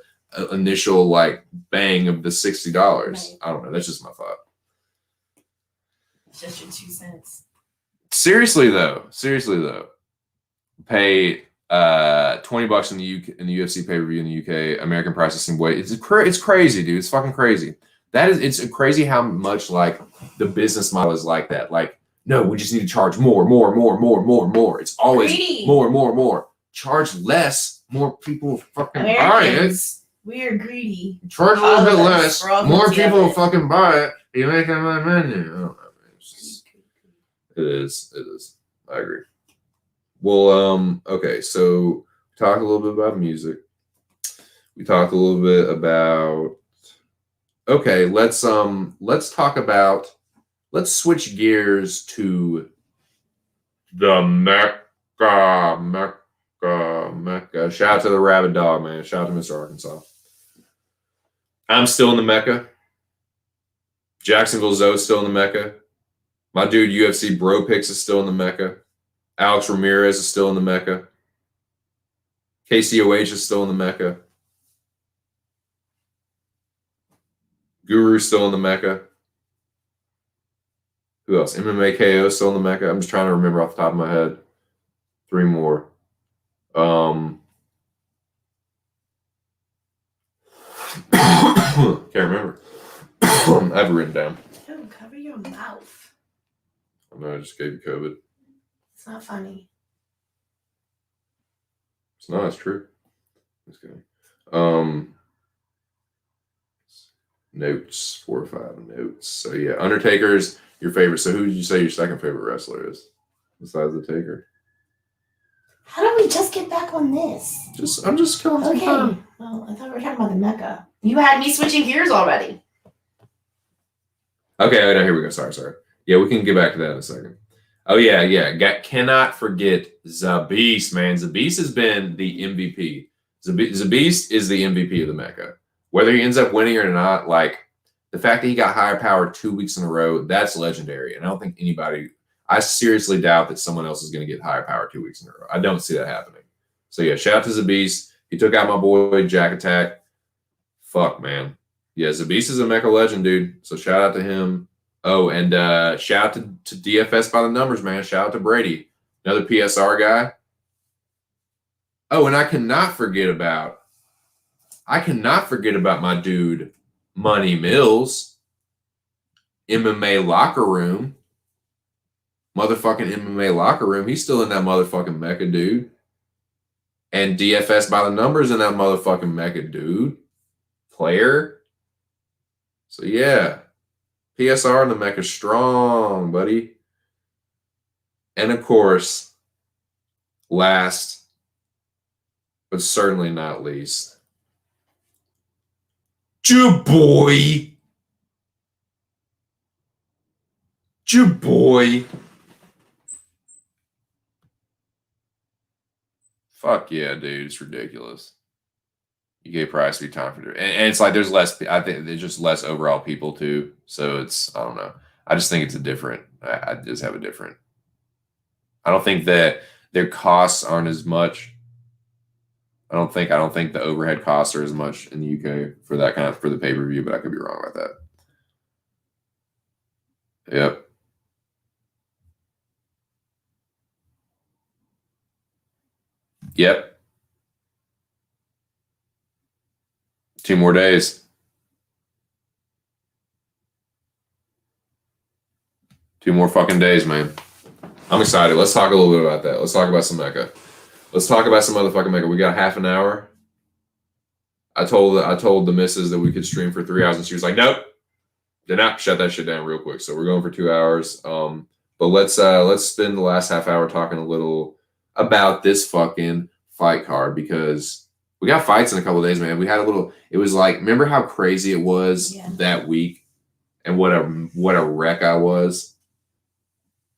A: initial like bang of the $60. Right. I don't know. That's just my thought.
B: It's just your 2 cents.
A: Seriously though, pay $20 in the UFC pay-per-view in the UK, American processing weight. It's crazy, dude. It's fucking crazy. It's crazy how much like the business model is like that. Like, no, we just need to charge more. It's always greedy. More. Charge less, more people fucking buy it.
B: We are greedy.
A: Charge a little bit less, more people will fucking buy it. You make it on my menu. I don't know. It is. I agree. Well, okay, so we talked a little bit about music. We talked a little bit about, okay, let's switch gears to the Mecca. Shout out to the Rabid Dog, man. Shout out to Mr. Arkansas. I'm still in the Mecca. Jacksonville Zoe's still in the Mecca. My dude UFC Bro Picks is still in the Mecca. Alex Ramirez is still in the Mecca. KCOH is still in the Mecca. Guru's still in the Mecca. Who else? MMA KO is still in the Mecca. I'm just trying to remember off the top of my head. 3 more. Can't remember. I have it written down.
B: Ew, cover your mouth.
A: I know I just gave you COVID.
B: It's not funny.
A: It's not. It's true. Just kidding. Notes. 4 or 5 notes. So yeah, Undertaker's your favorite. So who did you say your second favorite wrestler is besides the Taker?
B: How did we just get back on this?
A: I'm just killing some time.
B: Well, I thought we were talking about the Mecca. You had me switching gears already.
A: Okay, here we go. Sorry. Yeah, we can get back to that in a second. Oh yeah. Cannot forget Zabis, man. Zabis has been the MVP. Zabis is the MVP of the Mecca. Whether he ends up winning or not, like the fact that he got higher power 2 weeks in a row, that's legendary. And I don't think I seriously doubt that someone else is going to get higher power 2 weeks in a row. I don't see that happening. So yeah, shout out to Zabis. He took out my boy Jack Attack. Fuck, man. Yeah, Zabis is a Mecca legend, dude. So shout out to him. Oh, and shout out to DFS by the numbers, man. Shout out to Brady, another PSR guy. Oh, and I cannot forget about my dude Money Mills, MMA locker room. Motherfucking MMA locker room. He's still in that motherfucking Mecca, dude. And DFS by the numbers in that motherfucking Mecca, dude. Player. So yeah. PSR in the Mecca strong, buddy. And of course, last, but certainly not least, Jaboy. Fuck yeah, dude. It's ridiculous. You gave Price to be time for it. And it's like there's less, I think there's just less overall people too. So it's, I don't know. I just think it's I just have a different. I don't think that their costs aren't as much. I don't think the overhead costs are as much in the UK for the pay-per-view, but I could be wrong about that. Yep. Yep. 2 more days. 2 more fucking days, man. I'm excited. Let's talk a little bit about that. Let's talk about some Mecca. Let's talk about some motherfucking Mecca. We got half an hour. I told the missus that we could stream for 3 hours, and she was like, "Nope, did not shut that shit down real quick." So we're going for 2 hours. But let's spend the last half hour talking a little about this fucking fight card, because we got fights in a couple of days, man. We had a little. It was like, remember how crazy it was that week, and what a wreck I was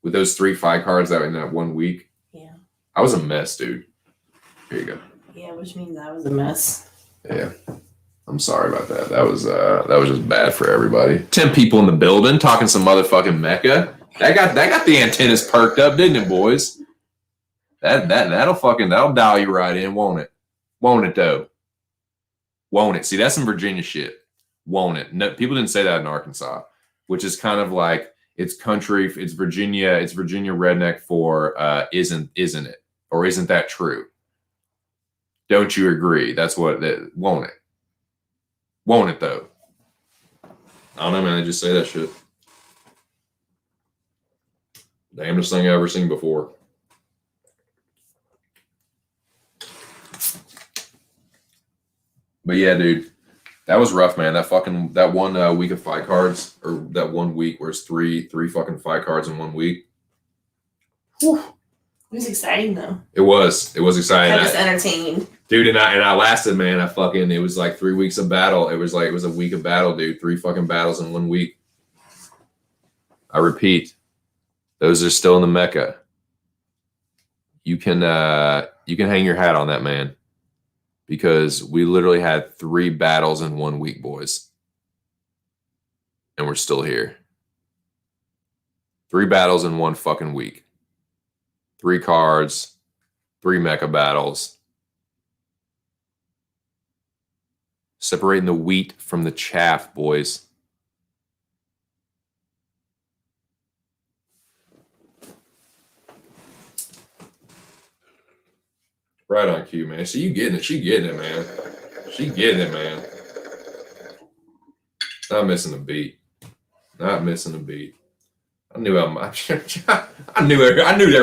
A: with those 3 fight cards that in that 1 week.
B: Yeah,
A: I was a mess, dude. Here you go.
B: Yeah, which means I was a mess.
A: Yeah. I'm sorry about that. That was just bad for everybody. 10 people in the building talking some motherfucking Mecca. That got the antennas perked up, didn't it, boys? That'll dial you right in, won't it? Won't it though? Won't it? See, that's some Virginia shit. Won't it? No, people didn't say that in Arkansas, which is kind of like it's country, it's Virginia redneck for isn't it? Or isn't that true? Don't you agree? That's what won't it? Won't it though? I don't know, man. They just say that shit. Damnedest thing I've ever seen before. But yeah, dude, that was rough, man. That one week of fight cards, or that 1 week where it's three fucking fight cards in 1 week.
B: Whew. It was exciting though.
A: It was exciting.
B: I was entertained.
A: Dude, and I lasted, man. It was like 3 weeks of battle. It was a week of battle, dude. 3 fucking battles in 1 week. I repeat, those are still in the Mecca. You can hang your hat on that, man, because we literally had 3 battles in 1 week, boys, and we're still here. 3 battles in 1 fucking week. 3 cards, 3 Mecca battles. Separating the wheat from the chaff, boys. Right on cue, man. So you getting it. She getting it, man. She getting it, man. Not missing a beat. Not missing a beat. I knew there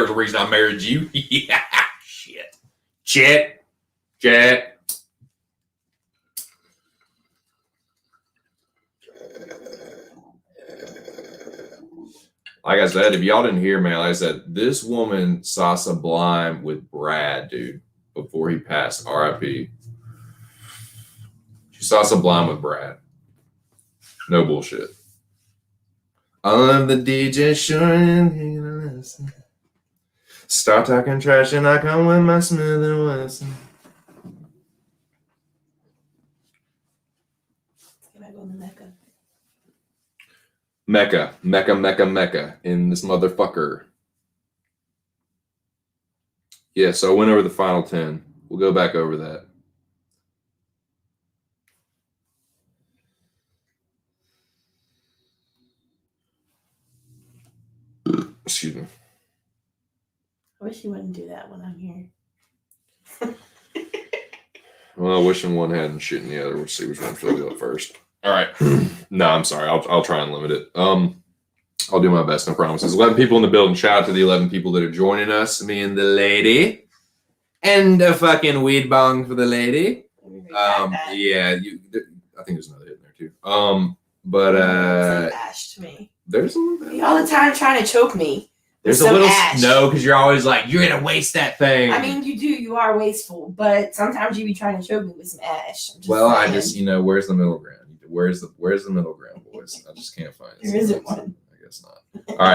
A: was a reason I married you. Yeah. Shit. Like I said, if y'all didn't hear, man, like I said, this woman saw Sublime with Brad, dude, before he passed. R.I.P. She saw Sublime with Brad. No bullshit. I love the DJ sure. Start talking trash and I come with my Smith and Wesson.
B: Can I go to Mecca?
A: Mecca in this motherfucker. Yeah, so I went over the final 10. We'll go back over that. Excuse me.
B: I wish you wouldn't do that when I'm here.
A: Well, wishing one had and shitting the other. We'll see which one fills you up first. All right. No, I'm sorry. I'll try and limit it. I'll do my best. No promises. 11 people in the building. Shout out to the 11 people that are joining us. Me and the lady, and a fucking weed bong for the lady. Yeah, I think there's another hit in there too. But
B: ash to me.
A: There's a little bit.
B: All the time trying to choke me.
A: There's a little ash. No, because you're always like, you're gonna waste that thing.
B: I mean, you do. You are wasteful, but sometimes you be trying to choke me with some ash.
A: Well, saying. I just, where's the middle ground? Where's the middle ground, boys? I just can't find it.
B: There isn't one.
A: I guess not. All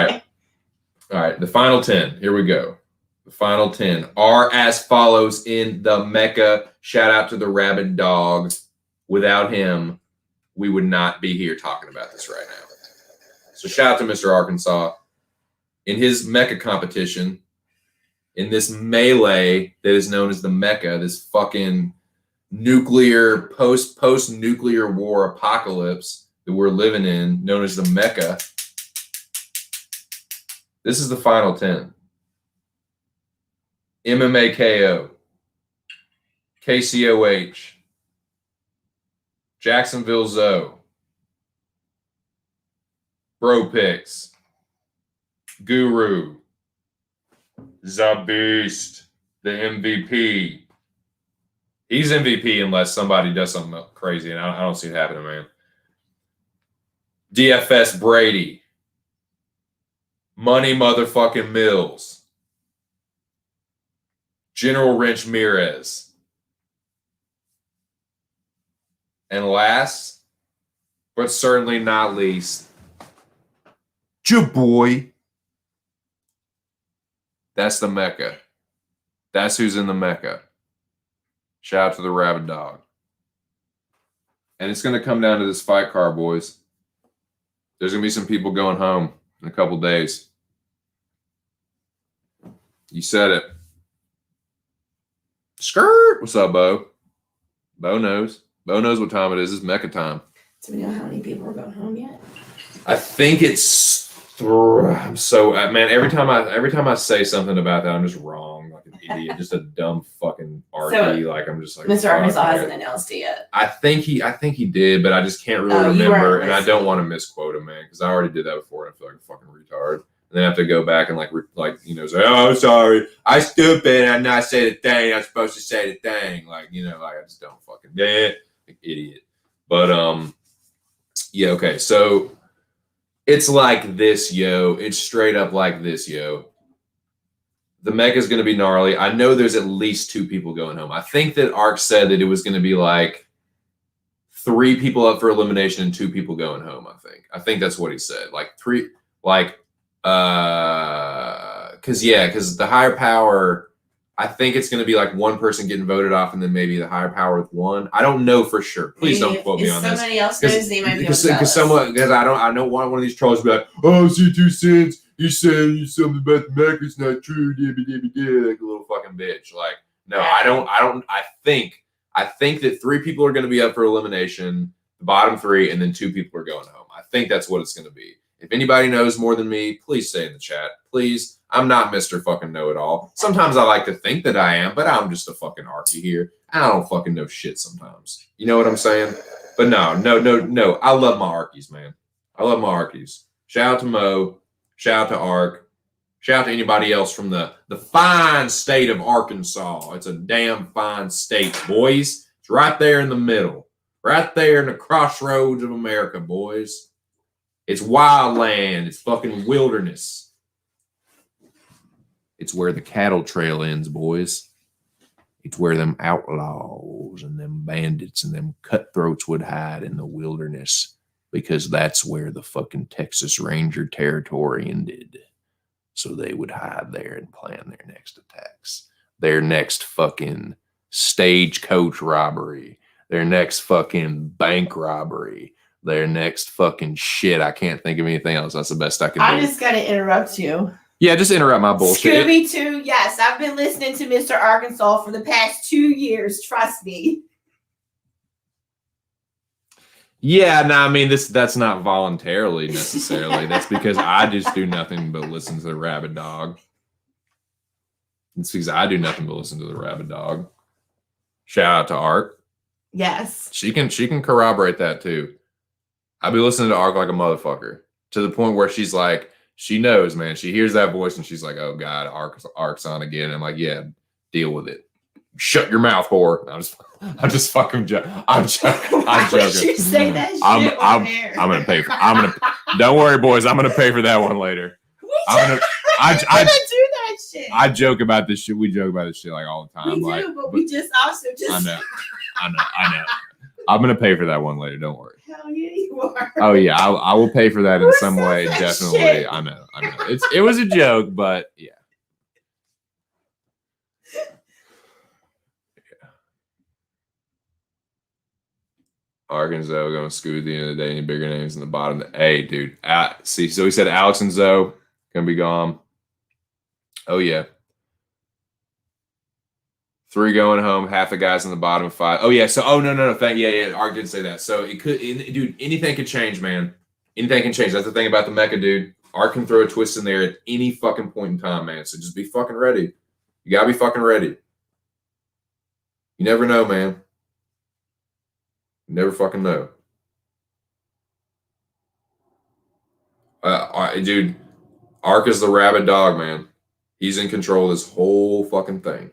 A: right. The final 10. Here we go. The final 10 are as follows in the Mecca. Shout out to the rabid dog. Without him, we would not be here talking about this right now. So shout out to Mr. Arkansas. In his Mecca competition, in this melee that is known as the Mecca, this fucking nuclear post-nuclear war apocalypse that we're living in, known as the Mecca. This is the final 10. MMA KO. KCOH, Jacksonville Zoe, Bro Picks, Guru, The Beast, the MVP. He's MVP unless somebody does something crazy, and I don't see it happening, man. DFS Brady, Money Motherfucking Mills, General Wrench Mirez, and last, but certainly not least, your boy. That's the Mecca. That's who's in the Mecca. Shout out to the Rabid Dog. And it's going to come down to this fight card, boys. There's going to be some people going home in a couple days. You said it. Skirt. What's up, Bo? Bo knows. Bo knows what time it is. It's Mecca time.
B: Do we know how many people are going home yet?
A: I think it's so man. Every time I say something about that, I'm just wrong, like an idiot, just a dumb fucking arky.
B: So,
A: like I'm just like
B: Mr. Arkansas hasn't announced it yet.
A: I think he did, but I just can't really remember, and I don't want to misquote him, man, because I already did that before, and I feel like a fucking retard. And then I have to go back and say, oh, sorry, I stupid, and not say the thing I'm supposed to say the thing, like I just don't fucking like idiot. But yeah, okay, so. It's like this, yo. It's straight up like this, yo. The Mecca is going to be gnarly. I know there's at least 2 people going home. I think that Ark said that it was going to be like 3 people up for elimination and 2 people going home, I think that's what he said. Like 3, like, because the higher power, I think it's going to be like 1 person getting voted off and then maybe the higher power with 1. I don't know for sure. Please don't quote me on this.
B: If somebody else knows, they might be able to
A: because I don't want one of these trolls to be like, oh, see 2 cents. You saying something about the Mecca, it's not true. Like a little fucking bitch. Like, no, I don't. I think that 3 people are going to be up for elimination, the bottom 3, and then 2 people are going home. I think that's what it's going to be. If anybody knows more than me, please say in the chat. Please. I'm not Mr. fucking know-it-all. Sometimes I like to think that I am, but I'm just a fucking arky here. I don't fucking know shit sometimes. You know what I'm saying? But no. I love my arkies, man. I love my arkies. Shout out to Mo. Shout out to Ark. Shout out to anybody else from the fine state of Arkansas. It's a damn fine state, boys. It's right there in the middle. Right there in the crossroads of America, boys. It's wild land. It's fucking wilderness. It's where the cattle trail ends, boys. It's where them outlaws and them bandits and them cutthroats would hide in the wilderness, because that's where the fucking Texas Ranger territory ended. So they would hide there and plan their next attacks, their next fucking stagecoach robbery, their next fucking bank robbery, their next fucking shit. I can't think of anything else. That's the best I can do.
B: I just got to interrupt you.
A: Yeah, just interrupt my bullshit.
B: Scooby-Doo, yes. I've been listening to Mr. Arkansas for the past 2 years. Trust me.
A: Yeah, no, I mean, that's not voluntarily necessarily. That's because I just do nothing but listen to the Rabid Dog. It's because I do nothing but listen to the Rabid Dog. Shout out to Ark.
B: Yes.
A: She can corroborate that too. I be listening to Ark like a motherfucker, to the point where she's like, she knows, man. She hears that voice and she's like, "Oh God, Ark's on again." And I'm like, "Yeah, deal with it. Shut your mouth, whore." I'm just fucking joking. I'm joking.
B: Why would you say that shit on air?
A: I'm gonna pay for. Don't worry, boys. I'm gonna pay for that one later.
B: I do that shit.
A: I joke about this shit. We joke about this shit like all the time.
B: We do, but we just also just.
A: I know. I'm gonna pay for that one later. Don't worry.
B: Hell yeah, you are.
A: Oh yeah, I will pay for that in some way. Definitely.
B: Shit?
A: I know. It was a joke, but yeah. Arkansas going to school at the end of the day. Any bigger names in the bottom? Hey, dude. See, so he said Alex and Zoe going to be gone. Oh, yeah. 3 going home, half the guys in the bottom 5. Oh, yeah. So, no. Yeah. Ark did say that. So, it could, dude, anything could change, man. Anything can change. That's the thing about the Mecca, dude. Ark can throw a twist in there at any fucking point in time, man. So, just be fucking ready. You got to be fucking ready. You never know, man. You never fucking know. Dude, Ark is the rabid dog, man. He's in control of this whole fucking thing.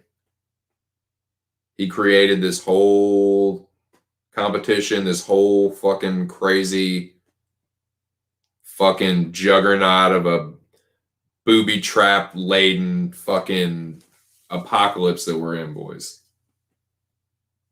A: He created this whole competition, this whole fucking crazy fucking juggernaut of a booby trap laden fucking apocalypse that we're in, boys.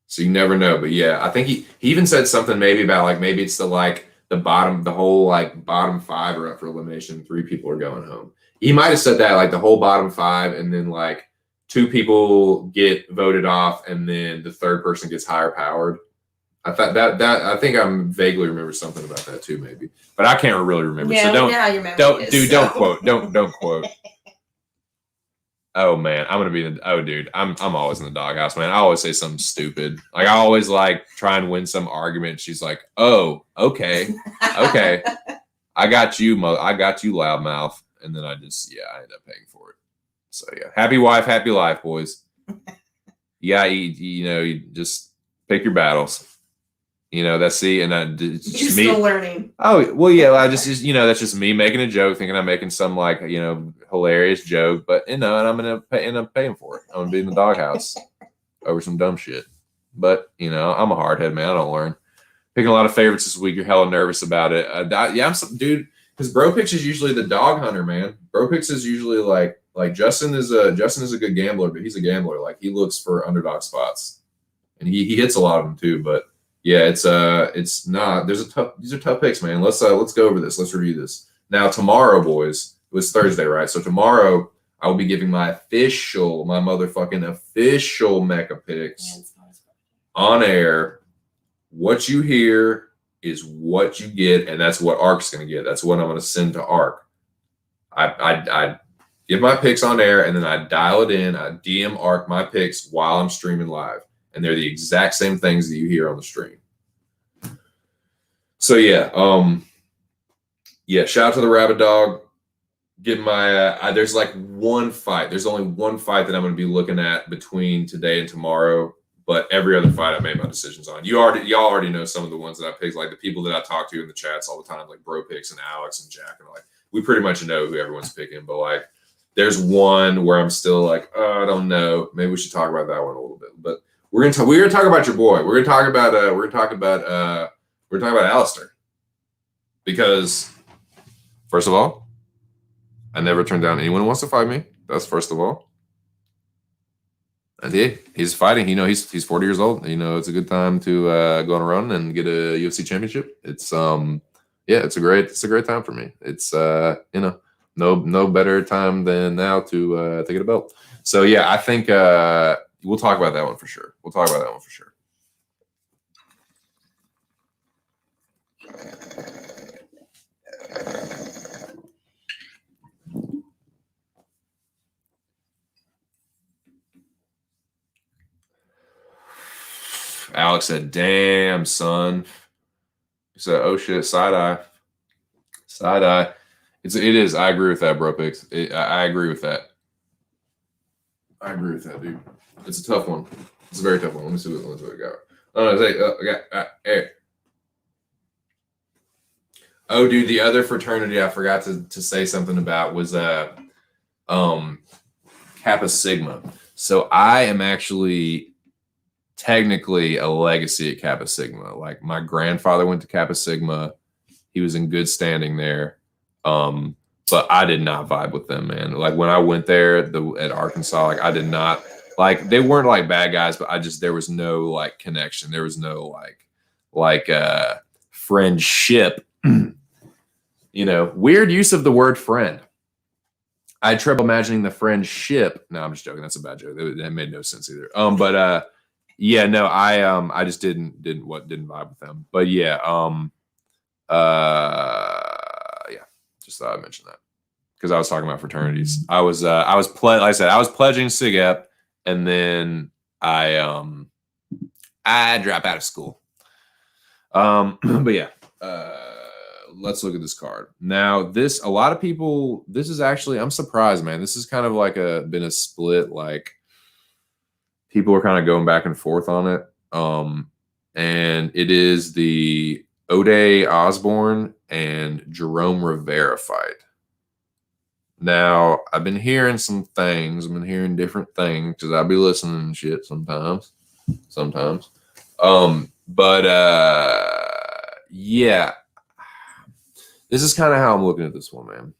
A: So you never know. But yeah, I think he even said something maybe about like maybe it's the whole like bottom 5 are up for elimination. 3 people are going home. He might have said that like the whole bottom 5, and then like 2 people get voted off, and then the 3rd person gets higher powered. I thought that I think I vaguely remember something about that too, maybe, but I can't really remember.
B: Yeah,
A: so don't quote. Don't quote. Oh man, I'm gonna be dude. I'm always in the doghouse, man. I always say something stupid. Like I always like try and win some argument. She's like, "Oh, okay, okay, I got you, loudmouth," and then I end up paying for it. So yeah, happy wife, happy life, boys. Yeah, you just pick your battles. That's and
B: you're still learning.
A: Oh well, yeah. I just that's just me making a joke, thinking I'm making some like hilarious joke, but and I'm gonna end up paying for it. I'm gonna be in the doghouse over some dumb shit. But I'm a hardhead, man. I don't learn. Picking a lot of favorites this week. You're hella nervous about it. I'm some dude because Bro Picks is usually the dog hunter, man. Bro Picks is usually like Justin is a good gambler, but he's a gambler. Like he looks for underdog spots, and he hits a lot of them too, but. Yeah, it's not. These are tough picks, man. Let's go over this. Let's review this. Now tomorrow, boys, it was Thursday, right? So tomorrow I will be giving my motherfucking official Mecca picks on air. What you hear is what you get, and that's what Ark's gonna get. That's what I'm gonna send to Ark. I give my picks on air, and then I dial it in. I DM Ark my picks while I'm streaming live. And they're the exact same things that you hear on the stream. So yeah, shout out to the Rabbit Dog. Get my there's like one fight. There's only one fight that I'm going to be looking at between today and tomorrow. But every other fight I made my decisions on. Y'all already know some of the ones that I picked, like the people that I talk to in the chats all the time, like Bro Picks and Alex and Jack, and like we pretty much know who everyone's picking. But like, there's one where I'm still like, I don't know. Maybe we should talk about that one a little bit, but. We're gonna talk about your boy. We're gonna talk about Alistair, because first of all, I never turn down anyone who wants to fight me. That's first of all. And yeah, he's fighting. He's 40 years old. It's a good time to go on a run and get a UFC championship. It's it's a great time for me. It's no better time than now to get a belt. So yeah, I think. We'll talk about that one for sure. Alex said, "Damn, son." He said, "Oh shit, side eye." It is. I agree with that, Bro Picks. I agree with that. Dude. It's a tough one. It's a very tough one. Let me see what I got. Oh, dude, the other fraternity I forgot to say something about was Kappa Sigma. So I am actually technically a legacy at Kappa Sigma. Like my grandfather went to Kappa Sigma. He was in good standing there. But I did not vibe with them, man. Like when I went there at Arkansas, like I did not like, they weren't like bad guys, but there was no like connection. There was no like friendship, weird use of the word friend. I had trouble imagining the friendship. No, I'm just joking. That's a bad joke. That made no sense either. I just didn't vibe with them. But just thought I'd mention that because I was talking about fraternities. I was pledging SIGEP, and then I dropped out of school. But yeah, let's look at this card. Now, a lot of people, this is actually, I'm surprised, man. This is kind of like been a split, like people are kind of going back and forth on it. And it is the Ode Osborne and Jerome Rivera fight. Now, I've been hearing some things. I've been hearing different things because I'll be listening and shit sometimes. But yeah, this is kind of how I'm looking at this one, man.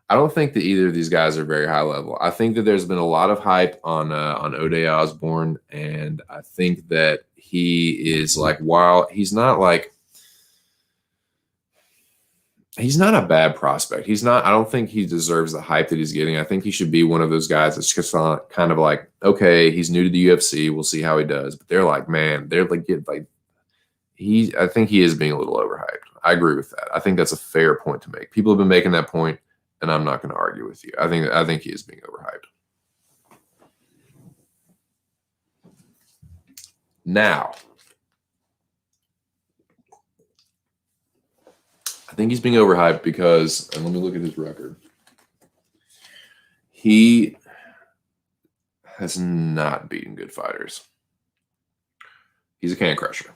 A: I don't think that either of these guys are very high level. I think that there's been a lot of hype on Ode Osborne, and I think that he is like, while he's not a bad prospect. He's not. I don't think he deserves the hype that he's getting. I think he should be one of those guys that's just kind of like, okay, he's new to the UFC. We'll see how he does. But they're like, man, they're like, I think he is being a little overhyped. I agree with that. I think that's a fair point to make. People have been making that point, and I'm not going to argue with you. I think he is being overhyped. Now, I think he's being overhyped because, and let me look at his record. He has not beaten good fighters. He's a can crusher.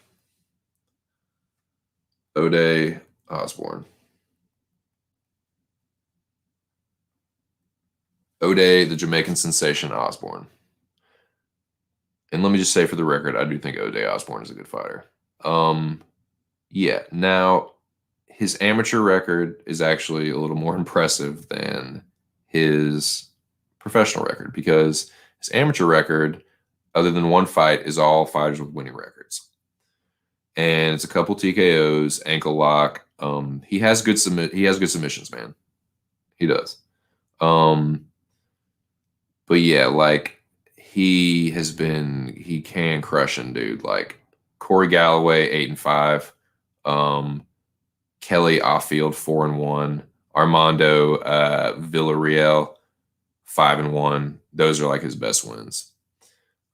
A: Ode Osborne. Ode, the Jamaican sensation Osborne. And let me just say for the record, I do think Ode Osborne is a good fighter. Yeah. Now, his amateur record is actually a little more impressive than his professional record because his amateur record, other than one fight, is all fighters with winning records. And it's a couple TKOs, ankle lock. He has good submissions, man. He does. But yeah, like he can crushing, dude. Like Corey Galloway, 8-5. Kelly Offield, 4-1. Armando Villarreal, 5-1. Those are like his best wins.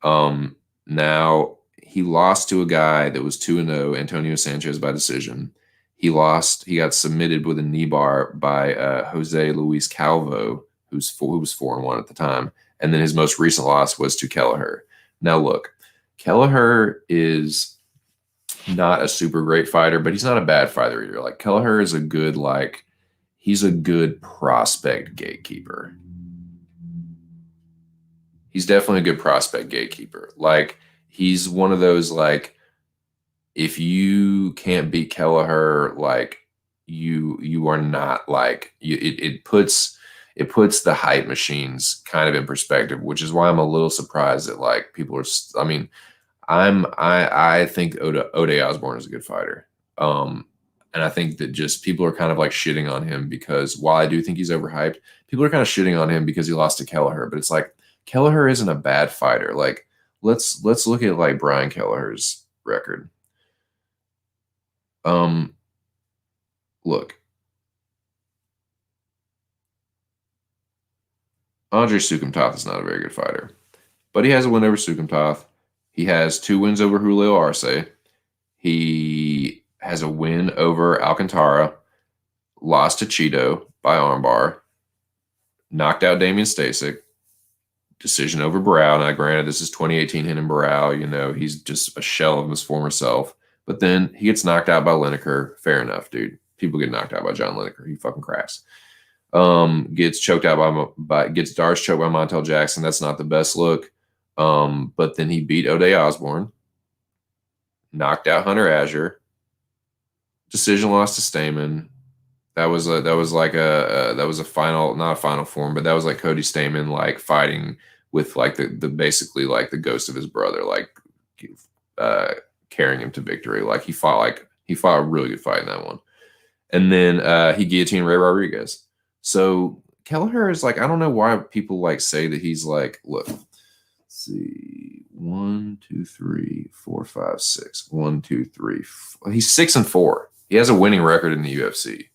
A: Now he lost to a guy that was 2-0, Antonio Sanchez, by decision. He got submitted with a knee bar by Jose Luis Calvo, who was 4-1 at the time. And then his most recent loss was to Kelleher. Now look, Kelleher is not a super great fighter, but he's not a bad fighter either. Like Kelleher is he's a good prospect gatekeeper. He's definitely a good prospect gatekeeper. Like he's one of those, like, if you can't beat Kelleher, like you are not like you. It puts the hype machines kind of in perspective, which is why I'm a little surprised that like people are. I mean, I think Ode Osborne is a good fighter. And I think that just people are kind of like shitting on him because while I do think he's overhyped, people are kind of shitting on him because he lost to Kelleher. But it's like Kelleher isn't a bad fighter. Like let's look at like Brian Kelleher's record. Look, Andre Sukumtoth is not a very good fighter, but he has a win over Sukumtoth. He has 2 wins over Julio Arce. He has a win over Alcantara, lost to Cheeto by armbar, knocked out Damian Stasic, decision over Barao. Now, granted, this is 2018 him and Barao. You know, he's just a shell of his former self. But then he gets knocked out by Lineker. Fair enough, dude. People get knocked out by John Lineker. He fucking cracks. Gets choked out gets Darce choked by Montel Jackson. That's not the best look. But then he beat Ode Osborne, knocked out Hunter Azure, decision loss to Stamen. That was a final, not a final form, but that was like Cody Stamen like fighting with like the basically like the ghost of his brother, like carrying him to victory. Like he fought a really good fight in that one. And then he guillotined Ray Rodriguez. So Kelleher is like, I don't know why people like say that he's like, look, let's see, 1, 2, 3, 4, 5, 6. 1, 2, 3. He's 6-4. He has a winning record in the UFC.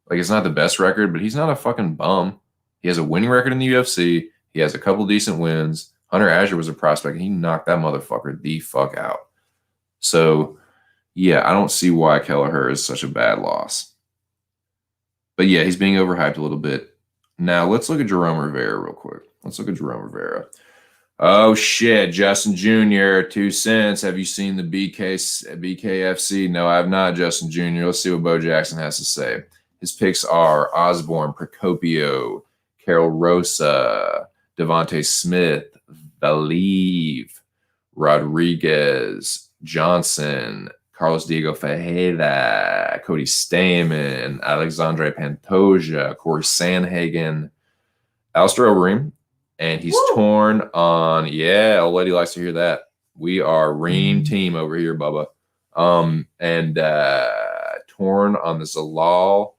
A: Like it's not the best record, but he's not a fucking bum. He has a winning record in the UFC. He has a couple decent wins. Hunter Azure was a prospect, and he knocked that motherfucker the fuck out. So, yeah, I don't see why Kelleher is such a bad loss. But yeah, he's being overhyped a little bit. Now, let's look at Jerome Rivera real quick. Oh shit, Justin Jr., 2 Cents. Have you seen the BKFC? No, I have not, Justin Jr. Let's see what Bo Jackson has to say. His picks are Osborne, Procopio, Carol Rosa, Devontae Smith, Valieve, Rodriguez, Johnson, Carlos Diego Fajeda, Cody Stamen, Alexandre Pantoja, Corey Sanhagen, Alistair Overeem, and he's torn on. Yeah, old lady likes to hear that. We are Ream team over here, Bubba. And torn on the Zalal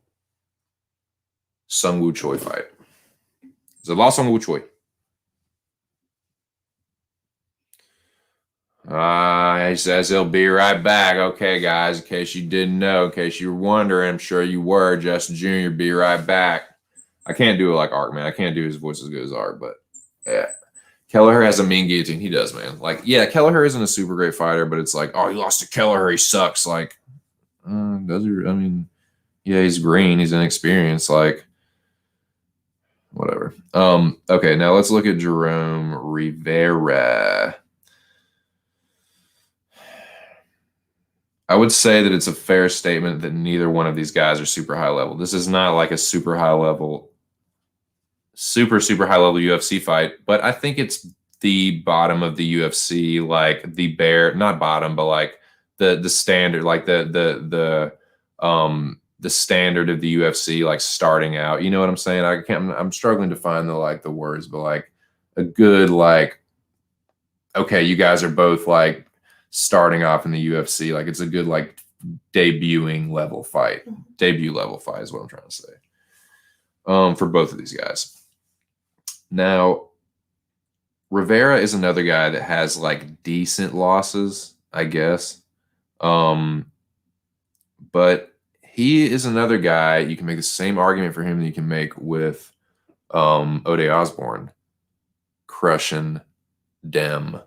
A: Sungwoo Choi fight. Zalal Sungwoo Choi. He says he'll be right back. Okay, guys, in case you didn't know, in case you were wondering, I'm sure you were. Justin Jr., be right back. I can't do it like Art, man. I can't do his voice as good as Art, but yeah. Kelleher has a mean guillotine. He does, man. Like, yeah, Kelleher isn't a super great fighter, but it's like, oh, he lost to Kelleher. He sucks. Like, does he? I mean, yeah, he's green. He's inexperienced. Like, whatever. Okay, now let's look at Jerome Rivera. I would say that it's a fair statement that neither one of these guys are super high level. This is not like a super high level UFC fight, but I think it's the bottom of the UFC, like the bare, not bottom, but like the standard, like the standard of the UFC, like starting out. You know what I'm saying? I'm struggling to find the words, but like a good, like, okay, you guys are both like starting off in the UFC, like it's a good like debut level fight is what I'm trying to say. For both of these guys. Now, Rivera is another guy that has like decent losses, I guess. But he is another guy, you can make the same argument for him that you can make with Ode Osborne. Crushing dem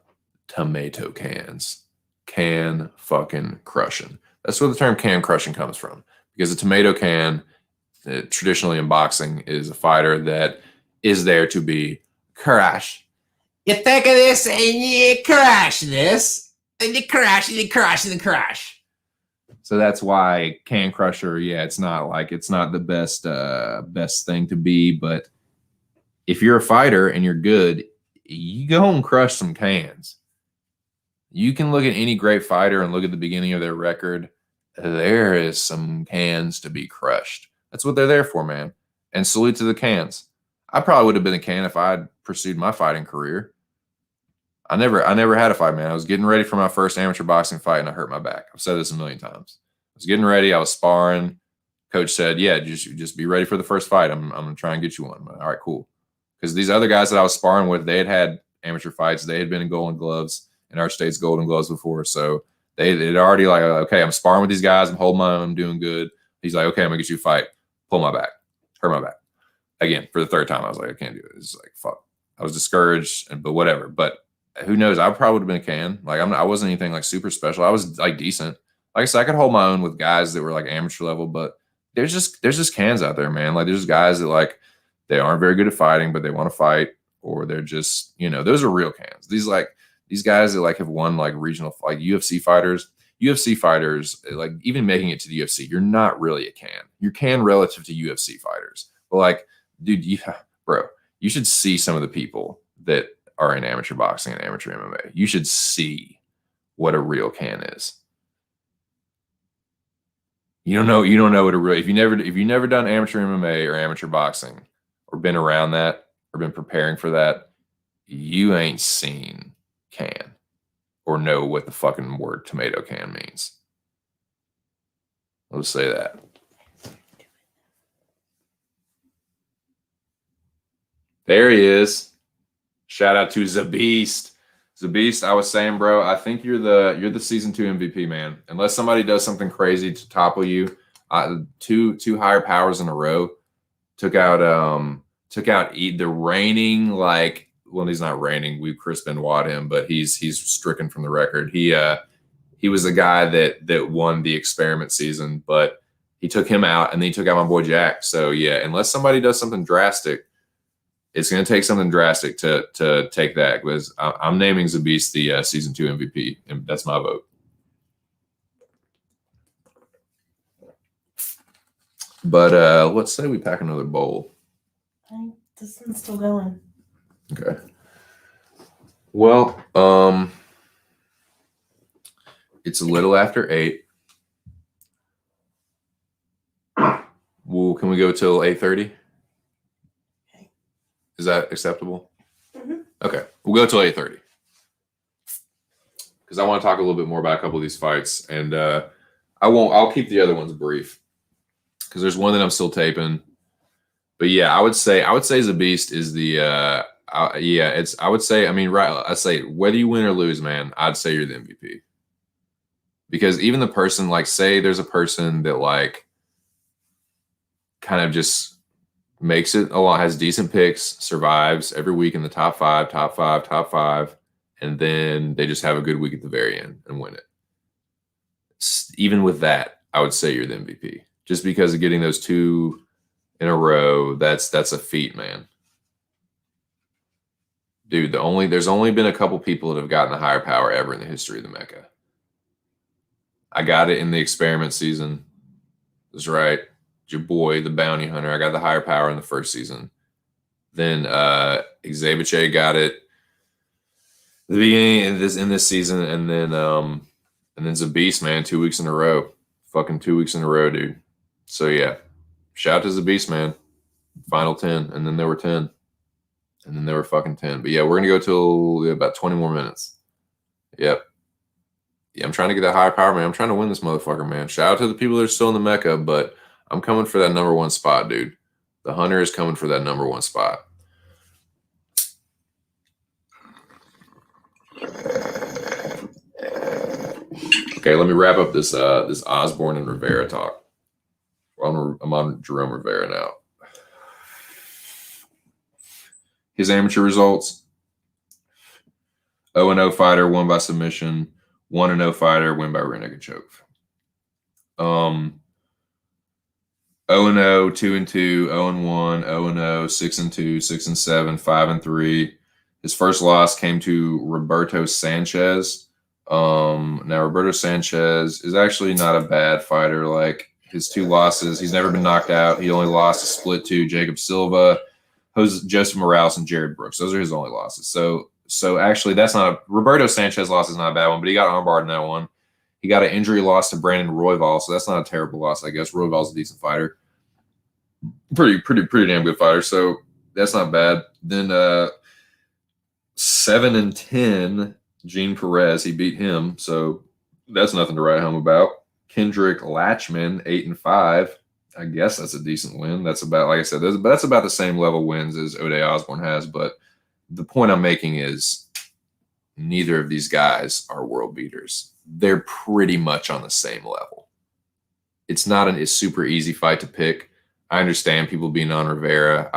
A: tomato cans. Can fucking crushing. That's where the term can crushing comes from. Because a tomato can, traditionally in boxing, is a fighter that is there to be crush. You think of this and you crush this. And you crush and you crush and you crush. So that's why can crusher, yeah, it's not the best thing to be, but if you're a fighter and you're good, you go and crush some cans. You can look at any great fighter and look at the beginning of their record. There is some cans to be crushed. That's what they're there for, man. And salute to the cans. I probably would have been a can if I had pursued my fighting career. I never had a fight, man. I was getting ready for my first amateur boxing fight and I hurt my back. I've said this a million times. I was getting ready. I was sparring. Coach said, yeah, just be ready for the first fight. I'm going to try and get you one. All right, cool. Because these other guys that I was sparring with, they had amateur fights. They had been in Golden Gloves, in our state's Golden Gloves before. So they'd already like, okay, I'm sparring with these guys. I'm holding my own. I'm doing good. He's like, okay, I'm going to get you a fight. Pull my back. Hurt my back. Again, for the third time, I was like, I can't do it. It's like, fuck. I was discouraged, but whatever. But who knows? I probably would have been a can. Like, I wasn't anything like super special. I was like decent. Like I said, I could hold my own with guys that were like amateur level, but there's just cans out there, man. Like there's guys that like, they aren't very good at fighting, but they want to fight, or they're just, those are real cans. These guys that like have won like regional, like UFC fighters, like even making it to the UFC, you're not really a can. You're can relative to UFC fighters. But like, dude, bro, you should see some of the people that are in amateur boxing and amateur MMA. You should see what a real can is. You don't know what a real, if you never done amateur MMA or amateur boxing or been around that or been preparing for that, you ain't seen can or know what the fucking word tomato can means. Let's say that. There he is. Shout out to Zabeast. Zabeast, I was saying, bro, I think you're the season 2 MVP, man. Unless somebody does something crazy to topple you. Two higher powers in a row took out the reigning, like, well, he's not reigning. We Chris Benoit him, but he's stricken from the record. He was a guy that won the experiment season, but he took him out and then he took out my boy Jack. So yeah, unless somebody does something drastic, It's going to take something drastic to take that, because I'm naming Zabist the season 2 MVP, and that's my vote. But let's say we pack another bowl.
B: This one's still going.
A: Okay. Well, it's a little after 8. Well, can we go till 8:30?
B: Okay.
A: Is that acceptable?
B: Mm-hmm.
A: Okay, we'll go till 8:30, because I want to talk a little bit more about a couple of these fights, and I'll keep the other ones brief, because there's one that I'm still taping. But yeah, I would say Zabist is the I say whether you win or lose, man, I'd say you're the MVP. Because even the person, like, say there's a person that like kind of just makes it a lot, has decent picks, survives every week in the top five, and then they just have a good week at the very end and win it. Even with that, I would say you're the MVP, just because of getting those 2 in a row. That's a feat, man. Dude, there's only been a couple people that have gotten the higher power ever in the history of the Mecca. I got it in the experiment season. That's right. Your boy, the bounty hunter. I got the higher power in the first season. Then Xavier got it at the beginning in this season, and then Zabist, man, 2 weeks in a row. Fucking 2 weeks in a row, dude. So yeah. Shout out to Zabist, man. Final 10, and then there were 10. And then there were fucking 10. But yeah, we're gonna go till about 20 more minutes. Yep. Yeah, I'm trying to get that higher power, man. I'm trying to win this motherfucker, man. Shout out to the people that are still in the Mecca, but I'm coming for that number 1 spot, dude. The Hunter is coming for that number 1 spot. Okay, let me wrap up this Osborne and Rivera talk. I'm on Jerome Rivera now. His amateur results: 0-0 fighter, won by submission. 1-0 fighter, win by rear naked choke. 0-0, 2-2, 0-1, 0-0, 6-2, 6-7, 5-3. His first loss came to Roberto Sanchez. Now Roberto Sanchez is actually not a bad fighter. Like, his 2 losses, he's never been knocked out. He only lost a split to Jacob Silva, Joseph Morales, and Jared Brooks. Those are his only losses. So actually, that's not a Roberto Sanchez loss is not a bad one, but he got armbarred in that one. He got an injury loss to Brandon Royval, so that's not a terrible loss, I guess. Royval's a decent fighter, pretty damn good fighter. So that's not bad. Then 7-10, Gene Perez, he beat him, so that's nothing to write home about. Kendrick Latchman, 8-5. I guess that's a decent win. That's about, like I said, that's about the same level wins as O'Day Osborne has. But the point I'm making is neither of these guys are world beaters. They're pretty much on the same level. It's not a super easy fight to pick. I understand people being on Rivera.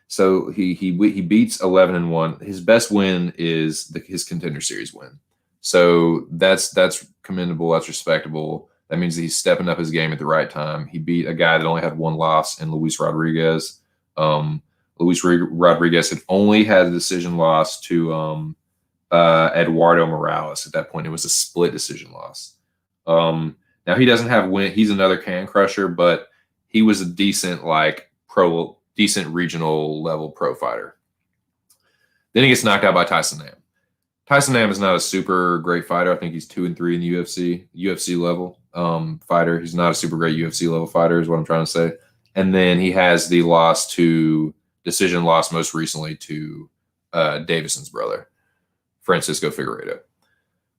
A: So he beats 11-1. His best win is his Contender Series win. So that's commendable. That's respectable. That means that he's stepping up his game at the right time. He beat a guy that only had 1 loss in Luis Rodriguez. Luis Rodriguez had only had a decision loss to Eduardo Morales. At that point, it was a split decision loss. Now he doesn't have win. He's another can crusher, but he was a decent regional level pro fighter. Then he gets knocked out by Tyson Nam. Tyson Nam is not a super great fighter. I think he's 2-3 in the UFC level fighter. He's not a super great UFC level fighter, is what I'm trying to say. And then he has the decision loss most recently to Davison's brother, Francisco Figueiredo.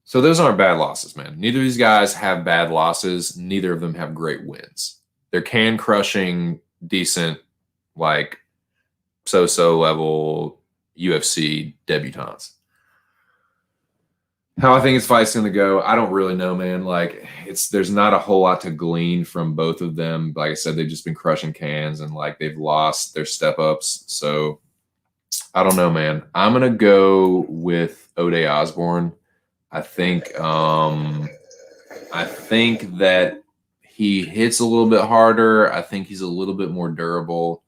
A: So those aren't bad losses, man. Neither of these guys have bad losses. Neither of them have great wins. They're can crushing, decent, like so-so level UFC debutantes. How I think his fight's going to go, I don't really know, man. Like, there's not a whole lot to glean from both of them. Like I said, they've just been crushing cans, and like they've lost their step-ups. So I don't know, man. I'm going to go with O'Day Osborne. I think that he hits a little bit harder. I think he's a little bit more durable.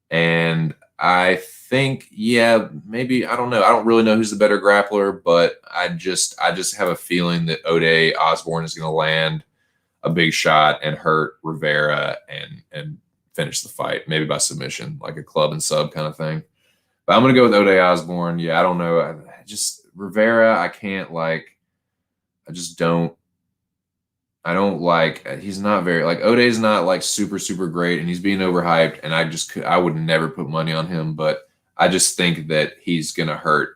A: And I think, yeah, maybe, I don't know. I don't really know who's the better grappler, but I just have a feeling that Ode Osborne is going to land a big shot and hurt Rivera and finish the fight, maybe by submission, like a club and sub kind of thing. But I'm going to go with Ode Osborne. Yeah, I don't know. I just, Rivera, I can't like, I just don't. I don't like. He's not very like Ode's not like super super great, and he's being overhyped. And I would never put money on him, but I just think that he's gonna hurt.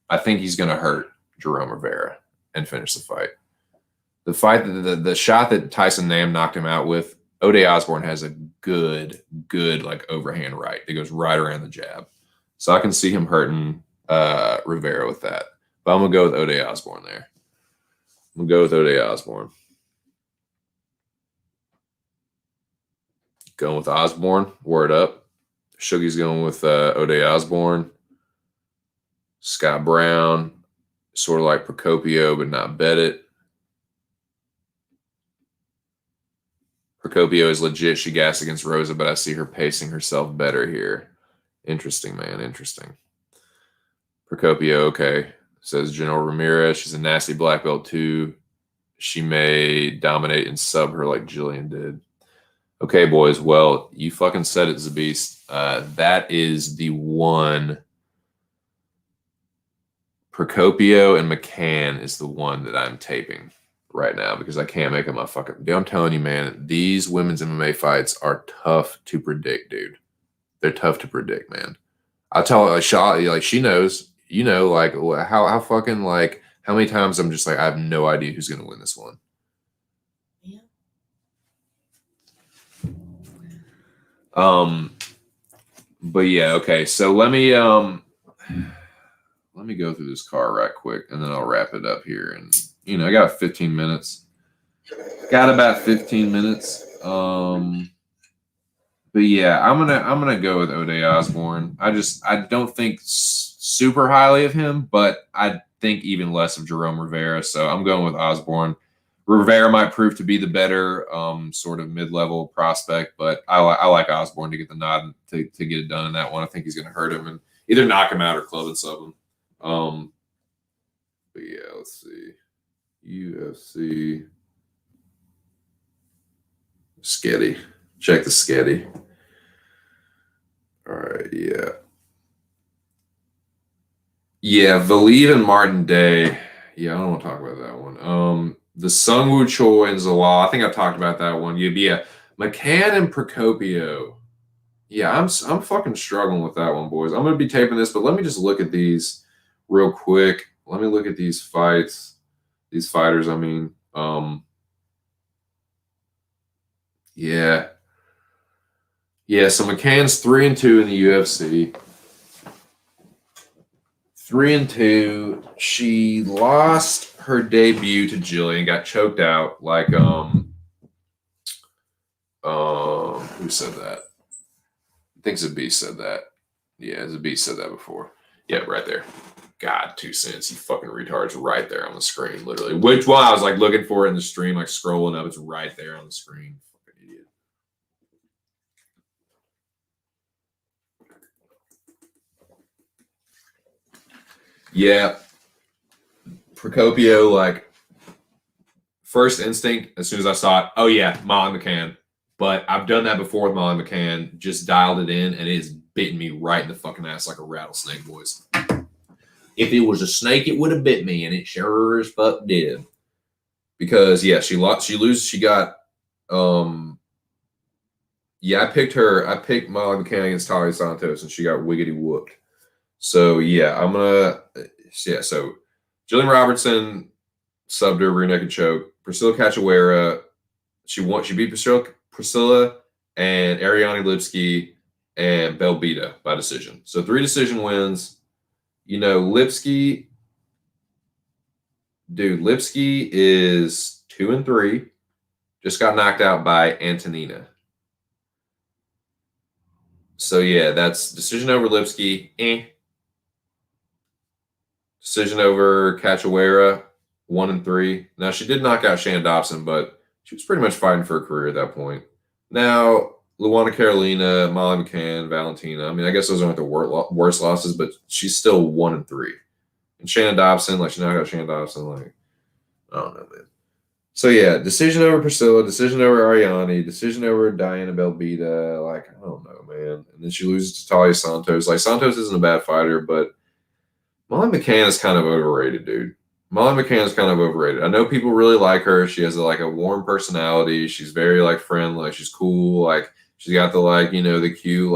A: I think he's gonna hurt Jerome Rivera and finish the fight. The fight, the shot that Tyson Nam knocked him out with, Ode Osborne has a good like overhand right. It goes right around the jab, so I can see him hurting Rivera with that. But I'm gonna go with Ode Osborne there. I'm gonna go with Ode Osborne. Going with Osborne. Word up. Sugar's going with Ode Osborne. Scott Brown, sort of like Procopio, but not bet it. Procopio is legit. She gassed against Rosa, but I see her pacing herself better here. Interesting, man. Interesting. Procopio, okay. Says General Ramirez. She's a nasty black belt, too. She may dominate and sub her like Jillian did. Okay, boys. Well, you fucking said it, Zabeast. That is the one. Procopio and McCann is the one that I'm taping right now because I can't make them a fucking. Dude, I'm telling you, man, these women's MMA fights are tough to predict, dude. They're tough to predict, man. I'll tell her, like she knows, like how fucking like how many times I'm just like I have no idea who's gonna win this one.
B: Yeah.
A: But yeah, okay. So let me go through this car right quick, and then I'll wrap it up here. And I got 15 minutes. Got about 15 minutes. But yeah, I'm gonna go with Ode Osborne. I don't think super highly of him, but I think even less of Jerome Rivera. So I'm going with Osborne. Rivera might prove to be the better sort of mid-level prospect, but I like Osborne to get the nod to get it done in that one. I think he's going to hurt him and either knock him out or club and sub him. But yeah, let's see. UFC. Sketty. Check the Sketty. All right, yeah. Yeah, Valieve and Martin Day. Yeah, I don't want to talk about that one. The Sungwoo Choi and Zalal. I think I've talked about that one. Yeah, McCann and Procopio. Yeah, I'm fucking struggling with that one, boys. I'm gonna be taping this, but let me just look at these real quick. Let me look at these fights. These fighters, I mean. Yeah. Yeah, so McCann's 3-2 in the UFC. 3-2. She lost her debut to Jillian, got choked out like who said that? I think Zabi said that. Yeah, Zabi said that before. Yeah, right there. God, 2 cents, you fucking retards, right there on the screen, literally. Which one I was like looking for it in the stream, like scrolling up, it's right there on the screen. Fucking idiot. Yeah. Procopio, like, first instinct, as soon as I saw it, oh yeah, Molly McCann. But I've done that before with Molly McCann, just dialed it in, and it has bitten me right in the fucking ass like a rattlesnake, boys. If it was a snake, it would have bit me, and it sure as fuck did. Because yeah, she got yeah, I picked Molly McCann against Talia Santos, and she got wiggity whooped. So yeah, so Jillian Robertson subbed her rear naked choke. Priscilla Cachoeira, she beat Priscilla and Ariane Lipski and Belbita by decision. So 3 decision wins. Lipski is 2-3. Just got knocked out by Antonina. So yeah, that's decision over Lipski. Decision over Cachoeira, 1-3. Now she did knock out Shannon Dobson, but she was pretty much fighting for her career at that point. Now Luana Carolina, Molly McCann, Valentina. I mean, I guess those aren't the worst losses, but she's still 1-3. And Shannon Dobson, like, she now got Shannon Dobson, like, I don't know, man. So yeah, decision over Priscilla, decision over Ariane, decision over Diana Belbita. Like, I don't know, man. And then she loses to Talia Santos. Like, Santos isn't a bad fighter, but Molly McCann is kind of overrated, dude. Molly McCann is kind of overrated. I know people really like her. She has like a warm personality. She's very like friendly. She's cool. Like, she's got the like, you know, the cute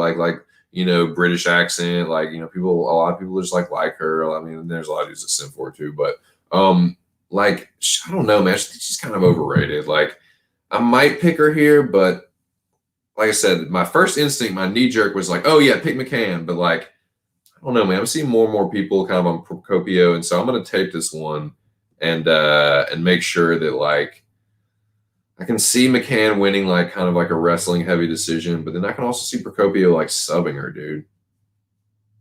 A: British accent. Like, you know, a lot of people just like her. I mean, there's a lot of dudes that simp for her too, but like, I don't know, man. She's kind of overrated. Like, I might pick her here, but like I said, my first instinct, my knee jerk was like, oh yeah, pick McCann. But like, I don't know, man. I'm seeing more and more people kind of on Procopio, and so I'm gonna take this one and make sure that like I can see McCann winning like kind of like a wrestling heavy decision, but then I can also see Procopio like subbing her, dude.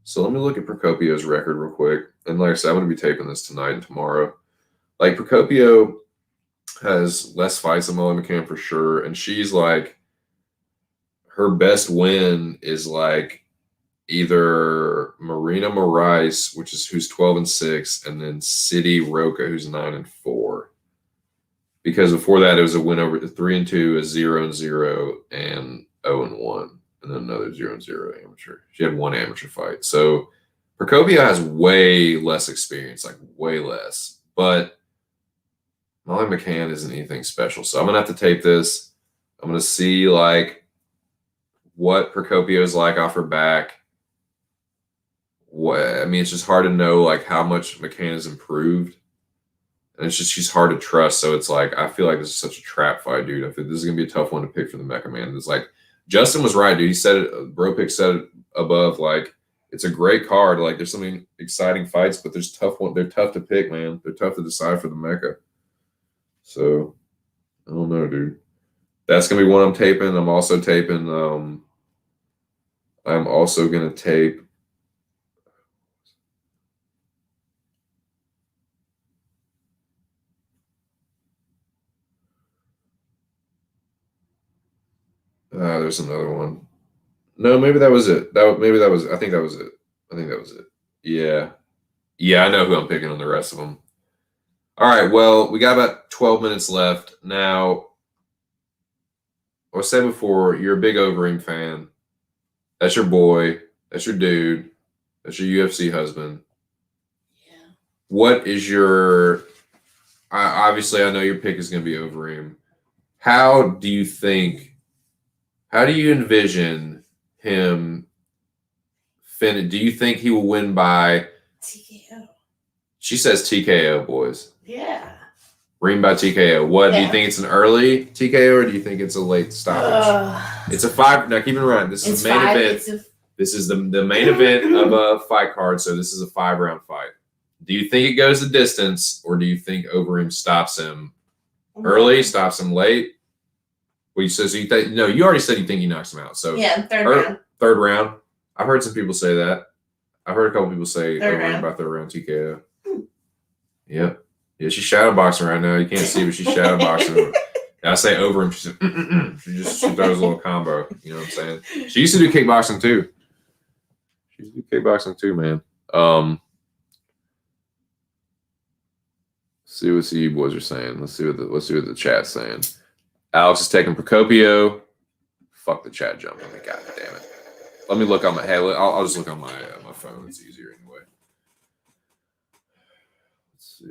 A: So let me look at Procopio's record real quick. And like I said, I'm gonna be taping this tonight and tomorrow. Like, Procopio has less fights than Molly McCann for sure, and she's like, her best win is like either Marina Moraes, which is who's 12-6, and then City Roca, who's 9-4. Because before that, it was a win over 3-2, a 0-0, and 0-1, and then another 0-0 amateur. She had one amateur fight. So Procopio has way less experience, like way less. But Molly McCann isn't anything special. So I'm going to have to tape this. I'm going to see like what Procopio is like off her back. I mean, it's just hard to know like how much McCann has improved. And it's just, she's hard to trust. So it's like, I feel like this is such a trap fight, dude. I think this is going to be a tough one to pick for the Mecca Man. It's like, Justin was right, dude. He said it, Bropick said it above, like, it's a great card. Like, there's some exciting fights, but there's tough one. They're tough to pick, man. They're tough to decide for the Mecca. So, I don't know, dude. That's going to be one I'm taping. I'm also taping, I'm also going to tape. There's another one. No, maybe that was it. Maybe that was. I think that was it. I think that was it. Yeah, yeah. I know who I'm picking on the rest of them. All right. Well, we got about 12 minutes left now. I said before, you're a big Overeem fan. That's your boy. That's your dude. That's your UFC husband.
B: Yeah.
A: What is your? Obviously, I know your pick is going to be Overeem. How do you think? How do you envision him? Do you think he will win by
B: TKO? She
A: says TKO, boys.
B: Yeah.
A: Reem by TKO. What do you think? It's an early TKO, or do you think it's a late stoppage? It's a 5. Now keep it in mind. This is the main event. This is the main event of a fight card. So this is a 5-round fight. Do you think it goes the distance, or do you think Overeem stops him early, stops him late? Well, you said so. You think, no, you already said you think he knocks him out. So
B: yeah, round.
A: Third round. I've heard some people say that. I've heard a couple people say Overeem by third round TKO. Yep. Yeah, she's shadowboxing right now. You can't see, but she's shadowboxing. I say Overeem. She said, she throws a little combo. You know what I'm saying? She used to do kickboxing too. She used to do kickboxing too, man. See what you boys are saying. Let's see what the chat's saying. Alex is taking Procopio. Fuck the chat jump on me. God damn it. Let me look on my. Hey, I'll just look on my phone. It's easier anyway.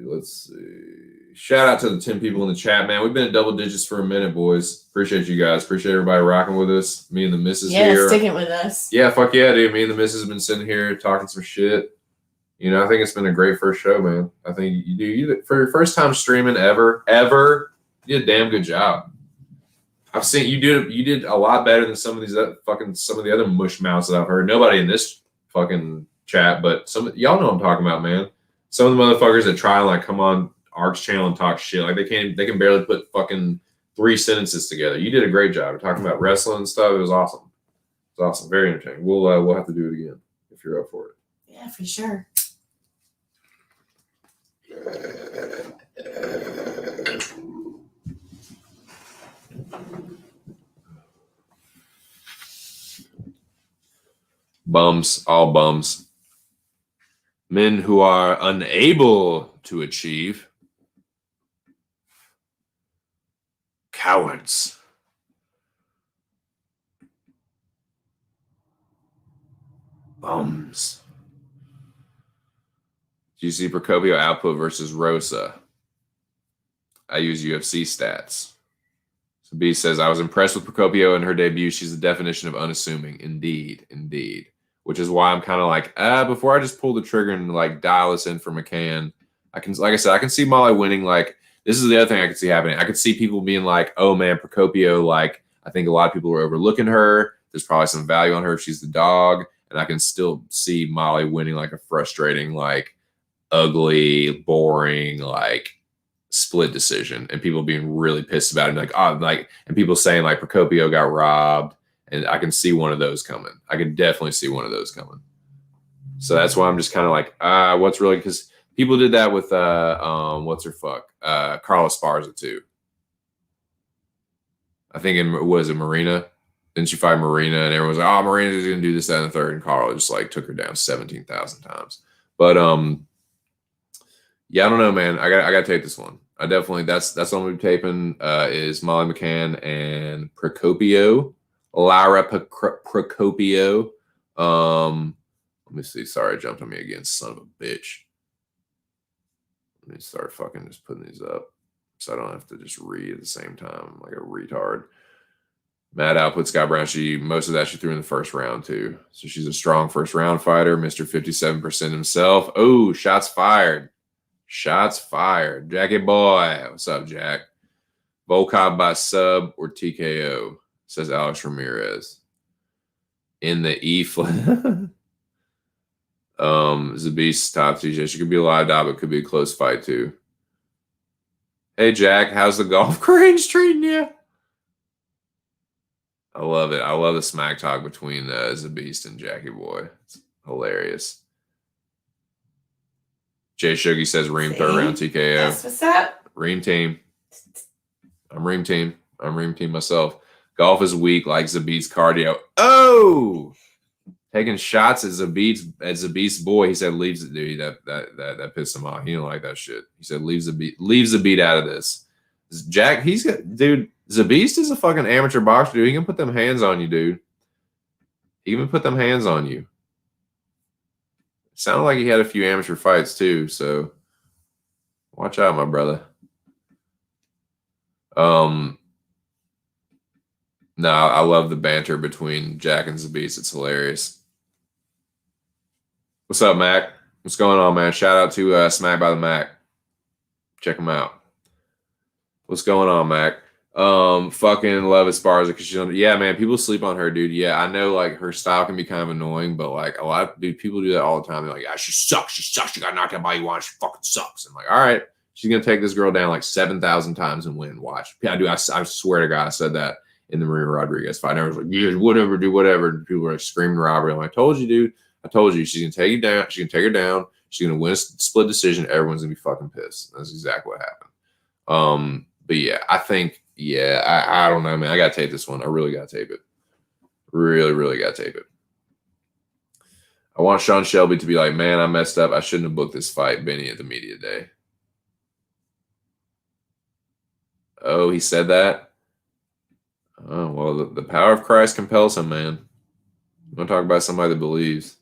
A: Let's see. Shout out to the 10 people in the chat, man. We've been at double digits for a minute, boys. Appreciate you guys. Appreciate everybody rocking with us. Me and the missus here.
B: Yeah, sticking with us.
A: Yeah, fuck yeah, dude. Me and the missus have been sitting here talking some shit. You know, I think it's been a great first show, man. I think you for your first time streaming ever, you did a damn good job. I've seen you did a lot better than some of the other mush mouths that I've heard. Nobody in this fucking chat, but y'all know what I'm talking about, man. Some of the motherfuckers that try and like come on Ark's channel and talk shit, like they can barely put fucking 3 sentences together. You did a great job. We're talking about wrestling and stuff. It was awesome. It was awesome. Very entertaining. We'll have to do it again if you're up for it.
B: Yeah, for sure.
A: Bums, all bums. Men who are unable to achieve. Cowards. Bums. Do you see Procopio output versus Rosa? I use UFC stats. So B says, I was impressed with Procopio in her debut. She's the definition of unassuming. Indeed, indeed. Which is why I'm kind of like, before I just pull the trigger and like dial this in for McCann, I can, like I said, I can see Molly winning. Like, this is the other thing I could see happening. I could see people being like, oh man, Procopio, like, I think a lot of people are overlooking her. There's probably some value on her if she's the dog. And I can still see Molly winning like a frustrating, like, ugly, boring, like, split decision, and people being really pissed about it, and people saying like Procopio got robbed, and I can see one of those coming. I can definitely see one of those coming. So that's why I'm just kind of like, what's really, because people did that with what's her fuck, Carla Esparza too. I think was it Marina? Didn't she fight Marina? And everyone was like, oh, Marina's gonna do this, that, and the third, and Carla just like took her down 17,000 times. But yeah, I don't know, man. I got to take this one. I definitely, that's what I'm going to be taping is Molly McCann and Procopio, Lara Procopio. Let me see. Sorry, I jumped on me again, son of a bitch. Let me start fucking just putting these up so I don't have to just read at the same time like a retard. Mad output, Scott Brown. Most of that she threw in the first round too. So she's a strong first round fighter. Mr. 57% himself. Oh, shots fired. Shots fired. Jackie boy. What's up, Jack? Volkov by sub or TKO, says Alex Ramirez. In the E flat. Zabis top TJ. She could be a live dog, but could be a close fight too. Hey Jack, how's the golf range treating you? I love it. I love the smack talk between Zabist and Jackie Boy. It's hilarious. Jay Shuggy says Ream third round TKO.
B: That's what's up.
A: Ream team. I'm Ream team. I'm Ream team myself. Golf is weak like Zabit's cardio. Oh, taking shots at Zabit's boy. He said leaves it, dude. That pissed him off. He didn't like that shit. He said leaves the beat out of this. Jack, he's got, dude. Zabist is a fucking amateur boxer, dude. He can put them hands on you, dude. He can put them hands on you. Sounded like he had a few amateur fights too, so watch out, my brother. No, I love the banter between Jack and Zabist. It's hilarious. What's up, Mac? What's going on, man? Shout out to Smack by the Mac. Check him out. What's going on, Mac? Fucking love Esparza because she's yeah, man. People sleep on her, dude. Yeah, I know like her style can be kind of annoying, but like a lot of people do that all the time. They're like, yeah, she sucks. She got knocked out by Yuan. She fucking sucks. I'm like, all right, she's gonna take this girl down like 7,000 times and win. Watch. Yeah, dude. I swear to God, I said that in the Marina Rodriguez fight. And I was like, yeah, whatever, do whatever. And people were like, screaming robbery. I'm like, I told you, dude. I told you. She's gonna take you down. She's gonna take her down. She's gonna win a split decision. Everyone's gonna be fucking pissed. That's exactly what happened. But yeah, I think. Yeah, I don't know, man. I got to tape this one. I really got to tape it. Really, really got to tape it. I want Sean Shelby to be like, man, I messed up. I shouldn't have booked this fight, Benny, at the media day. Oh, he said that? Oh, well, the power of Christ compels him, man. You want to talk about somebody that believes.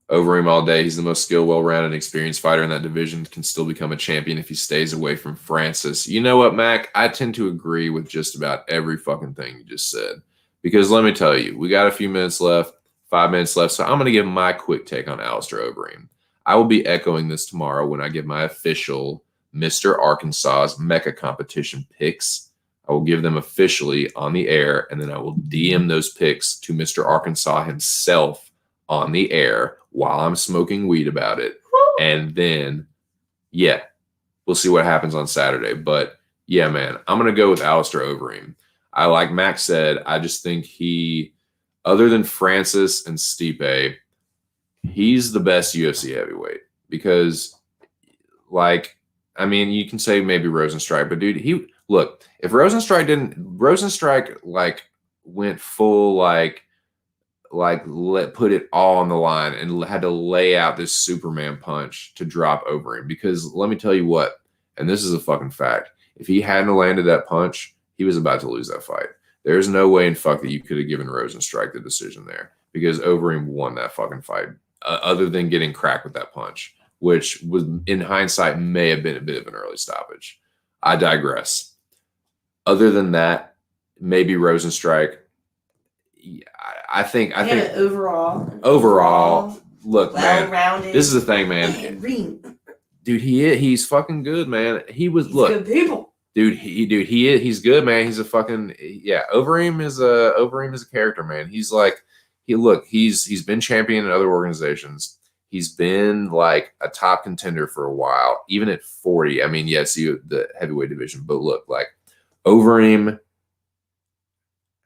A: Over him all day. He's the most skilled, well-rounded, and experienced fighter in that division. Can still become a champion if he stays away from Francis. You know what, Mac? I tend to agree with just about every fucking thing you just said. Because let me tell you, we got a few minutes left, 5 minutes left. So I'm going to give my quick take on Alistair Overeem. I will be echoing this tomorrow when I give my official Mr. Arkansas's Mecca Competition picks. I will give them officially on the air, and then I will DM those picks to Mr. Arkansas himself on the air while I'm smoking weed about it. And then, yeah, we'll see what happens on Saturday. But, yeah, man, I'm going to go with Alistair Overeem. Like Max said, I just think he, other than Francis and Stipe, he's the best UFC heavyweight. Because, like, I mean, you can say maybe Rosenstrike, but, dude, look, if Rosenstrike, like, went full, like put it all on the line and had to lay out this Superman punch to drop over him. Because let me tell you what, and this is a fucking fact, if he hadn't landed that punch, he was about to lose that fight. There's no way in fuck that you could have given Rosenstrike the decision there, because Overeem won that fucking fight, other than getting cracked with that punch, which was, in hindsight, may have been a bit of an early stoppage. I digress. Other than that, maybe Rosenstrike. I think overall, look, man, this is the thing, man. Dude, he's fucking good, man. He's good people. He's good, man. He's a fucking Overeem is a character, man. He's been champion in other organizations. He's been like a top contender for a while, even at 40. I mean, yes, the heavyweight division, but look, like Overeem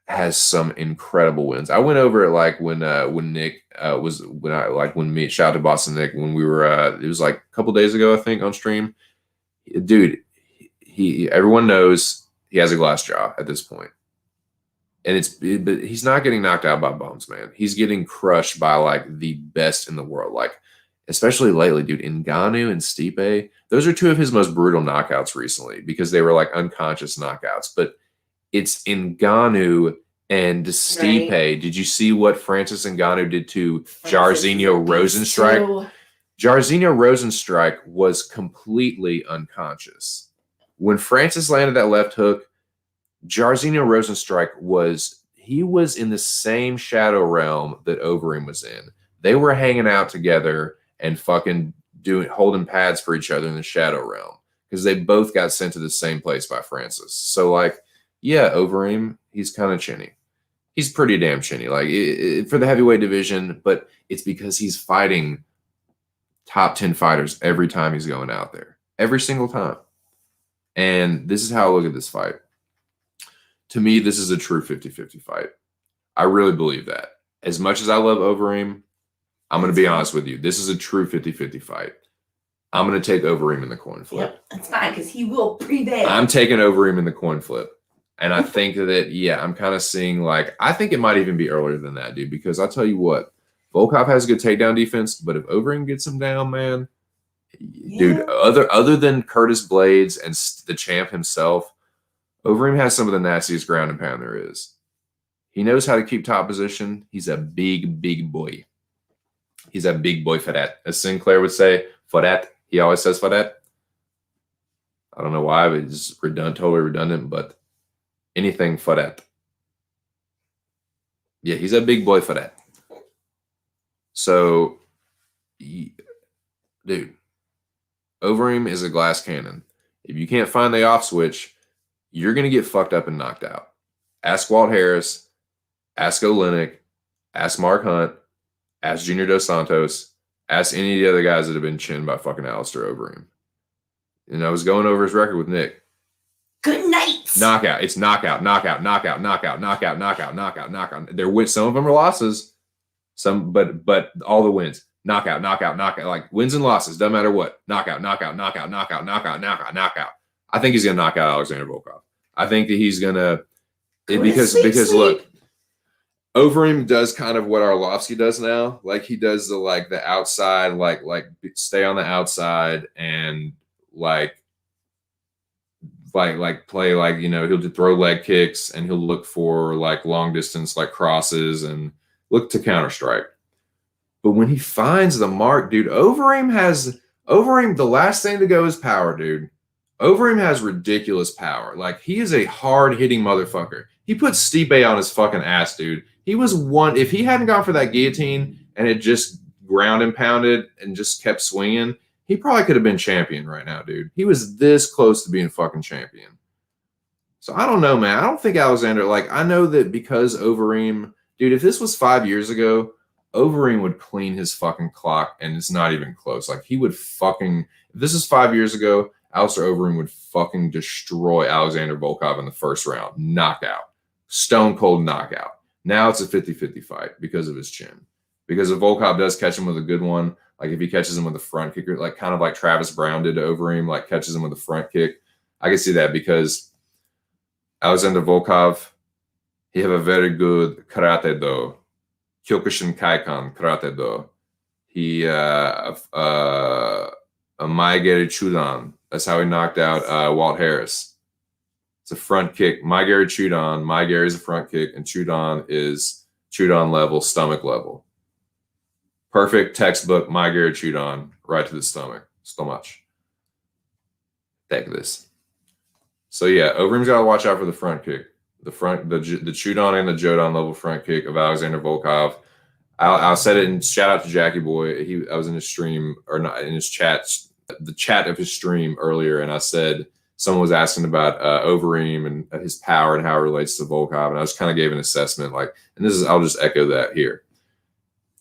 A: has some incredible wins. I went over it like when Nick shout out to Boston Nick when we were it was like a couple days ago, I think, on stream. Dude, everyone knows he has a glass jaw at this point. And but he's not getting knocked out by bums, man. He's getting crushed by like the best in the world. Like, especially lately, dude, Ngannou and Stipe, those are two of his most brutal knockouts recently because they were like unconscious knockouts. But it's Ngannou and Stipe. Right. Did you see what Francis Ngannou did to Jairzinho Rosenstrike? Jairzinho Rosenstrike was completely unconscious. When Francis landed that left hook, Jairzinho Rosenstrike was in the same shadow realm that Overeem was in. They were hanging out together and fucking holding pads for each other in the shadow realm because they both got sent to the same place by Francis. So like, yeah, Overeem, he's kind of chinny. He's pretty damn chinny, like for the heavyweight division, but it's because he's fighting top 10 fighters every time he's going out there, every single time. And this is how I look at this fight. To me, this is a true 50-50 fight. I really believe that. As much as I love Overeem, I'm going to be honest with you. This is a true 50-50 fight. I'm going to take Overeem in the coin flip.
B: Yep, that's fine because he will prevail.
A: I'm taking Overeem in the coin flip. And I think that, I'm kind of seeing like, I think it might even be earlier than that, dude, because I'll tell you what, Volkov has a good takedown defense, but if Overeem gets him down, man, dude, other than Curtis Blades and the champ himself, Overeem has some of the nastiest ground and pound there is. He knows how to keep top position. He's a big, big boy. He's a big boy for that. As Sinclair would say, for that. He always says for that. I don't know why, but it's totally redundant, but anything for that. Yeah, he's a big boy for that. So, dude, Overeem is a glass cannon. If you can't find the off switch, you're going to get fucked up and knocked out. Ask Walt Harris. Ask Olynyk. Ask Mark Hunt. Ask Junior Dos Santos. Ask any of the other guys that have been chinned by fucking Alistair Overeem. And I was going over his record with Nick.
B: Good night.
A: Knockout. It's knockout, knockout, knockout, knockout, knockout, knockout, knockout, knockout. Some of them are losses. But all the wins. Knockout, knockout, knockout. Like wins and losses. Doesn't matter what. Knockout, knockout, knockout, knockout, knockout, knockout, knockout. I think he's gonna knock out Alexander Volkov. I think that he's gonna because look, Overeem does kind of what Arlovsky does now. Like he does the outside, like stay on the outside and like play he'll throw leg kicks and he'll look for like long distance like crosses and look to counter strike. But when he finds the mark, dude, Overeem, the last thing to go is power, dude. Overeem has ridiculous power. Like, he is a hard-hitting motherfucker. He put Stipe on his fucking ass, dude. He was if he hadn't gone for that guillotine and had just ground and pounded and just kept swinging, he probably could have been champion right now, dude. He was this close to being fucking champion. So, I don't know, man. I don't think Alexander, I know that because Overeem, dude, if this was 5 years ago, Overeem would clean his fucking clock, and it's not even close. Like, he would fucking, if this is 5 years ago, Alistair Overeem would fucking destroy Alexander Volkov in the first round. Knockout. Stone cold knockout. Now it's a 50-50 fight because of his chin. Because if Volkov does catch him with a good one, like if he catches him with a front kick, like kind of like Travis Brown did to Overeem, like catches him with a front kick, I can see that because Alexander Volkov, he have a very good karate do. Kyokushin Kaikan Karate Do. He Maegeri Chudan. That's how he knocked out Walt Harris. It's a front kick. Maegeri Chudan. Maegeri is a front kick, and Chudan is Chudan level, stomach level. Perfect textbook Maegeri Chudan right to the stomach. Take this. So yeah, Overeem's got to watch out for the front kick. The Chudan and the Jodan level front kick of Alexander Volkov. I'll set it and shout out to Jackie Boy. I was in his stream, or not in his chat, the chat of his stream earlier, and I said someone was asking about Overeem and his power and how it relates to Volkov, and I just kind of gave an assessment, and I'll just echo that here.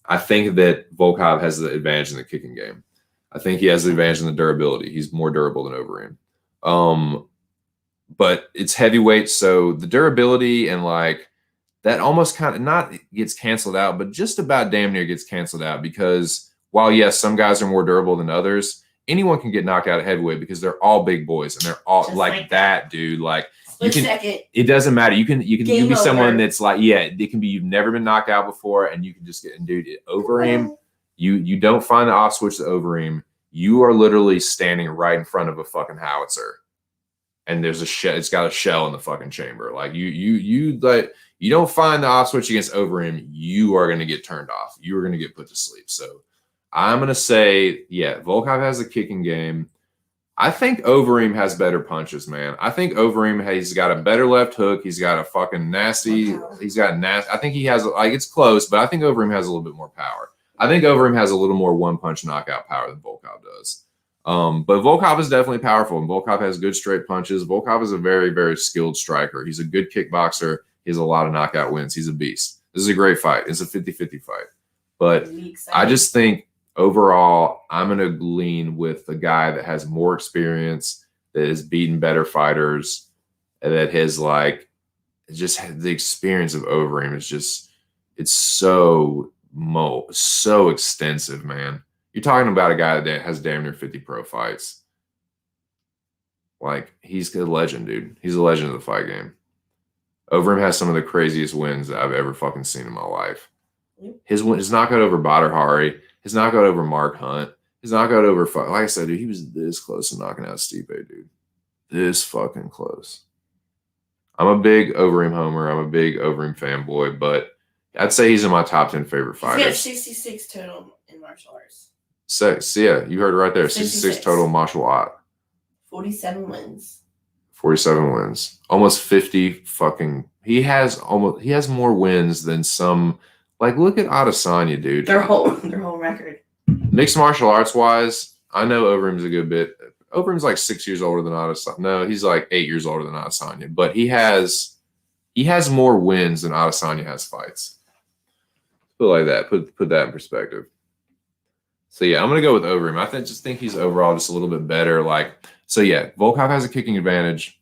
A: I think that Volkov has the advantage in the kicking game. I think he has the advantage in the durability. He's more durable than Overeem. But it's heavyweight, so the durability and that almost kind of not gets canceled out, but just about damn near gets canceled out, because while yes, some guys are more durable than others, anyone can get knocked out at heavyweight because they're all big boys and they're all like that, dude. It doesn't matter. You can be someone that's it can be you've never been knocked out before, and you can just get, and dude, Overeem, you don't find the off switch to Overeem. You are literally standing right in front of a fucking howitzer, and there's it's got a shell in the fucking chamber. You don't find the off switch against Overeem, you are going to get turned off. You are going to get put to sleep. So I'm going to say, Volkov has a kicking game. I think Overeem has better punches, man. I think Overeem he's got a better left hook. He's got a fucking nasty. I think he has it's close, but I think Overeem has a little bit more power. I think Overeem has a little more one punch knockout power than Volkov does. But Volkov is definitely powerful, and Volkov has good straight punches. Volkov is a very, very skilled striker. He's a good kickboxer. He has a lot of knockout wins. He's a beast. This is a great fight. It's a 50-50 fight. But I just think overall, I'm going to lean with the guy that has more experience, that has beaten better fighters, and that has just had the experience of Overeem. It's so extensive, man. You're talking about a guy that has damn near 50 pro fights. He's a legend, dude. He's a legend of the fight game. Overeem has some of the craziest wins that I've ever fucking seen in my life. His knockout over Badr Hari, his knockout over Mark Hunt, his knockout over, like I said, dude, he was this close to knocking out Stipe, dude. This fucking close. I'm a big Overeem homer. I'm a big Overeem fanboy, but I'd say he's in my top 10 favorite fighters.
B: He has 66 total in martial arts.
A: So yeah, you heard it right there. 66 total martial art.
B: 47 wins.
A: 47 wins. Almost 50 fucking. He has more wins than some. Look at Adesanya, dude.
B: Their whole record.
A: Mixed martial arts wise, I know Overeem's a good bit. Overeem's 6 years older than Adesanya. No, he's 8 years older than Adesanya. But he has more wins than Adesanya has fights. Put it like that. Put that in perspective. So yeah, I'm gonna go with Overeem. I just think he's overall just a little bit better. Volkov has a kicking advantage.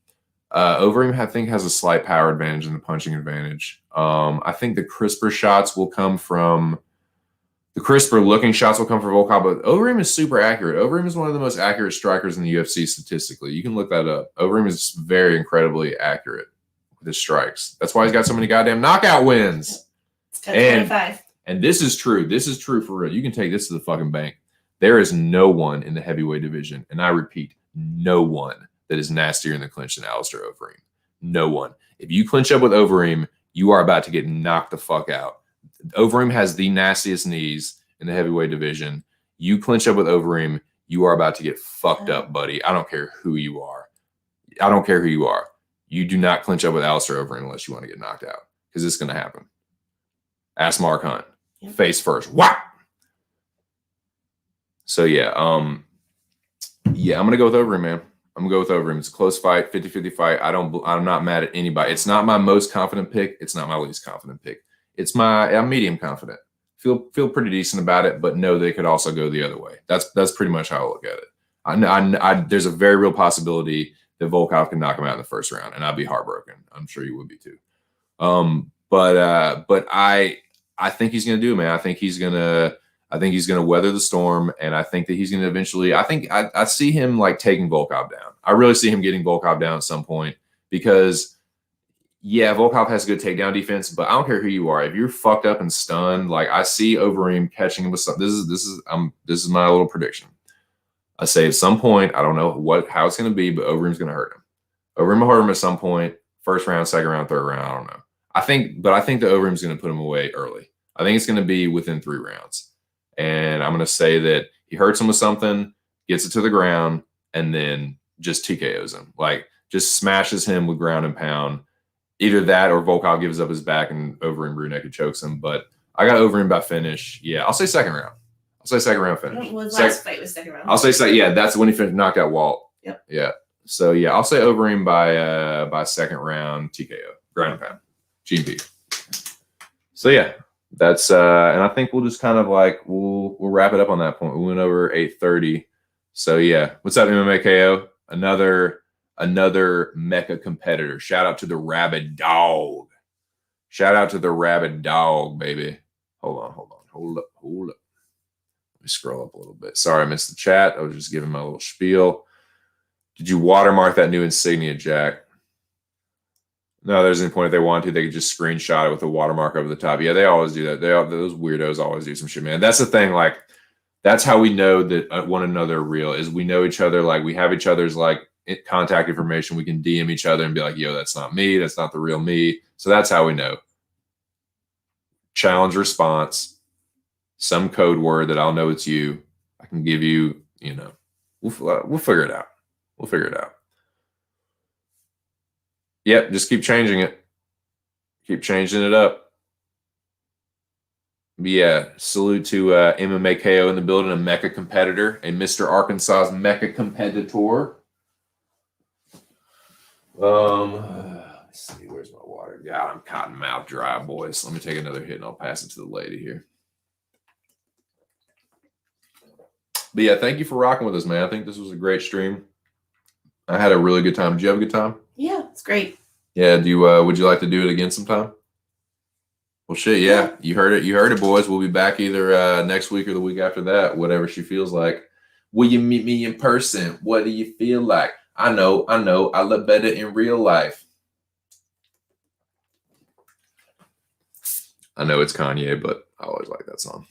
A: Overeem, I think, has a slight power advantage and the punching advantage. I think the crisper looking shots will come from Volkov, but Overeem is super accurate. Overeem is one of the most accurate strikers in the UFC statistically. You can look that up. Overeem is very incredibly accurate with his strikes. That's why he's got so many goddamn knockout wins.
B: It's 10-25.
A: And this is true. This is true for real. You can take this to the fucking bank. There is no one in the heavyweight division, and I repeat, no one that is nastier in the clinch than Alistair Overeem. No one. If you clinch up with Overeem, you are about to get knocked the fuck out. Overeem has the nastiest knees in the heavyweight division. You clinch up with Overeem, you are about to get fucked up, buddy. I don't care who you are. You do not clinch up with Alistair Overeem unless you want to get knocked out, because it's going to happen. Ask Mark Hunt. Face first. Wow. So yeah, I'm gonna go with Overeem, man. I'm gonna go with Overeem. It's a close fight, 50-50 fight. I'm not mad at anybody. It's not my most confident pick. It's not my least confident pick. I'm medium confident. Feel pretty decent about it, but know they could also go the other way. That's pretty much how I look at it. There's a very real possibility that Volkov can knock him out in the first round, and I'd be heartbroken. I'm sure you would be too. But I think he's gonna do it, man. I think he's gonna weather the storm, and I think that he's gonna eventually. I see him taking Volkov down. I really see him getting Volkov down at some point, because Yeah, Volkov has good takedown defense, but I don't care who you are. If you're fucked up and stunned, like I see Overeem catching him with something. This is my little prediction. I say at some point, I don't know how it's going to be, but Overeem's going to hurt him. Overeem will hurt him at some point. First round, second round, third round. I don't know. I think that Overeem's going to put him away early. I think it's going to be within 3 rounds, and I'm going to say that he hurts him with something, gets it to the ground, and then just TKOs him. Like just smashes him with ground and pound. Either that or Volkov gives up his back and Overeem rear naked chokes him. But I got Overeem by finish. Yeah, I'll say second round. I'll say second round finish.
B: Well, his last fight was second round.
A: I'll say yeah, that's when he knocked out Walt.
B: Yep.
A: Yeah. So yeah, I'll say Overeem by second round TKO, ground and pound, GP. So yeah, that's and I think we'll just kind of like we'll wrap it up on that point. We went over 8:30. So yeah, what's up, MMA KO? Another Mecca competitor. Shout out to the Rabid Dog. Shout out to the Rabid Dog, baby. Hold up. Let me scroll up a little bit. Sorry, I missed the chat. I was just giving my little spiel. Did you watermark that new insignia, Jack? No, there's any point if they want to, they could just screenshot it with a watermark over the top. Yeah, they always do that. Those weirdos always do some shit, man. That's the thing. Like, that's how we know that one another are real. Is we know each other. Like, we have each other's like contact information. We can DM each other and be like, yo, that's not me. That's not the real me. So that's how we know. Challenge response, some code word that I'll know it's you. I can give you, we'll figure it out. We'll figure it out. Yep, just keep changing it. Keep changing it up. But yeah, salute to MMA KO in the building, a Mecca competitor, a Mr. Arkansas's Mecca competitor. Let's see, where's my water? God, I'm cotton mouth dry, boys. Let me take another hit and I'll pass it to the lady here. But yeah, thank you for rocking with us, man. I think this was a great stream. I had a really good time. Did you have a good time?
B: Yeah, it's great.
A: Yeah, would you like to do it again sometime? Well, shit, yeah. You heard it, boys. We'll be back either next week or the week after that, whatever she feels like. Will you meet me in person? What do you feel like? I know. I look better in real life. I know it's Kanye, but I always like that song.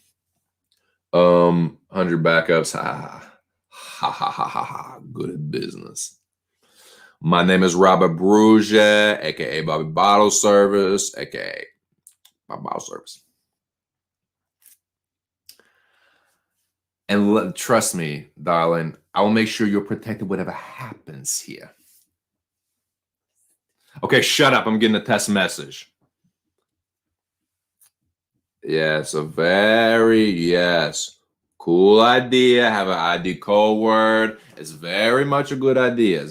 A: 100 backups. Ha. Good business. My name is Robert Bruges, aka Bobby Bottle Service, aka my bottle service. And trust me, darling, I will make sure you're protected whatever happens here. Okay, shut up. I'm getting a test message. Yes, cool idea. Have an ID code word. It's very much a good idea.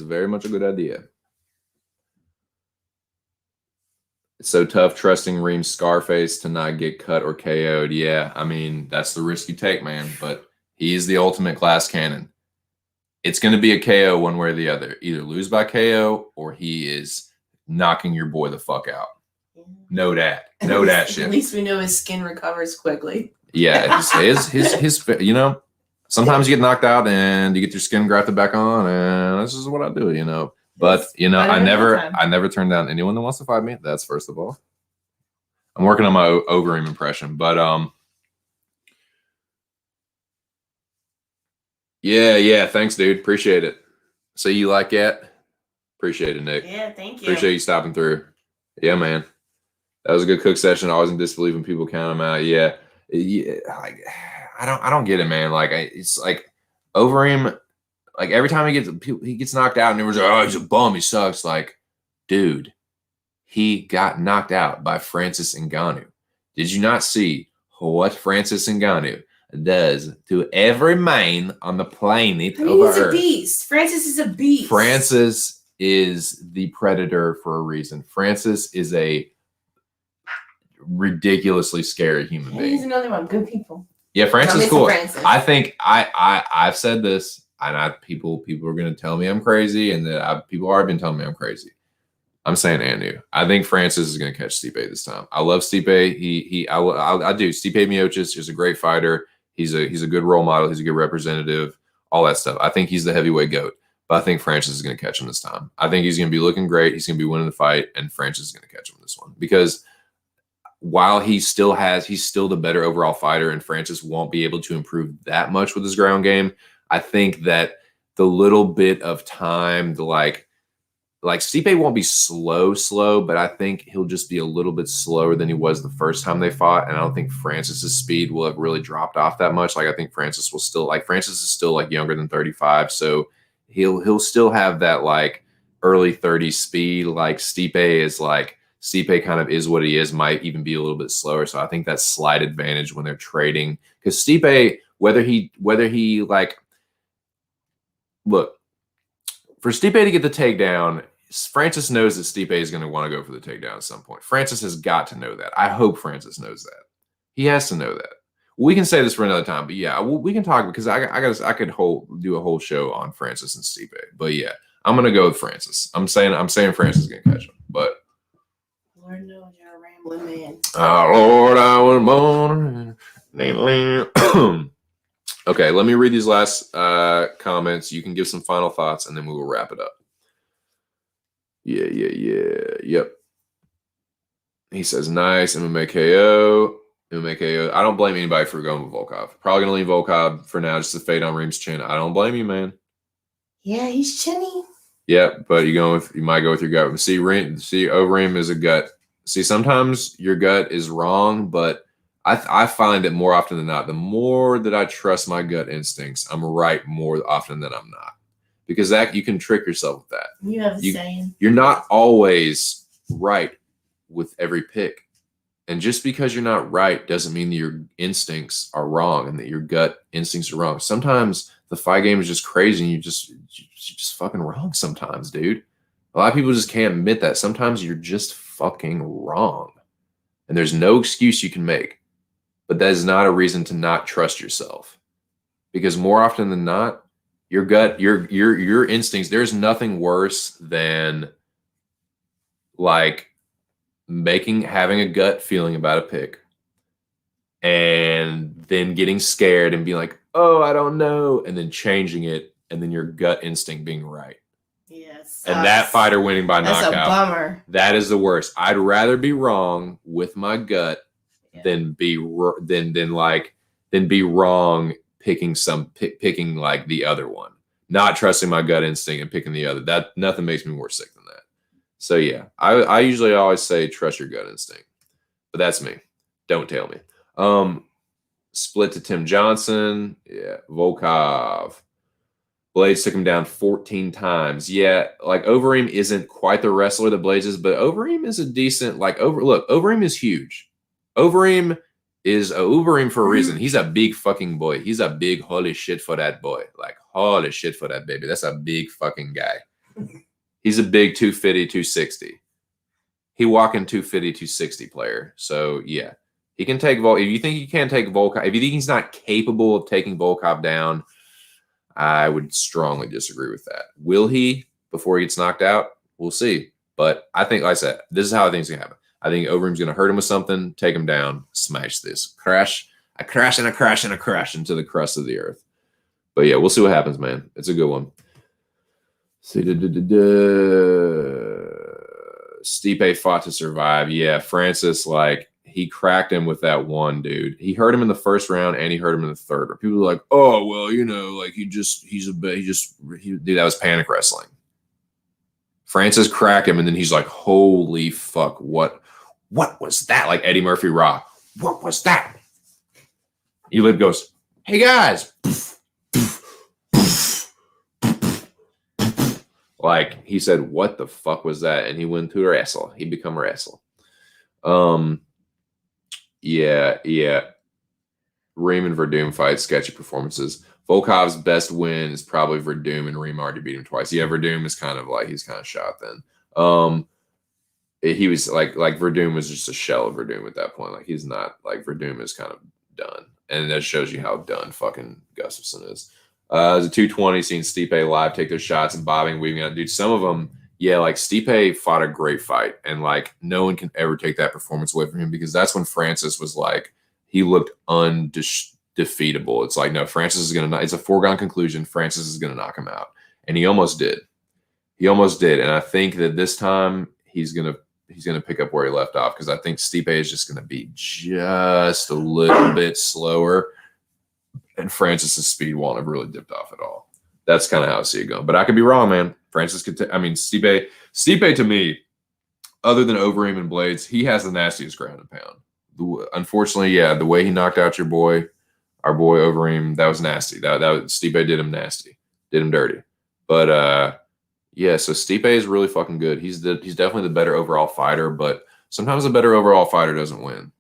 A: It's so tough trusting Reem's Scarface to not get cut or KO'd. Yeah, I mean, that's the risk you take, man. But he is the ultimate glass cannon. It's going to be a KO one way or the other. Either lose by KO or he is knocking your boy the fuck out. Know that shit.
B: At least we know his skin recovers quickly.
A: Yeah, his sometimes you get knocked out and you get your skin grafted back on, and this is what I do, But I never turn down anyone that wants to fight me. That's first of all. I'm working on my Overeem impression, but yeah, thanks, dude. Appreciate it. So you like it? Appreciate it, Nick.
B: Yeah, thank you.
A: Appreciate you stopping through. Yeah, man. That was a good cook session. Always in disbelief when people count them out. Yeah, like I don't get it, man. Like it's like Overeem. Like every time he gets knocked out, and everyone's like, "Oh, he's a bum. He sucks." Like, dude, he got knocked out by Francis Ngannou. Did you not see what Francis Ngannou does to every man on the planet?
B: He's a beast. Francis is a beast.
A: Francis is the predator for a reason. Francis is a ridiculously scary human being.
B: He's another one. Good people.
A: Yeah, Francis is cool. I think I've said this, and people are going to tell me I'm crazy, and that people have been telling me I'm crazy. I'm saying Anu. I think Francis is going to catch Stipe this time. I love Stipe. I do. Stipe Miocic is a great fighter. He's a good role model. He's a good representative. All that stuff. I think he's the heavyweight GOAT. But I think Francis is going to catch him this time. I think he's going to be looking great. He's going to be winning the fight, and Francis is going to catch him this one because while he's still the better overall fighter, and Francis won't be able to improve that much with his ground game. I think that the little bit of time, like Stipe won't be slow, but I think he'll just be a little bit slower than he was the first time they fought. And I don't think Francis's speed will have really dropped off that much. Like I think Francis is still like younger than 35, so he'll still have that like early 30s speed. Like Stipe kind of is what he is, might even be a little bit slower. So I think that's slight advantage when they're trading. Because Stipe, whether he like, look, for Stipe to get the takedown, Francis knows that Stipe is going to want to go for the takedown at some point. Francis has got to know that. I hope Francis knows that. He has to know that. We can say this for another time, but yeah, we can talk because I could do a whole show on Francis and Stipe. But yeah, I'm going to go with Francis. I'm saying Francis is going to catch him, but.
B: Lord knows you're a rambling man.
A: Oh, Lord, I was born. Okay, let me read these last comments. You can give some final thoughts, and then we will wrap it up. Yep. He says, nice. MMA KO. I don't blame anybody for going with Volkov. Probably going to leave Volkov for now, just to fade on Reem's chin. I don't blame you, man.
B: Yeah, he's chinny.
A: Yeah, but you might go with your gut. See, Overeem is a gut. See, sometimes your gut is wrong, but I find it more often than not. The more that I trust my gut instincts, I'm right more often than I'm not. Because that you can trick yourself with that.
B: You have a saying.
A: You're not always right with every pick. And just because you're not right doesn't mean that your instincts are wrong and that your gut instincts are wrong. Sometimes the fight game is just crazy and you're just fucking wrong sometimes, dude. A lot of people just can't admit that. Sometimes you're just fucking wrong. And there's no excuse you can make. But that is not a reason to not trust yourself. Because more often than not, your gut, your instincts, there's nothing worse than like having a gut feeling about a pick and then getting scared and being like, oh, I don't know, and then changing it, and then your gut instinct being right.
B: Yes.
A: And that fighter winning by knockout.
B: That's a bummer.
A: That is the worst. I'd rather be wrong with my gut than be wrong picking like the other one. Not trusting my gut instinct and picking the other. That nothing makes me more sick than that. So yeah, I usually always say trust your gut instinct, but that's me. Don't tell me. Split to Tim Johnson. Yeah, Volkov. Blades took him down 14 times. Yeah, like Overeem isn't quite the wrestler that Blades is, but Overeem is a decent Overeem is huge. Overeem is Overeem for a reason. He's a big fucking boy. He's a big holy shit for that boy. Like holy shit for that baby. That's a big fucking guy. He's a big 250, 260. He walking 250, 260 player. So yeah, he can take Volkov. If you think he can't take Volkov, if you think he's not capable of taking Volkov down, I would strongly disagree with that. Will he before he gets knocked out? We'll see. But I think, like I said, this is how I think it's going to happen. I think Overeem's going to hurt him with something, take him down, smash this. Crash into the crust of the earth. But yeah, we'll see what happens, man. It's a good one. Stipe fought to survive. Yeah, Francis, like, he cracked him with that one, dude. He hurt him in the first round and he hurt him in the third. People are like, oh, well, you know, like dude, that was panic wrestling. Francis cracked him and then he's like, holy fuck, what was that? Like Eddie Murphy Raw. What was that? Elib goes, hey guys. Like he said, what the fuck was that? And he went to wrestle. He become wrestle. Yeah. Reem and Verdum fight, sketchy performances. Volkov's best win is probably Verdum, and Reem already beat him twice. Yeah, Verdum is kind of like, he's kind of shot then. He was like Verdum was just a shell of Verdum at that point. Like he's not, like Verdum is kind of done. And that shows you how done fucking Gustafsson is. As a 220, seeing Stipe live take those shots and bobbing, weaving out. Dude, some of them, yeah, like Stipe fought a great fight. And like no one can ever take that performance away from him because that's when Francis was like, he looked undefeatable. It's like, no, Francis is going to, it's a foregone conclusion. Francis is going to knock him out. and he almost did. He almost did, and I think that this time he's gonna pick up where he left off, because I think Stipe is just gonna be just a little bit slower, and Francis's speed won't have really dipped off at all. That's kind of how I see it going. But I could be wrong, man. Francis could. Stipe to me, other than Overeem and Blades, he has the nastiest ground and pound. Unfortunately, yeah, the way he knocked out our boy Overeem, that was nasty. That Stipe did him nasty, did him dirty. But yeah, so Stipe is really fucking good. He's definitely the better overall fighter, but sometimes a better overall fighter doesn't win.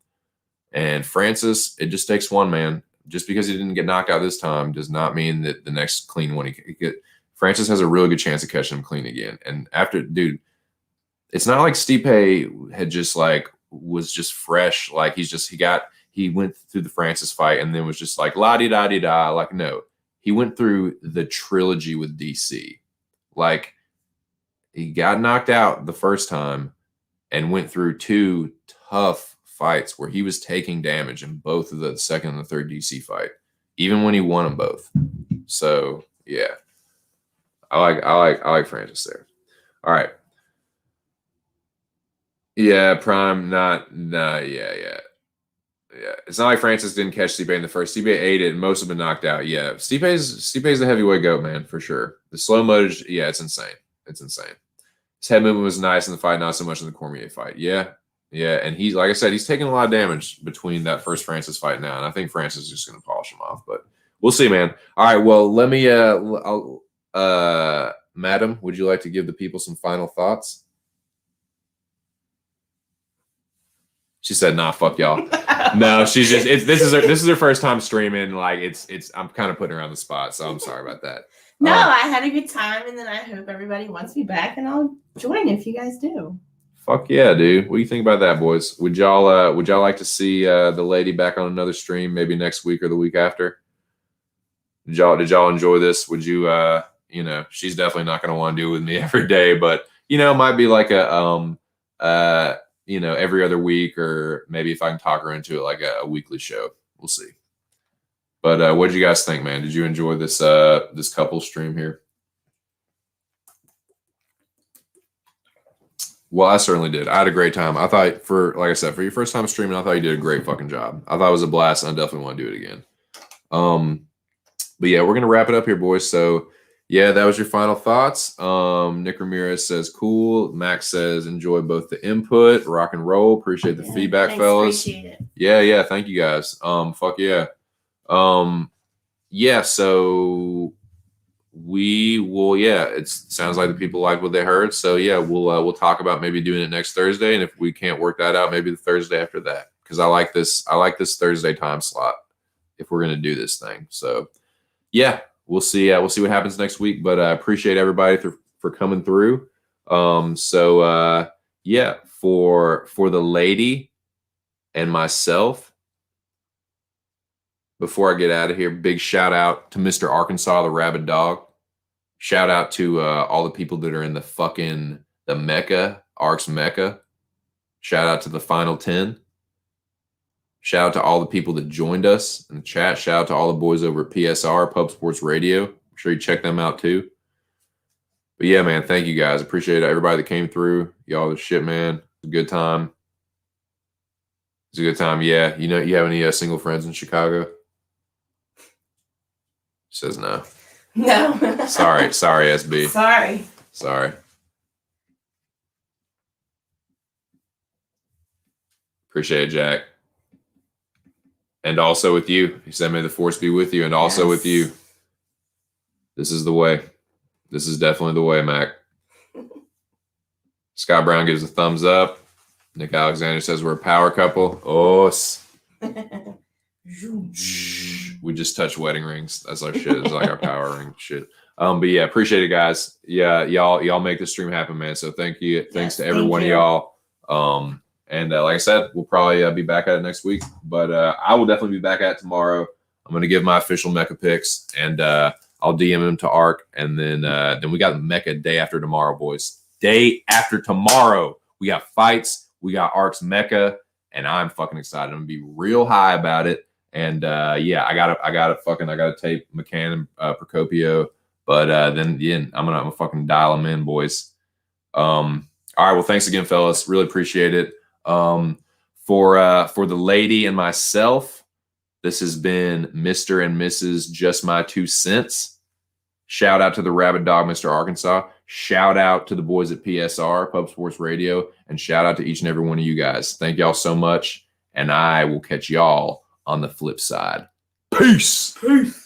A: And Francis, it just takes one, man. Just because he didn't get knocked out this time does not mean that the next clean one he get. Francis has a really good chance of catching him clean again. And after, dude, it's not like Stipe had just like was just fresh. Like he went through the Francis fight and then was just like la di da di da. Like, no, he went through the trilogy with DC. Like, he got knocked out the first time and went through 2 tough fights where he was taking damage in both of the second and the third DC fight, even when he won them both. So yeah, I like Francis there. All right. Yeah, Prime, yeah. It's not like Francis didn't catch Stipe in the first. Stipe ate it, and most have been knocked out. Yeah, Stipe's the heavyweight goat, man, for sure. The slow motage, yeah, it's insane. It's insane. His head movement was nice in the fight, not so much in the Cormier fight. Yeah, and he's, like I said, he's taking a lot of damage between that first Francis fight now, and I think Francis is just going to polish him off. But we'll see, man. All right, well, let me, Madam, would you like to give the people some final thoughts? She said, "Nah, fuck y'all." No, she's just this is her first time streaming. Like it's I'm kind of putting her on the spot, so I'm sorry about that.
B: No, I had a good time, and then I hope everybody wants me back, and I'll join if you guys do.
A: Fuck yeah, dude. What do you think about that, boys? Would y'all like to see the lady back on another stream, maybe next week or the week after? Did y'all enjoy this? Would you she's definitely not gonna want to do it with me every day, but it might be like a every other week, or maybe if I can talk her into it, like a weekly show. We'll see. But what did you guys think, man? Did you enjoy this this couple stream here? Well, I certainly did. I had a great time. I thought, like I said, for your first time streaming, I thought you did a great fucking job. I thought it was a blast, and I definitely want to do it again. But yeah, we're gonna wrap it up here, boys. So yeah, that was your final thoughts. Nick Ramirez says, cool. Max says, enjoy both the input, rock and roll. Appreciate the feedback, fellas. Appreciate it. Yeah. Thank you guys. Fuck yeah. Yeah, so we will, it sounds like the people liked what they heard. So yeah, we'll talk about maybe doing it next Thursday. And if we can't work that out, maybe the Thursday after that. Because I like this Thursday time slot if we're gonna do this thing. So yeah. We'll see what happens next week, but I appreciate everybody for coming through. Yeah, for the lady and myself, before I get out of here, big shout out to Mr. Arkansas, the Rabid Dog. Shout out to all the people that are in the Mecca, Arcs Mecca. Shout out to the Final 10. Shout out to all the people that joined us in the chat. Shout out to all the boys over at PSR, Pub Sports Radio. I'm sure you check them out too. But yeah, man, thank you guys. Appreciate everybody that came through. Y'all the shit, man. It's a good time. It's a good time. Yeah. You have any single friends in Chicago? She says no.
B: No.
A: Sorry, SB. Sorry. Appreciate it, Jack. And also with you. He said, may the force be with you, and also with you. This is the way. This is definitely the way, Mac. Scott Brown gives a thumbs up. Nick Alexander says we're a power couple. Oh, we just touched wedding rings. That's our shit. It's like our power ring shit. But yeah, appreciate it, guys. Yeah, y'all make this stream happen, man. So thank you. Thanks to every one of y'all. And like I said, we'll probably be back at it next week. But I will definitely be back at it tomorrow. I'm going to give my official Mecca picks, and I'll DM him to Arc. And then we got Mecca day after tomorrow, boys. Day after tomorrow. We got fights. We got Arc's Mecca, and I'm fucking excited. I'm going to be real high about it. And yeah, I gotta tape McCann and Procopio But then again, I'm gonna fucking dial them in, boys. All right. Well, thanks again, fellas. Really appreciate it. For the lady and myself, this has been Mr. and Mrs. Just My 2 Cents. Shout out to the Rabid Dog, Mr. Arkansas. Shout out to the boys at PSR, Pub Sports Radio, and shout out to each and every one of you guys. Thank y'all so much, and I will catch y'all on the flip side. Peace. Peace.